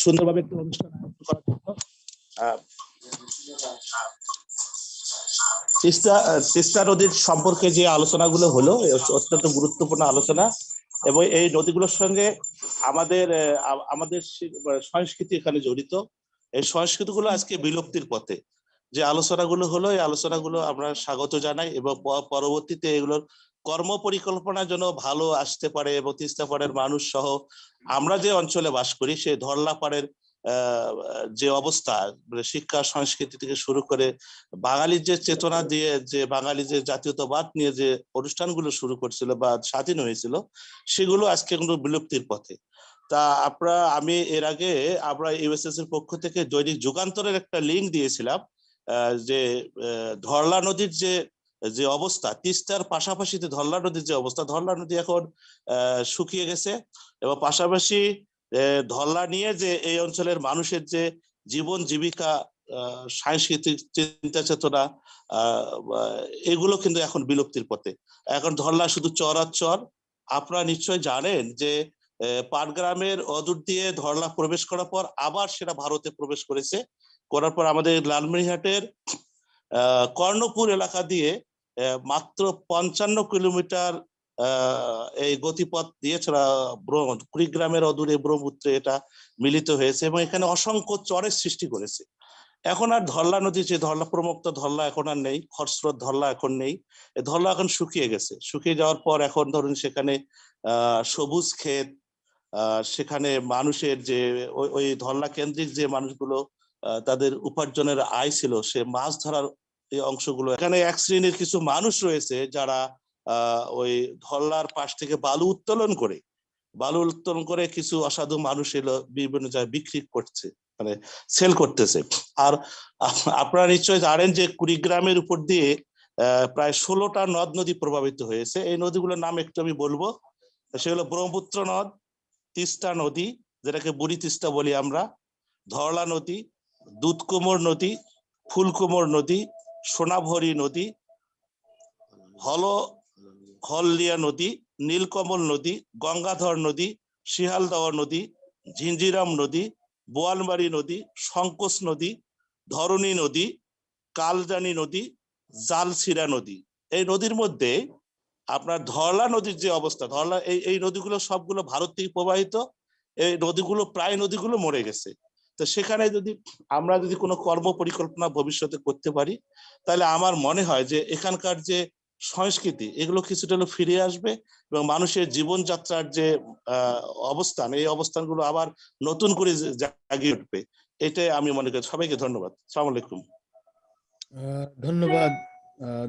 সুন্দরভাবে একটু অনুষ্ঠান আয়োজন করার জন্য। তিস্তা নদীর সম্পর্কে যে আলোচনাগুলো হলো অত্যন্ত গুরুত্বপূর্ণ আলোচনা, এবং এই নদীগুলোর সঙ্গে আমাদের সংস্কৃতি এখানে জড়িত। এই সংস্কৃতিগুলো আজকে বিলুপ্তির পথে। যে আলোচনাগুলো হলো, এই আলোচনাগুলো আমরা স্বাগত জানাই, এবং পরবর্তীতে এগুলোর কর্ম পরিকল্পনার জন্য ভালো আসতে পারে, এবং তিস্তা পাড়ের মানুষ সহ আমরা যে অঞ্চলে বাস করি সেই ধরলা পাড়ের যে অবস্থা, শিক্ষা সংস্কৃতি থেকে শুরু করে বাঙালির যে চেতনা দিয়ে যে বাঙালি যে জাতীয়তাবাদ নিয়ে যে অনুষ্ঠানগুলো শুরু করছিল বা স্বাধীন হয়েছিল, সেগুলো আজকে কিন্তু বিলুপ্তির পথে। তা আমি এর আগে আমরা ইউএসএস এর পক্ষ থেকে দৈনিক যুগান্তরের একটা লিঙ্ক দিয়েছিলাম, যে ধরলা নদীর যে অবস্থা, তিস্তার পাশাপাশি ধরলা নদীর যে অবস্থা, ধরলা নদী এখন শুকিয়ে গেছে, এবং পাশাপাশি ধরলা নিয়ে যে এই অঞ্চলের মানুষের যে জীবন জীবিকা সাংস্কৃতিক চিন্তা চেতনা এগুলো কিন্তু এখন বিলুপ্তির পথে। এখন ধরলা শুধু চর। আপনারা নিশ্চয় জানেন যে পাটগ্রামের অদূর দিয়ে ধরলা প্রবেশ করার পর আবার সেটা ভারতে প্রবেশ করার পর আমাদের লালমনিরহাটের কর্ণপুর এলাকা দিয়ে মাত্র 55 কিলোমিটার এই গতিপথ দিয়ে কুড়িগ্রামের অদূরে ব্রহ্মপুত্রে এটা মিলিত হয়েছে এবং এখানে অসংখ্য চরের সৃষ্টি করেছে। এখন আর ধরলা নদী, যে ধরলা প্রমুক্ত ধরলা এখন আর নেই, খরস্রোত ধরলা এখন নেই, ধরলা এখন শুকিয়ে গেছে। শুকিয়ে যাওয়ার পর এখন ধরুন সেখানে সবুজ ক্ষেত, সেখানে মানুষের যে ওই ধরলা কেন্দ্রিক যে মানুষগুলো তাদের উপার্জনের আয় ছিল, সে মাছ ধরার এই অংশগুলো, এখানে এক শ্রেণীর কিছু মানুষ রয়েছে যারা ওই ধরলার পাশ থেকে বালু উত্তোলন করে কিছু অসাধু মানুষ এলো বিভিন্ন জায়গায় বিক্রি করছে, মানে সেল করতেছে। আর আপনারা নিশ্চয়ই জানেন যে কুড়িগ্রামের উপর দিয়ে প্রায় 16টা নদ নদী প্রভাবিত হয়েছে। এই নদীগুলোর নাম একটু আমি বলবো। সেগুলো ব্রহ্মপুত্র নদ, তিস্তা নদী যেটাকে বুড়ি তিস্তা বলি আমরা, ধরলা নদী, দুধকুমোর নদী, ফুলকুমোর নদী, সোনাভরি নদী, হলদিয়া নদী, নীলকমল নদী, গঙ্গাধর নদী, শিয়ালদহ নদী, ঝিঞ্জিরাম নদী, বোয়ালমারী নদী, সংকোচ নদী, ধরণী নদী, কালজানি নদী, জালসিরা নদী। এই নদীর মধ্যে আপনার ধরলা নদীর যে অবস্থা, ধরলা এই নদীগুলো সবগুলো ভারত থেকে প্রবাহিত। এই নদীগুলো প্রায় নদীগুলো মরে গেছে। তো সেখানে আমরা যদি কোনো কর্ম পরিকল্পনা ভবিষ্যতে করতে পারি, তাহলে আমার মনে হয় যে এখানকার যে সংস্কৃতি এগুলো কিছুটা হলেও ফিরে আসবে এবং মানুষের জীবনযাত্রার যে অবস্থান, এই অবস্থানগুলো আবার নতুন করে জাগিয়ে উঠবে। এটাই আমি মনে করি। সবাইকে ধন্যবাদ। আসসালামু আলাইকুম।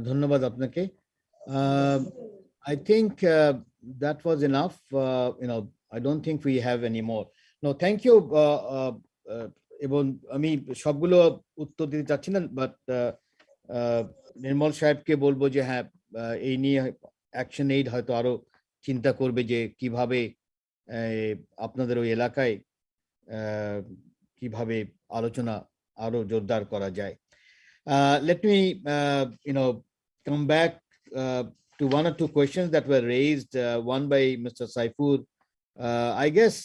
ধন্যবাদ আপনাকে। I think that was enough. I don't think we have any more. No, thank you. এবং আমি সবগুলো উত্তর দিতে চাচ্ছি না, বাট নির্মল সাহেবকে বলবো যে হ্যাঁ, এই নিয়ে অ্যাকশনএইড হয়তো আরো চিন্তা করবে যে কিভাবে আপনাদের ওই এলাকায় কিভাবে আলোচনা আরো জোরদার করা যায়। Let me come back to one or two questions that were raised, one by Mr. Saifur. I guess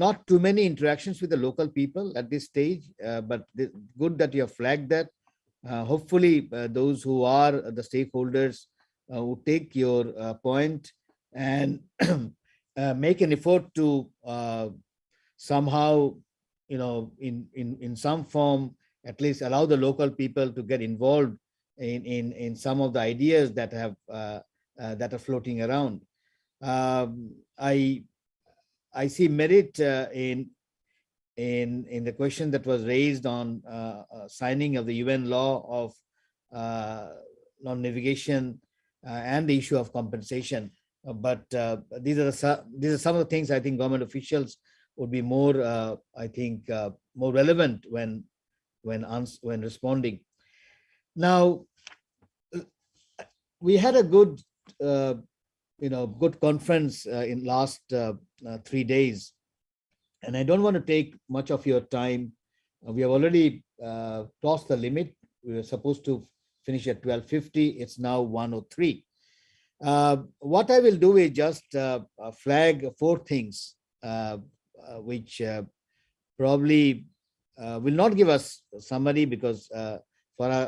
not too many interactions with the local people at this stage, but good that you have flagged that. Hopefully, those who are the stakeholders will take your point and make an effort to somehow, in some form, at least allow the local people to get involved in some of the ideas that are floating around. I see merit in the question that was raised on signing of the UN law of non-navigation and the issue of compensation. But these are some of the things I think government officials would be more, more relevant when responding. Now, we had a good, good conference in last 3 days, and I don't want to take much of your time. We have already crossed the limit. We were supposed to finish at 12:50. It's now 1:03. What I will do is just flag 4 things which probably will not give us a summary, because Farah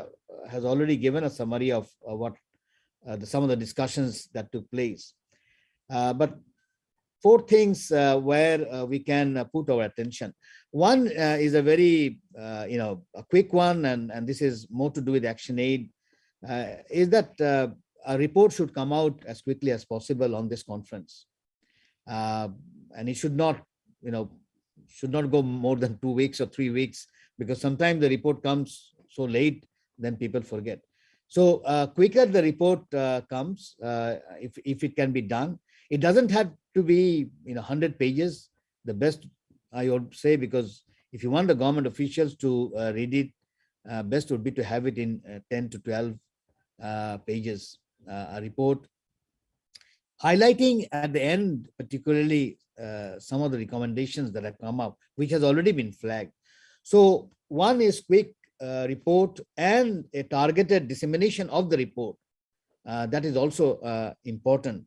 has already given a summary of what some of the discussions that took place. But 4 things where we can put our attention. One is a very, a quick one, and this is more to do with ActionAid, is that a report should come out as quickly as possible on this conference. And it should not, go more than 2 weeks or 3 weeks, because sometimes the report comes so late, then people forget. So quicker the report comes, if it can be done. It doesn't have to be 100 pages. The best, I would say, because if you want the government officials to read it, best would be to have it in 10 to 12 pages, a report, highlighting at the end, particularly some of the recommendations that have come up, which has already been flagged. So one is quick report and a targeted dissemination of the report. That is also important.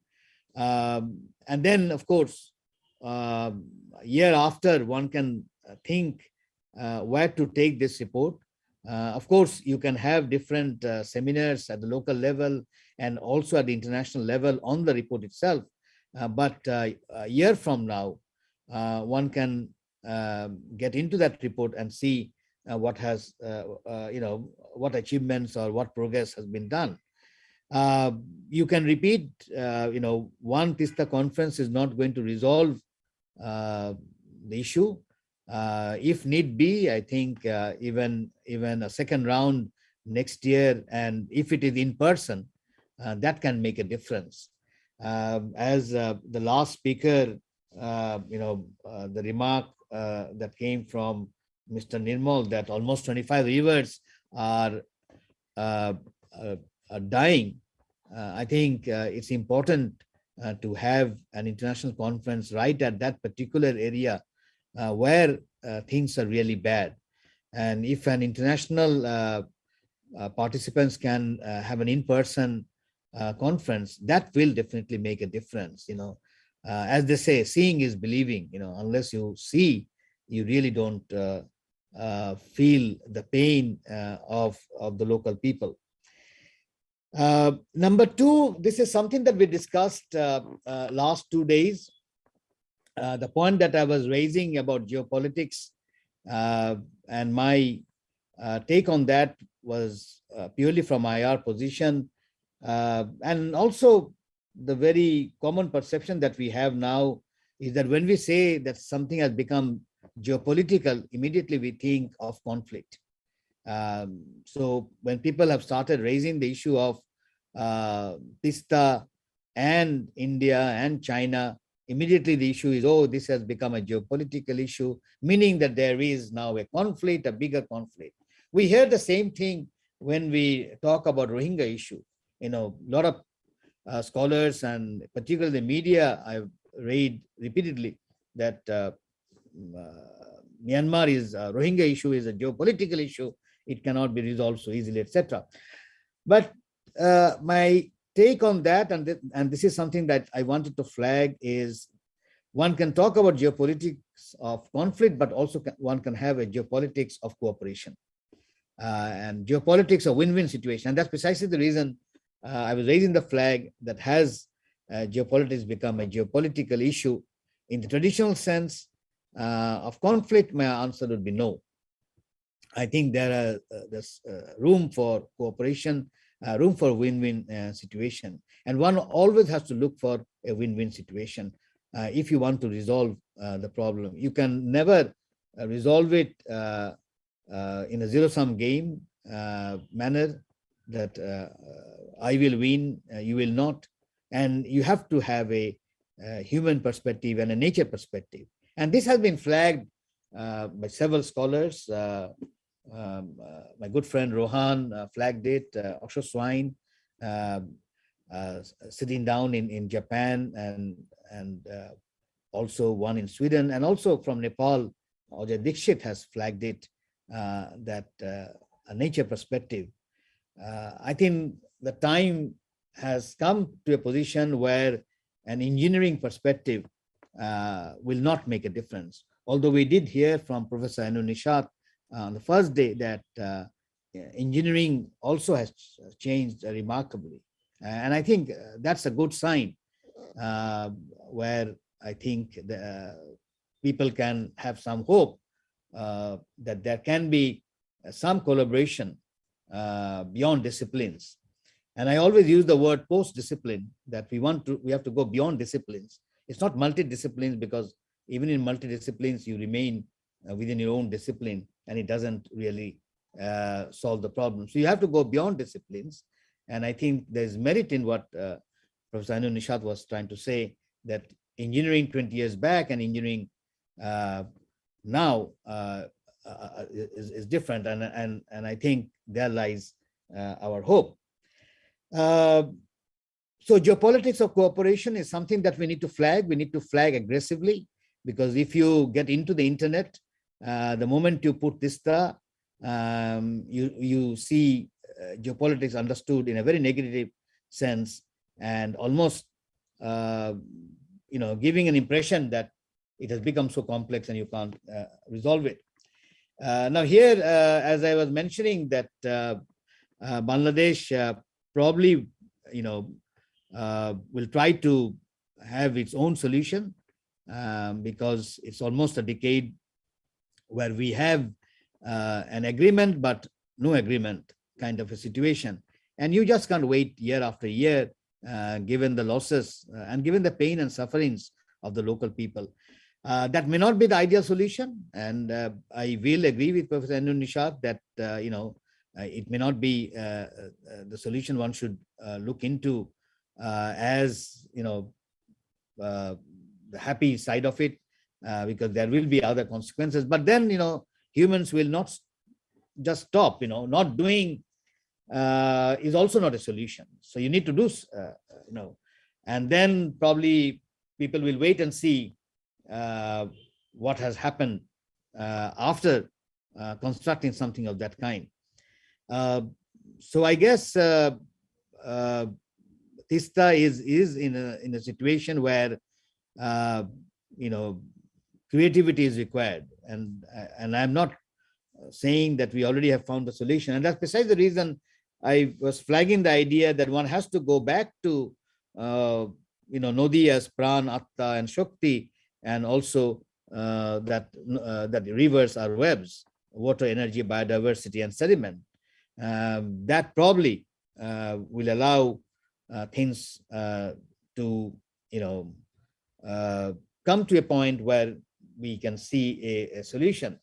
And then, of course, year after, one can think where to take this report. Of course, you can have different seminars at the local level and also at the international level on the report itself. But a year from now, one can get into that report and see what has, what achievements or what progress has been done. You can repeat, one Teesta conference is not going to resolve the issue. If need be, I think even a second round next year, and if it is in person, that can make a difference. As the last speaker, the remark that came from Mr. Nirmal that almost 25 rivers are dying. I think it's important to have an international conference right at that particular area where things are really bad. And if an international participants can have an in-person conference, that will definitely make a difference. As they say, seeing is believing. Unless you see, you really don't feel the pain of the local people. Number two, this is something that we discussed last 2 days. The point that I was raising about geopolitics and my take on that was purely from IR position, and also the very common perception that we have now is that when we say that something has become geopolitical, immediately we think of conflict. So when people have started raising the issue of Teesta and India and China, immediately the issue is, oh, this has become a geopolitical issue, meaning that there is now a conflict, a bigger conflict. We hear the same thing when we talk about Rohingya issue. A lot of scholars and particularly the media, I've read repeatedly that Myanmar is Rohingya issue is a geopolitical issue. It cannot be resolved so easily, etc. But my take on that, and this is something that I wanted to flag, is one can talk about geopolitics of conflict, but also one can have a geopolitics of cooperation. And geopolitics a win-win situation. And that's precisely the reason I was raising the flag that has geopolitics become a geopolitical issue. In the traditional sense of conflict, my answer would be no. I think there's room for cooperation, room for win-win situation. And one always has to look for a win-win situation if you want to resolve the problem. You can never resolve it in a zero-sum game manner that I will win, you will not. And you have to have a human perspective and a nature perspective. And this has been flagged by several scholars. My good friend Rohan flagged it, Osho Swine, sitting down in Japan, and also one in Sweden, and also from Nepal, Ajay Dixit has flagged it, that a nature perspective. I think the time has come to a position where an engineering perspective will not make a difference. Although we did hear from Professor Anu Nishat on the first day that engineering also has changed remarkably. And I think that's a good sign where I think the people can have some hope that there can be some collaboration beyond disciplines. And I always use the word post-discipline, that we have to go beyond disciplines. It's not multidisciplines, because even in multidisciplines, you remain within your own discipline, and it doesn't really solve the problem. So you have to go beyond disciplines. And I think there's merit in what Professor Anu Nishat was trying to say, that engineering 20 years back and engineering now is different. And I think there lies our hope. So geopolitics of cooperation is something that we need to flag. We need to flag aggressively, because if you get into the internet, the moment you put Teesta, you see geopolitics understood in a very negative sense, and almost giving an impression that it has become so complex and you can't resolve it. Now here, as I was mentioning, that Bangladesh probably will try to have its own solution, because it's almost a decade where we have an agreement but no agreement kind of a situation, and you just can't wait year after year, given the losses and given the pain and sufferings of the local people. That may not be the ideal solution, and I will agree with Professor Anu Nishad that it may not be the solution one should look into as the happy side of it, because there will be other consequences. But then humans will not just stop. Not doing is also not a solution. So you need to do and then probably people will wait and see what has happened after constructing something of that kind. So I guess Teesta is in a situation where creativity is required, and I'm not saying that we already have found a solution, and that's besides the reason I was flagging the idea that one has to go back to Nodi as Pran, Atta, and Shakti, and also that rivers are webs, water, energy, biodiversity, and sediment. That probably will allow things to come to a point where we can see a solution.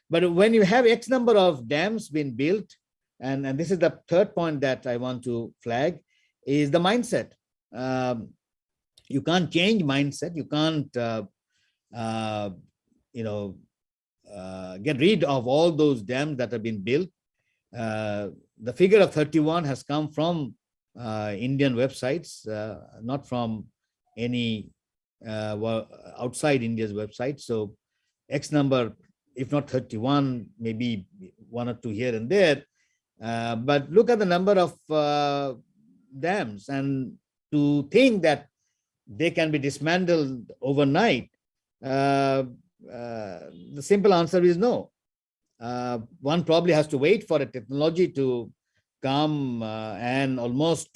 But when you have X number of dams being built, and this is the third point that I want to flag, is the mindset. You can't change mindset. You can't get rid of all those dams that have been built. The figure of 31 has come from Indian websites, not from any outside India's website. So X number, if not 31, maybe one or two here and there. But look at the number of dams, and to think that they can be dismantled overnight, the simple answer is no. One probably has to wait for a technology to come and almost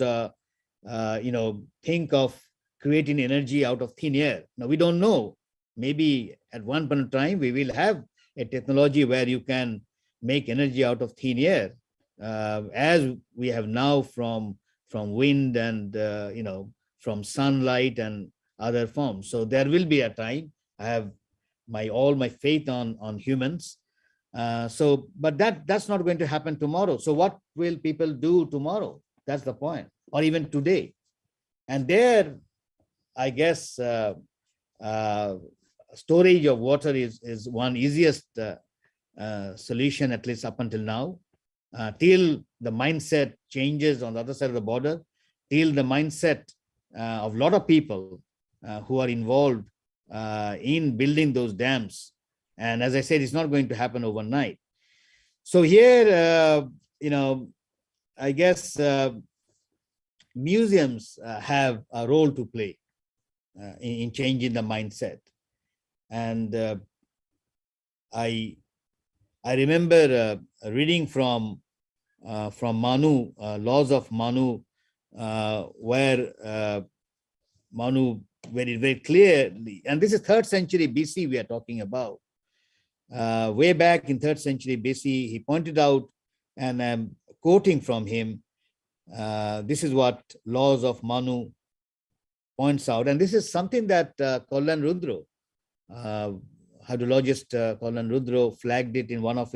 think of creating energy out of thin air. Now, we don't know. Maybe at one point in time, we will have a technology where you can make energy out of thin air, as we have now from wind and from sunlight and other forms. So there will be a time. I have all my faith on humans. But that's not going to happen tomorrow. So what will people do tomorrow? That's the point, or even today. And there, I guess storage of water is one easiest solution, at least up until now, till the mindset changes on the other side of the border, till the mindset of a lot of people who are involved in building those dams. And as I said, it's not going to happen overnight. So here, I guess museums have a role to play in changing the mindset. And I remember reading from Manu, Laws of Manu, where Manu very, very clearly, and this is 3rd century BC we are talking about. Way back in 3rd century BC, he pointed out, and I'm quoting from him, this is what Laws of Manu points out, and this is something that Kalyan Rudro, hydrologist Kalyan Rudro, flagged it in one of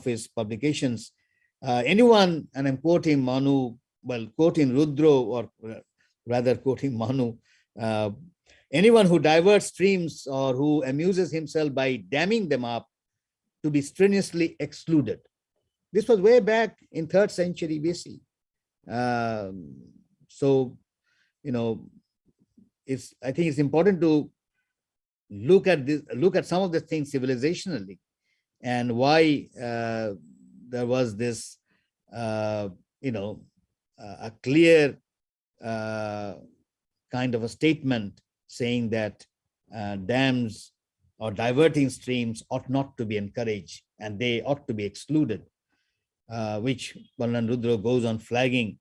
his publications. Anyone, and I'm quoting Manu, well, quoting Rudro, or rather quoting Manu, anyone who diverts streams or who amuses himself by damming them up to be strenuously excluded. This was way back in 3rd century BC. So, I think it's important to look at this, look at some of the things civilizationally, and why there was this, a clear kind of a statement saying that dams or diverting streams ought not to be encouraged and they ought to be excluded, which Ballan Rudra goes on flagging,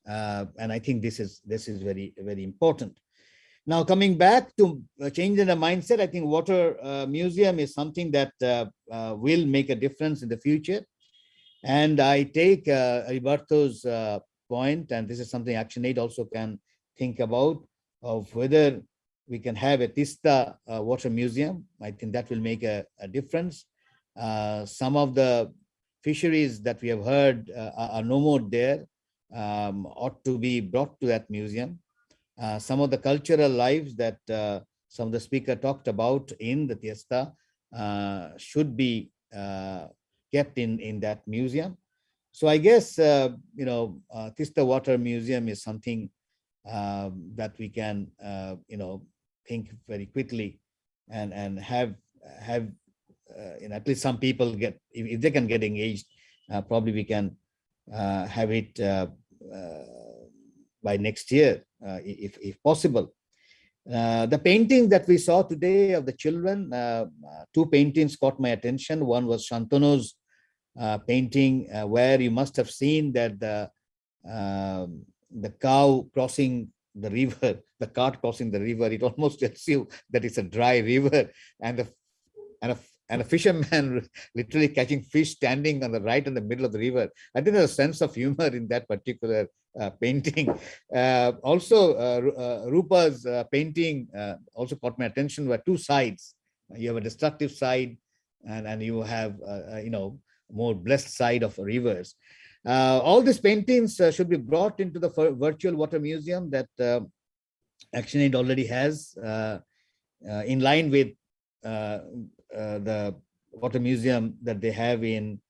and I think this is very, very important. Now, coming back to changing the mindset, I think water museum is something that will make a difference in the future. And I take Alberto's point, and this is something Actionaid also can think about, of whether we can have a Teesta water museum. I think that will make a difference. Some of the fisheries that we have heard are no more there, ought to be brought to that museum. Some of the cultural lives that some of the speaker talked about in the Teesta should be kept in that museum. So I guess, Teesta Water Museum is something that we can, think very quickly and have at least some people get, if they can get engaged, probably we can have it by next year, if possible. The painting that we saw today of the children, two paintings caught my attention. One was Shantano's painting, where you must have seen that the cow crossing the river, the cart crossing the river, it almost tells you that it's a dry river, and a fisherman literally catching fish standing on the right in the middle of the river. I think there's a sense of humor in that particular painting. Rupa's painting also caught my attention, where two sides. You have a destructive side, and you have more blessed side of rivers. All these paintings should be brought into the virtual water museum that Actionaid already has, in line with the water museum that they have in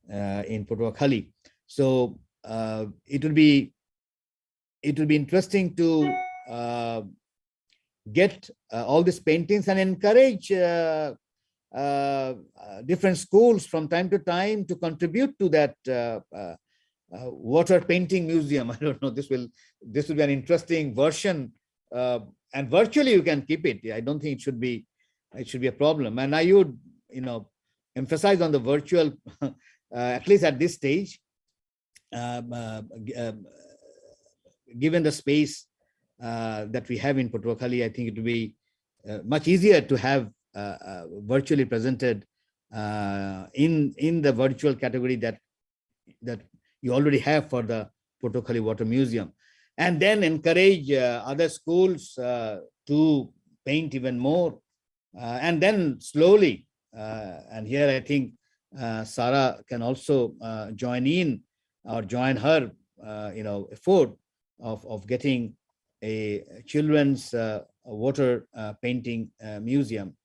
Patuakhali. So it will be interesting to get all these paintings and encourage different schools from time to time to contribute to that water painting museum. I don't know, this will be an interesting version, and virtually you can keep it. I don't think it should be a problem. And I would emphasize on the virtual, at least at this stage, given the space that we have in Patuakhali, I think it will be much easier to have virtually presented in the virtual category that you already have for the Patuakhali Water Museum, and then encourage other schools to paint even more, and then slowly, and here I think Sarah can also join in, or join her effort of getting a children's water painting museum,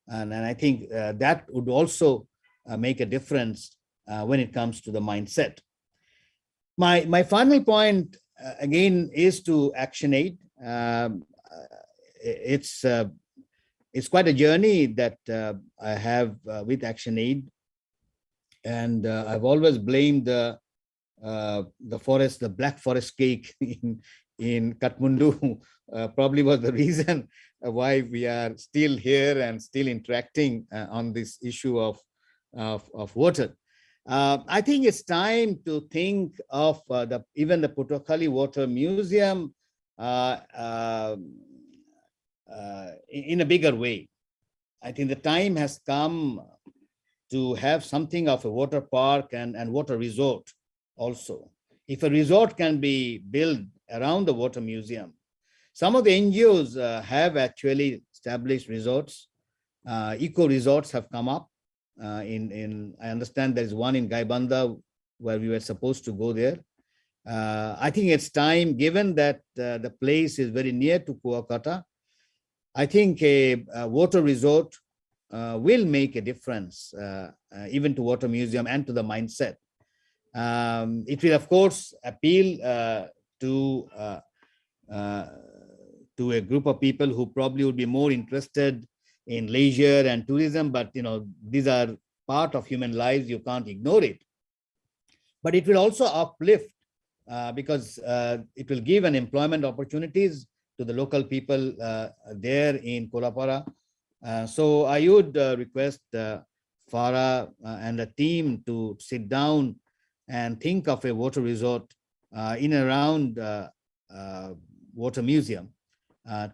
and I think that would also make a difference when it comes to the mindset. My final point again is to Actionaid. It's quite a journey that I have with Actionaid, and I've always blamed the forest, the black forest cake in Kathmandu, probably was the reason why we are still here and still interacting on this issue of water. I think it's time to think of even the Patuakhali Water Museum in a bigger way. I think the time has come to have something of a water park and water resort also. If a resort can be built around the water museum, some of the NGOs have actually established resorts. Eco resorts have come up. I understand there is one in Gaibandha where we were supposed to go there. I think it's time, given that the place is very near to Kuakata, I think a water resort will make a difference, even to water museum and to the mindset. It will, of course, appeal to a group of people who probably would be more interested in leisure and tourism, but these are part of human lives. You can't ignore it. But it will also uplift because it will give an employment opportunities to the local people there in Kolapara. So I would request Farah and the team to sit down and think of a water resort in and around water museum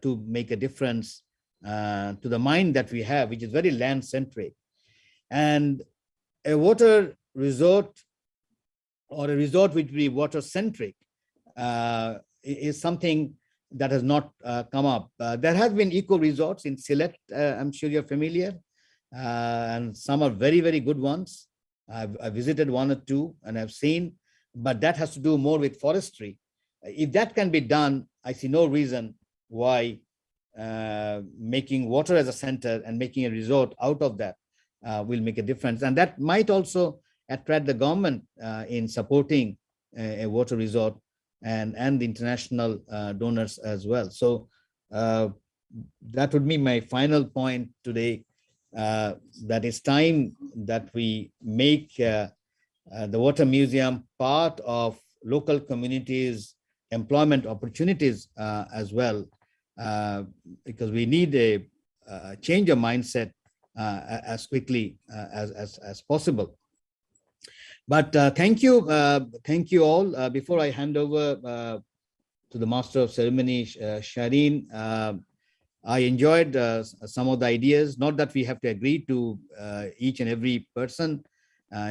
to make a difference to the mind that we have, which is very land centric. And a water resort or a resort which will be water centric is something that has not come up. There has been eco resorts in Sylhet, I'm sure you're familiar, and some are very, very good ones. I visited one or two and I've seen, but that has to do more with forestry. If that can be done, I see no reason why making water as a center and making a resort out of that will make a difference. And that might also attract the government in supporting a water resort and the international donors as well. So that would be my final point today, that it's time that we make the Water Museum part of local communities' employment opportunities as well, because we need a change of mindset as quickly as possible. But thank you all. Before I hand over to the Master of Ceremony, Shireen, I enjoyed some of the ideas, not that we have to agree to each and every person,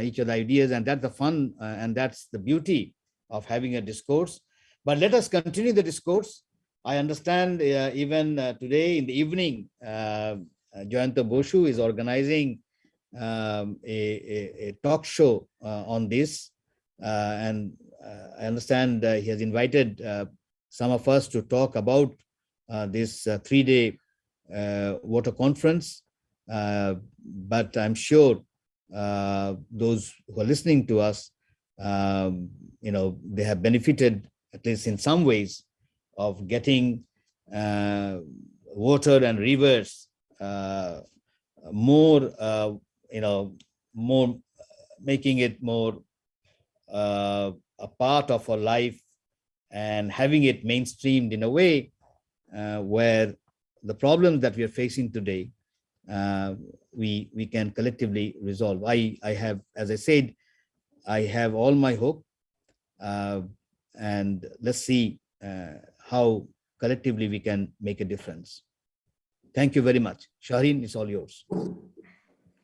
each of the ideas, and that's the fun and that's the beauty of having a discourse. But let us continue the discourse. I understand even today in the evening, Jayanta Boshu is organizing a talk show on this, and I understand he has invited some of us to talk about this 3-day water conference, but I'm sure those who are listening to us, they have benefited, at least in some ways, of getting water and rivers more, more, making it more a part of our life and having it mainstreamed in a way where the problems that we are facing today, we can collectively resolve. I have, as I said, I have all my hope, and let's see how collectively we can make a difference. Thank you very much. Shireen, it's all yours.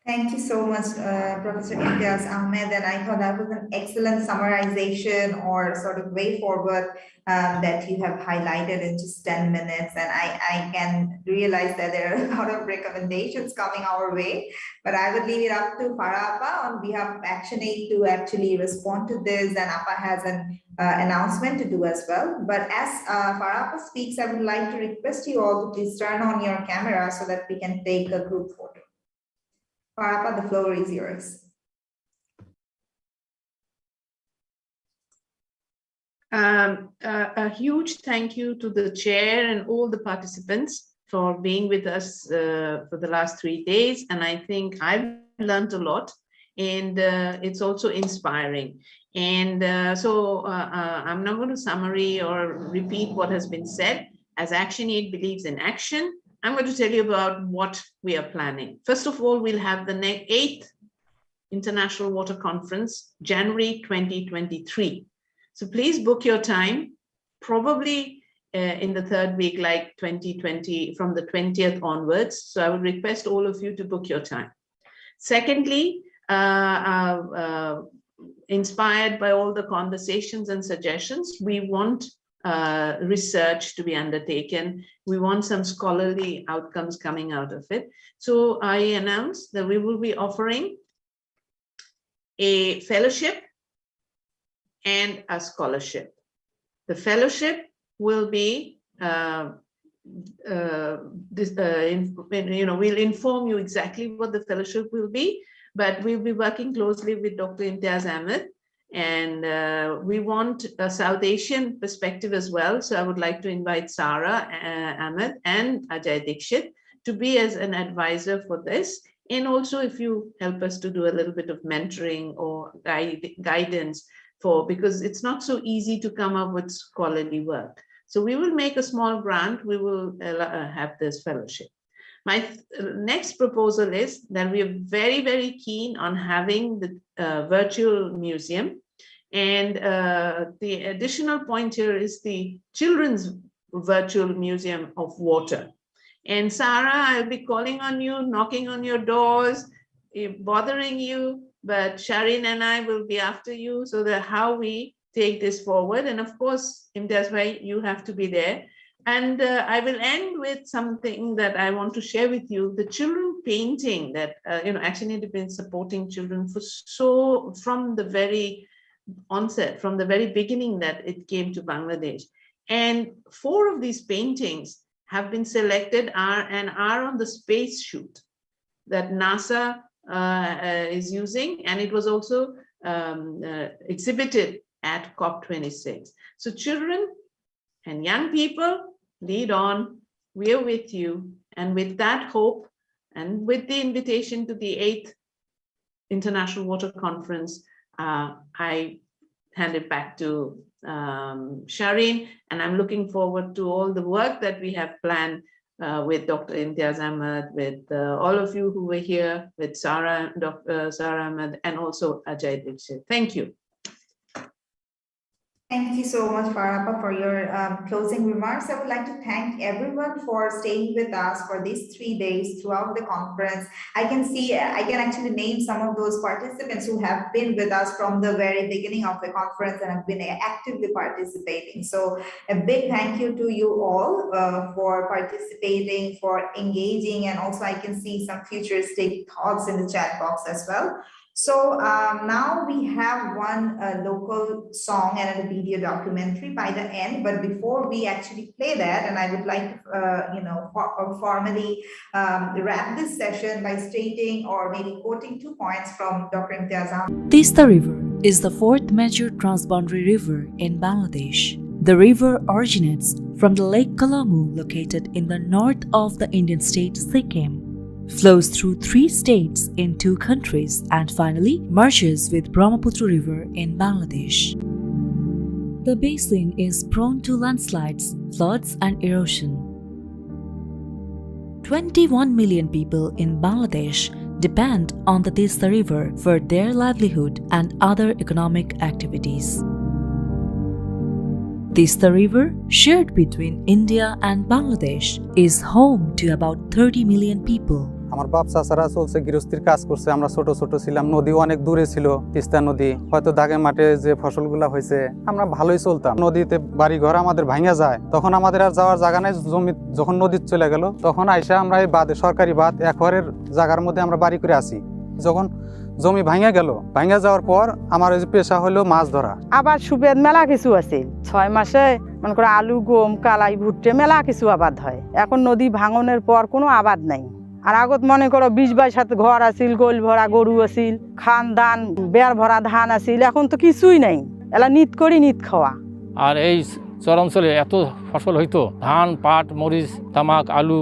Thank you so much, Professor Imtiaz Ahmed, and I thought that was an excellent summarization or sort of way forward that you have highlighted in just 10 minutes. And I can realize that there are a lot of recommendations coming our way, but I would leave it up to Farah Appa on behalf of Actionaid to actually respond to this, and Appa has an announcement to do as well. But as Farah Appa speaks, I would like to request you all to please turn on your camera so that we can take a group photo. Farah Appa, the floor is yours. A huge thank you to the chair and all the participants for being with us for the last 3 days. And I think I've learned a lot, and it's also inspiring. And so I'm not going to summary or repeat what has been said. As Actionaid believes in action, I'm going to tell you about what we are planning. First of all, we'll have the 8th International Water Conference, January 2023. So please book your time, probably in the 3rd week, like 2020, from the 20th onwards. So I would request all of you to book your time. Secondly, inspired by all the conversations and suggestions, we want research to be undertaken. We want some scholarly outcomes coming out of it. So I announced that we will be offering a fellowship and a scholarship. The fellowship will be, we'll inform you exactly what the fellowship will be, but we'll be working closely with Dr. Imtiaz Ahmed. And we want a South Asian perspective as well. So I would like to invite Sarah Ahmed and Ajay Dixit to be as an advisor for this. And also if you help us to do a little bit of mentoring or guidance because it's not so easy to come up with scholarly work. So we will make a small grant, we will have this fellowship. My next proposal is that we are very, very keen on having the virtual museum. And the additional point here is the children's virtual museum of water. And Sarah, I'll be calling on you, knocking on your doors, bothering you, but Shireen and I will be after you so that how we take this forward. And of course, Imtiaz Bhai, you have to be there. And I will end with something that I want to share with you, the children painting that, Actionaid has been supporting children from the very onset, from the very beginning that it came to Bangladesh. And 4 of these paintings have been selected and are on the space shoot that NASA is using. And it was also exhibited at COP26. So children and young people, lead on, we are with you. And with that hope, and with the invitation to the 8th International Water Conference, I hand it back to Shireen, and I'm looking forward to all the work that we have planned with Dr. Imtiaz Ahmed, with all of you who were here, with Sarah, Dr. Sarah Ahmed, and also Ajay Dixit. Thank you. Thank you so much, Farapa, for your closing remarks. I would like to thank everyone for staying with us for these 3 days throughout the conference. I can actually name some of those participants who have been with us from the very beginning of the conference and have been actively participating. So a big thank you to you all for participating, for engaging, and also I can see some futuristic thoughts in the chat box as well. So now we have one local song and a video documentary by the end. But before we actually play that, and I would like to, formally wrap this session by stating or maybe quoting 2 points from Dr. Imtiaz Ahmed. Teesta River is the 4th major transboundary river in Bangladesh. The river originates from the Lake Kalamu located in the north of the Indian state Sikkim, flows through 3 states in 2 countries, and finally merges with Brahmaputra River in Bangladesh. The basin is prone to landslides, floods, and erosion. 21 million people in Bangladesh depend on the Teesta River for their livelihood and other economic activities. Teesta River, shared between India and Bangladesh, is home to about 30 million people. আমার বাপ চাচারা চলছে গৃহস্থির কাজ করছে, আমরা ছোট ছোট ছিলাম, নদী অনেক দূরে ছিল, তিস্তা নদী, হয়তো দাগে মাঠে যে ফসলগুলা হয়েছে আমরা ভালোই চলতাম। নদীতে বাড়ি ঘর আমাদের ভাঙা যায়, তখন আমাদের আর যাওয়ার জায়গা নাই। জমি যখন নদী চলে গেল তখন আইসা আমরা এই বাঁধে, সরকারি বাঁধ, একবারের জায়গার মধ্যে আমরা বাড়ি করে আসি। যখন জমি ভাঙা গেল, ভাঙা যাওয়ার পর আমার ওই যে পেশা হলো মাছ ধরা। আবার সুবেদ মেলা কিছু আছে, 6 মাসে মনে করে আলু, গম, কালাই, ভুট্টে মেলা কিছু আবাদ হয়। এখন নদী ভাঙনের পর কোনো আবাদ নাই। আর আগত মনে করো 20-22 ঘর আছিল, গোল ভরা গরু আছিল, খান ধান, বের ভরা ধান আছিল, এখন তো কিছুই নাই। এলা নিত করি নিত খাওয়া। আর এই চরাঞ্চলে এত ফসল হইতো, ধান, পাট, মরিচ, তামাক, আলু,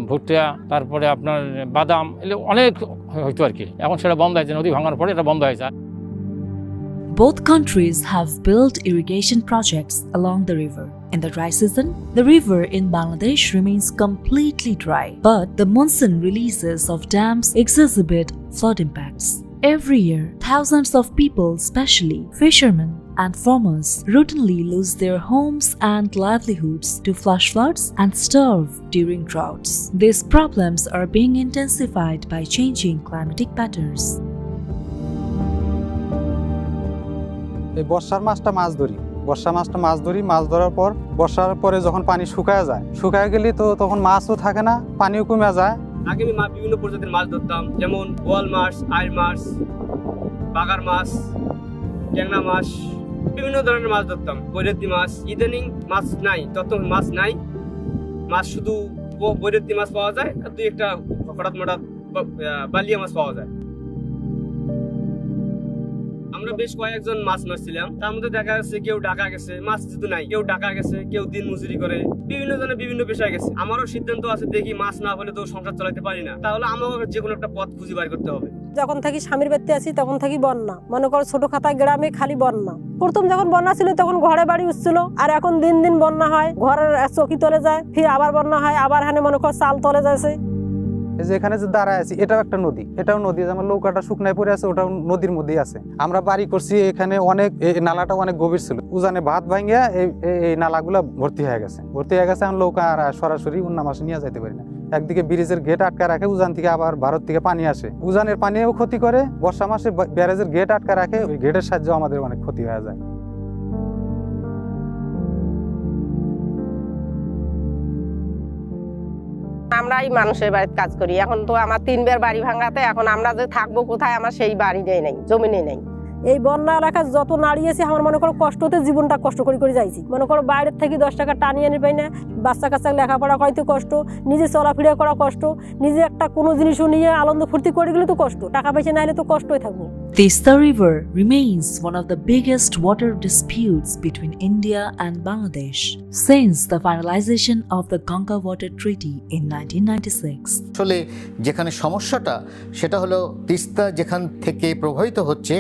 ভুট্টা, তারপরে আপনার বাদাম, এগুলো অনেক হইতো আর কি। এখন সেটা বন্ধ হয়েছে, নদী ভাঙার পরে এটা বন্ধ হয়েছে। Both countries have built irrigation projects along the river. In the dry season, the river in Bangladesh remains completely dry, but the monsoon releases of dams exacerbate flood impacts. Every year, thousands of people, especially fishermen and farmers, routinely lose their homes and livelihoods to flash floods and starve during droughts. These problems are being intensified by changing climatic patterns. এই বর্ষার মাছটা মাছ ধরি, মাছ ধরার পর বর্ষার পরে যখন পানি শুকায় যায়, শুকায় গেলে তো তখন মাছও থাকে না, পানিও কমে যায়। আগে আমি বিভিন্ন প্রজাতির মাছ ধরতাম, যেমন বোয়াল মাছ, আইড় মাছ, বাগার মাছ, ট্যাংরা মাছ, বিভিন্ন ধরনের মাছ ধরতাম, বৈরতি মাছ। ইদানিং মাছ নাই, তত মাছ নাই, মাছ শুধু বৈরতি মাছ পাওয়া যায় আর 2-1টা হঠাৎ মঠাৎ বালিয়া মাছ পাওয়া যায়। আমরা আমরা বেশ কয়েকজন মাছ মারছিলাম, তার মধ্যে দেখা যাচ্ছে কেউ ঢাকা গেছে, মাছ যেহেতু নাই, কেউ ঢাকা গেছে, কেউ দিন মজুরি করে, বিভিন্ন জনে বিভিন্ন পেশায় গেছে। আমারও সিদ্ধান্ত আছে, দেখি মাছ না হলে তো সংসার চালাতে পারি না, তাহলে আমাকে যে কোনো একটা পথ খুঁজে বের করতে হবে। যখন থাকি স্বামীর বাড়িতে আছি তখন থাকি বন্যা, মনে করো ছোট খাতা গ্রামে খালি বন্যা। প্রথম যখন বন্যা ছিল তখন ঘরে বাড়ি উঠছিল, আর এখন দিন দিন বন্যা হয়, ঘরের চকি তলে যায়, ফির আবার বন্যা হয়, আবার হানে মনে করো চাল তলে যাচ্ছে। এই যে এখানে যে দাঁড়ায় আছি এটাও একটা নদী, এটাও নদী। আমার নৌকাটা শুকনায় পড়ে আছে, ওটাও নদীর মধ্যেই আছে। আমরা বাড়ি করছি এখানে, অনেক এই নালাটা অনেক গভীর ছিল, উজানে ভাত ভাঙিয়া এই নালাগুলা ভর্তি হয়ে গেছে। এখন নৌকা আর সরাসরি অন্য মাসে নিয়ে যেতে পারি না। একদিকে ব্রিজের গেট আটকা রাখে, উজান থেকে আবার ভারত থেকে পানি আসে, উজানের পানিও ক্ষতি করে। বর্ষা মাসে ব্যারেজের গেট আটকা রাখে, ওই গেটের সাহায্যে আমাদের অনেক ক্ষতি হয়ে যায়। আমরা এই মানুষের বাড়িতে কাজ করি, এখন তো আমার 3 বার বাড়ি ভাঙাতে, এখন আমরা যে থাকবো কোথায়, আমার সেই বাড়ি নেই, জমি নেই। এই বন্যা এলাকা যত নাড়িয়েছি, আমার মনে করো কষ্টতে জীবনটা কষ্ট করে যাইছি। মনে করো বাইরের থেকে 10 টাকা টানিয়ে আনি পাই না, বাচ্চা কাচ্চা লেখাপড়া করাইতে কষ্ট, নিজে চলাফেরা করা কষ্ট, নিজে একটা কোনো জিনিসও নিয়ে আনন্দ ফুর্তি করে গেলে তো কষ্ট, টাকা পয়সা না হলে তো কষ্টই থাকবো। Teesta River remains one of the biggest water disputes between India and Bangladesh since the finalization of the Ganga Water Treaty in 1996. আসলে যেখানে সমস্যাটা সেটা হলো তিস্তা যেখান থেকে প্রবাহিত হচ্ছে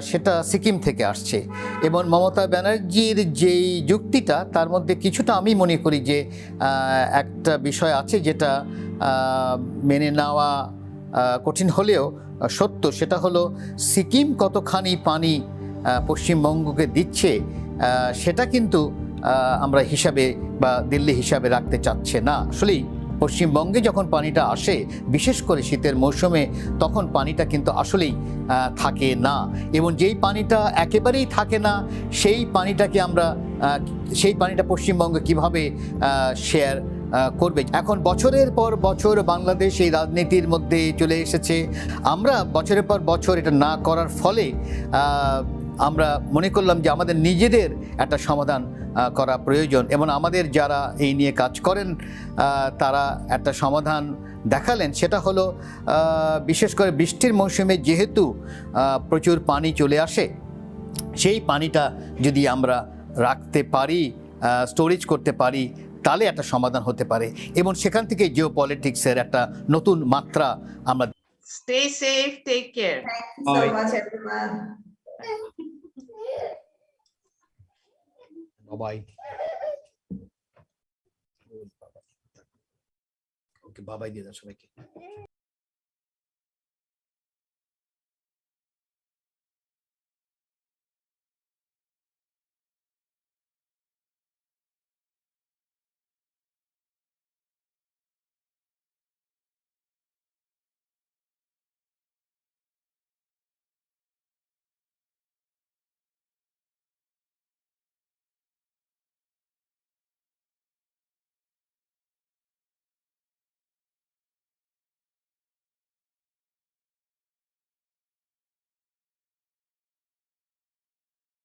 সেটা সিকিম থেকে আসছে, এবং মমতা ব্যানার্জির যেই যুক্তিটা তার মধ্যে কিছুটা আমি মনে করি যে একটা বিষয় আছে যেটা মেনে নেওয়া কঠিন হলেও সত্য। সেটা হলো সিকিম কতখানি পানি পশ্চিমবঙ্গকে দিচ্ছে সেটা কিন্তু আমরা হিসাবে বা দিল্লি হিসাবে রাখতে চাচ্ছে না। আসলেই পশ্চিমবঙ্গে যখন পানিটা আসে, বিশেষ করে শীতের মৌসুমে, তখন পানিটা কিন্তু আসলেই থাকে না, এবং যেই পানিটা একেবারেই থাকে না সেই পানিটা পশ্চিমবঙ্গ কিভাবে শেয়ার করবে। এখন বছরের পর বছর বাংলাদেশ এই রাজনীতির মধ্যে চলে এসেছে। আমরা বছরের পর বছর এটা না করার ফলে আমরা মনে করলাম যে আমাদের নিজেদের একটা সমাধান করা প্রয়োজন, এবং আমাদের যারা এই নিয়ে কাজ করেন তারা একটা সমাধান দেখালেন। সেটা হলো বিশেষ করে বৃষ্টির মৌসুমে যেহেতু প্রচুর পানি চলে আসে, সেই পানিটা যদি আমরা রাখতে পারি, স্টোরেজ করতে পারি, তাহলে একটা সমাধান হতে পারে, এবং সেখান থেকে জিওপলিটিক্সের একটা নতুন মাত্রা আমরা। Stay safe, take care. Thank you so much, everyone. Bye-bye. Okay, bye-bye দিয়ে দাও সবাইকে।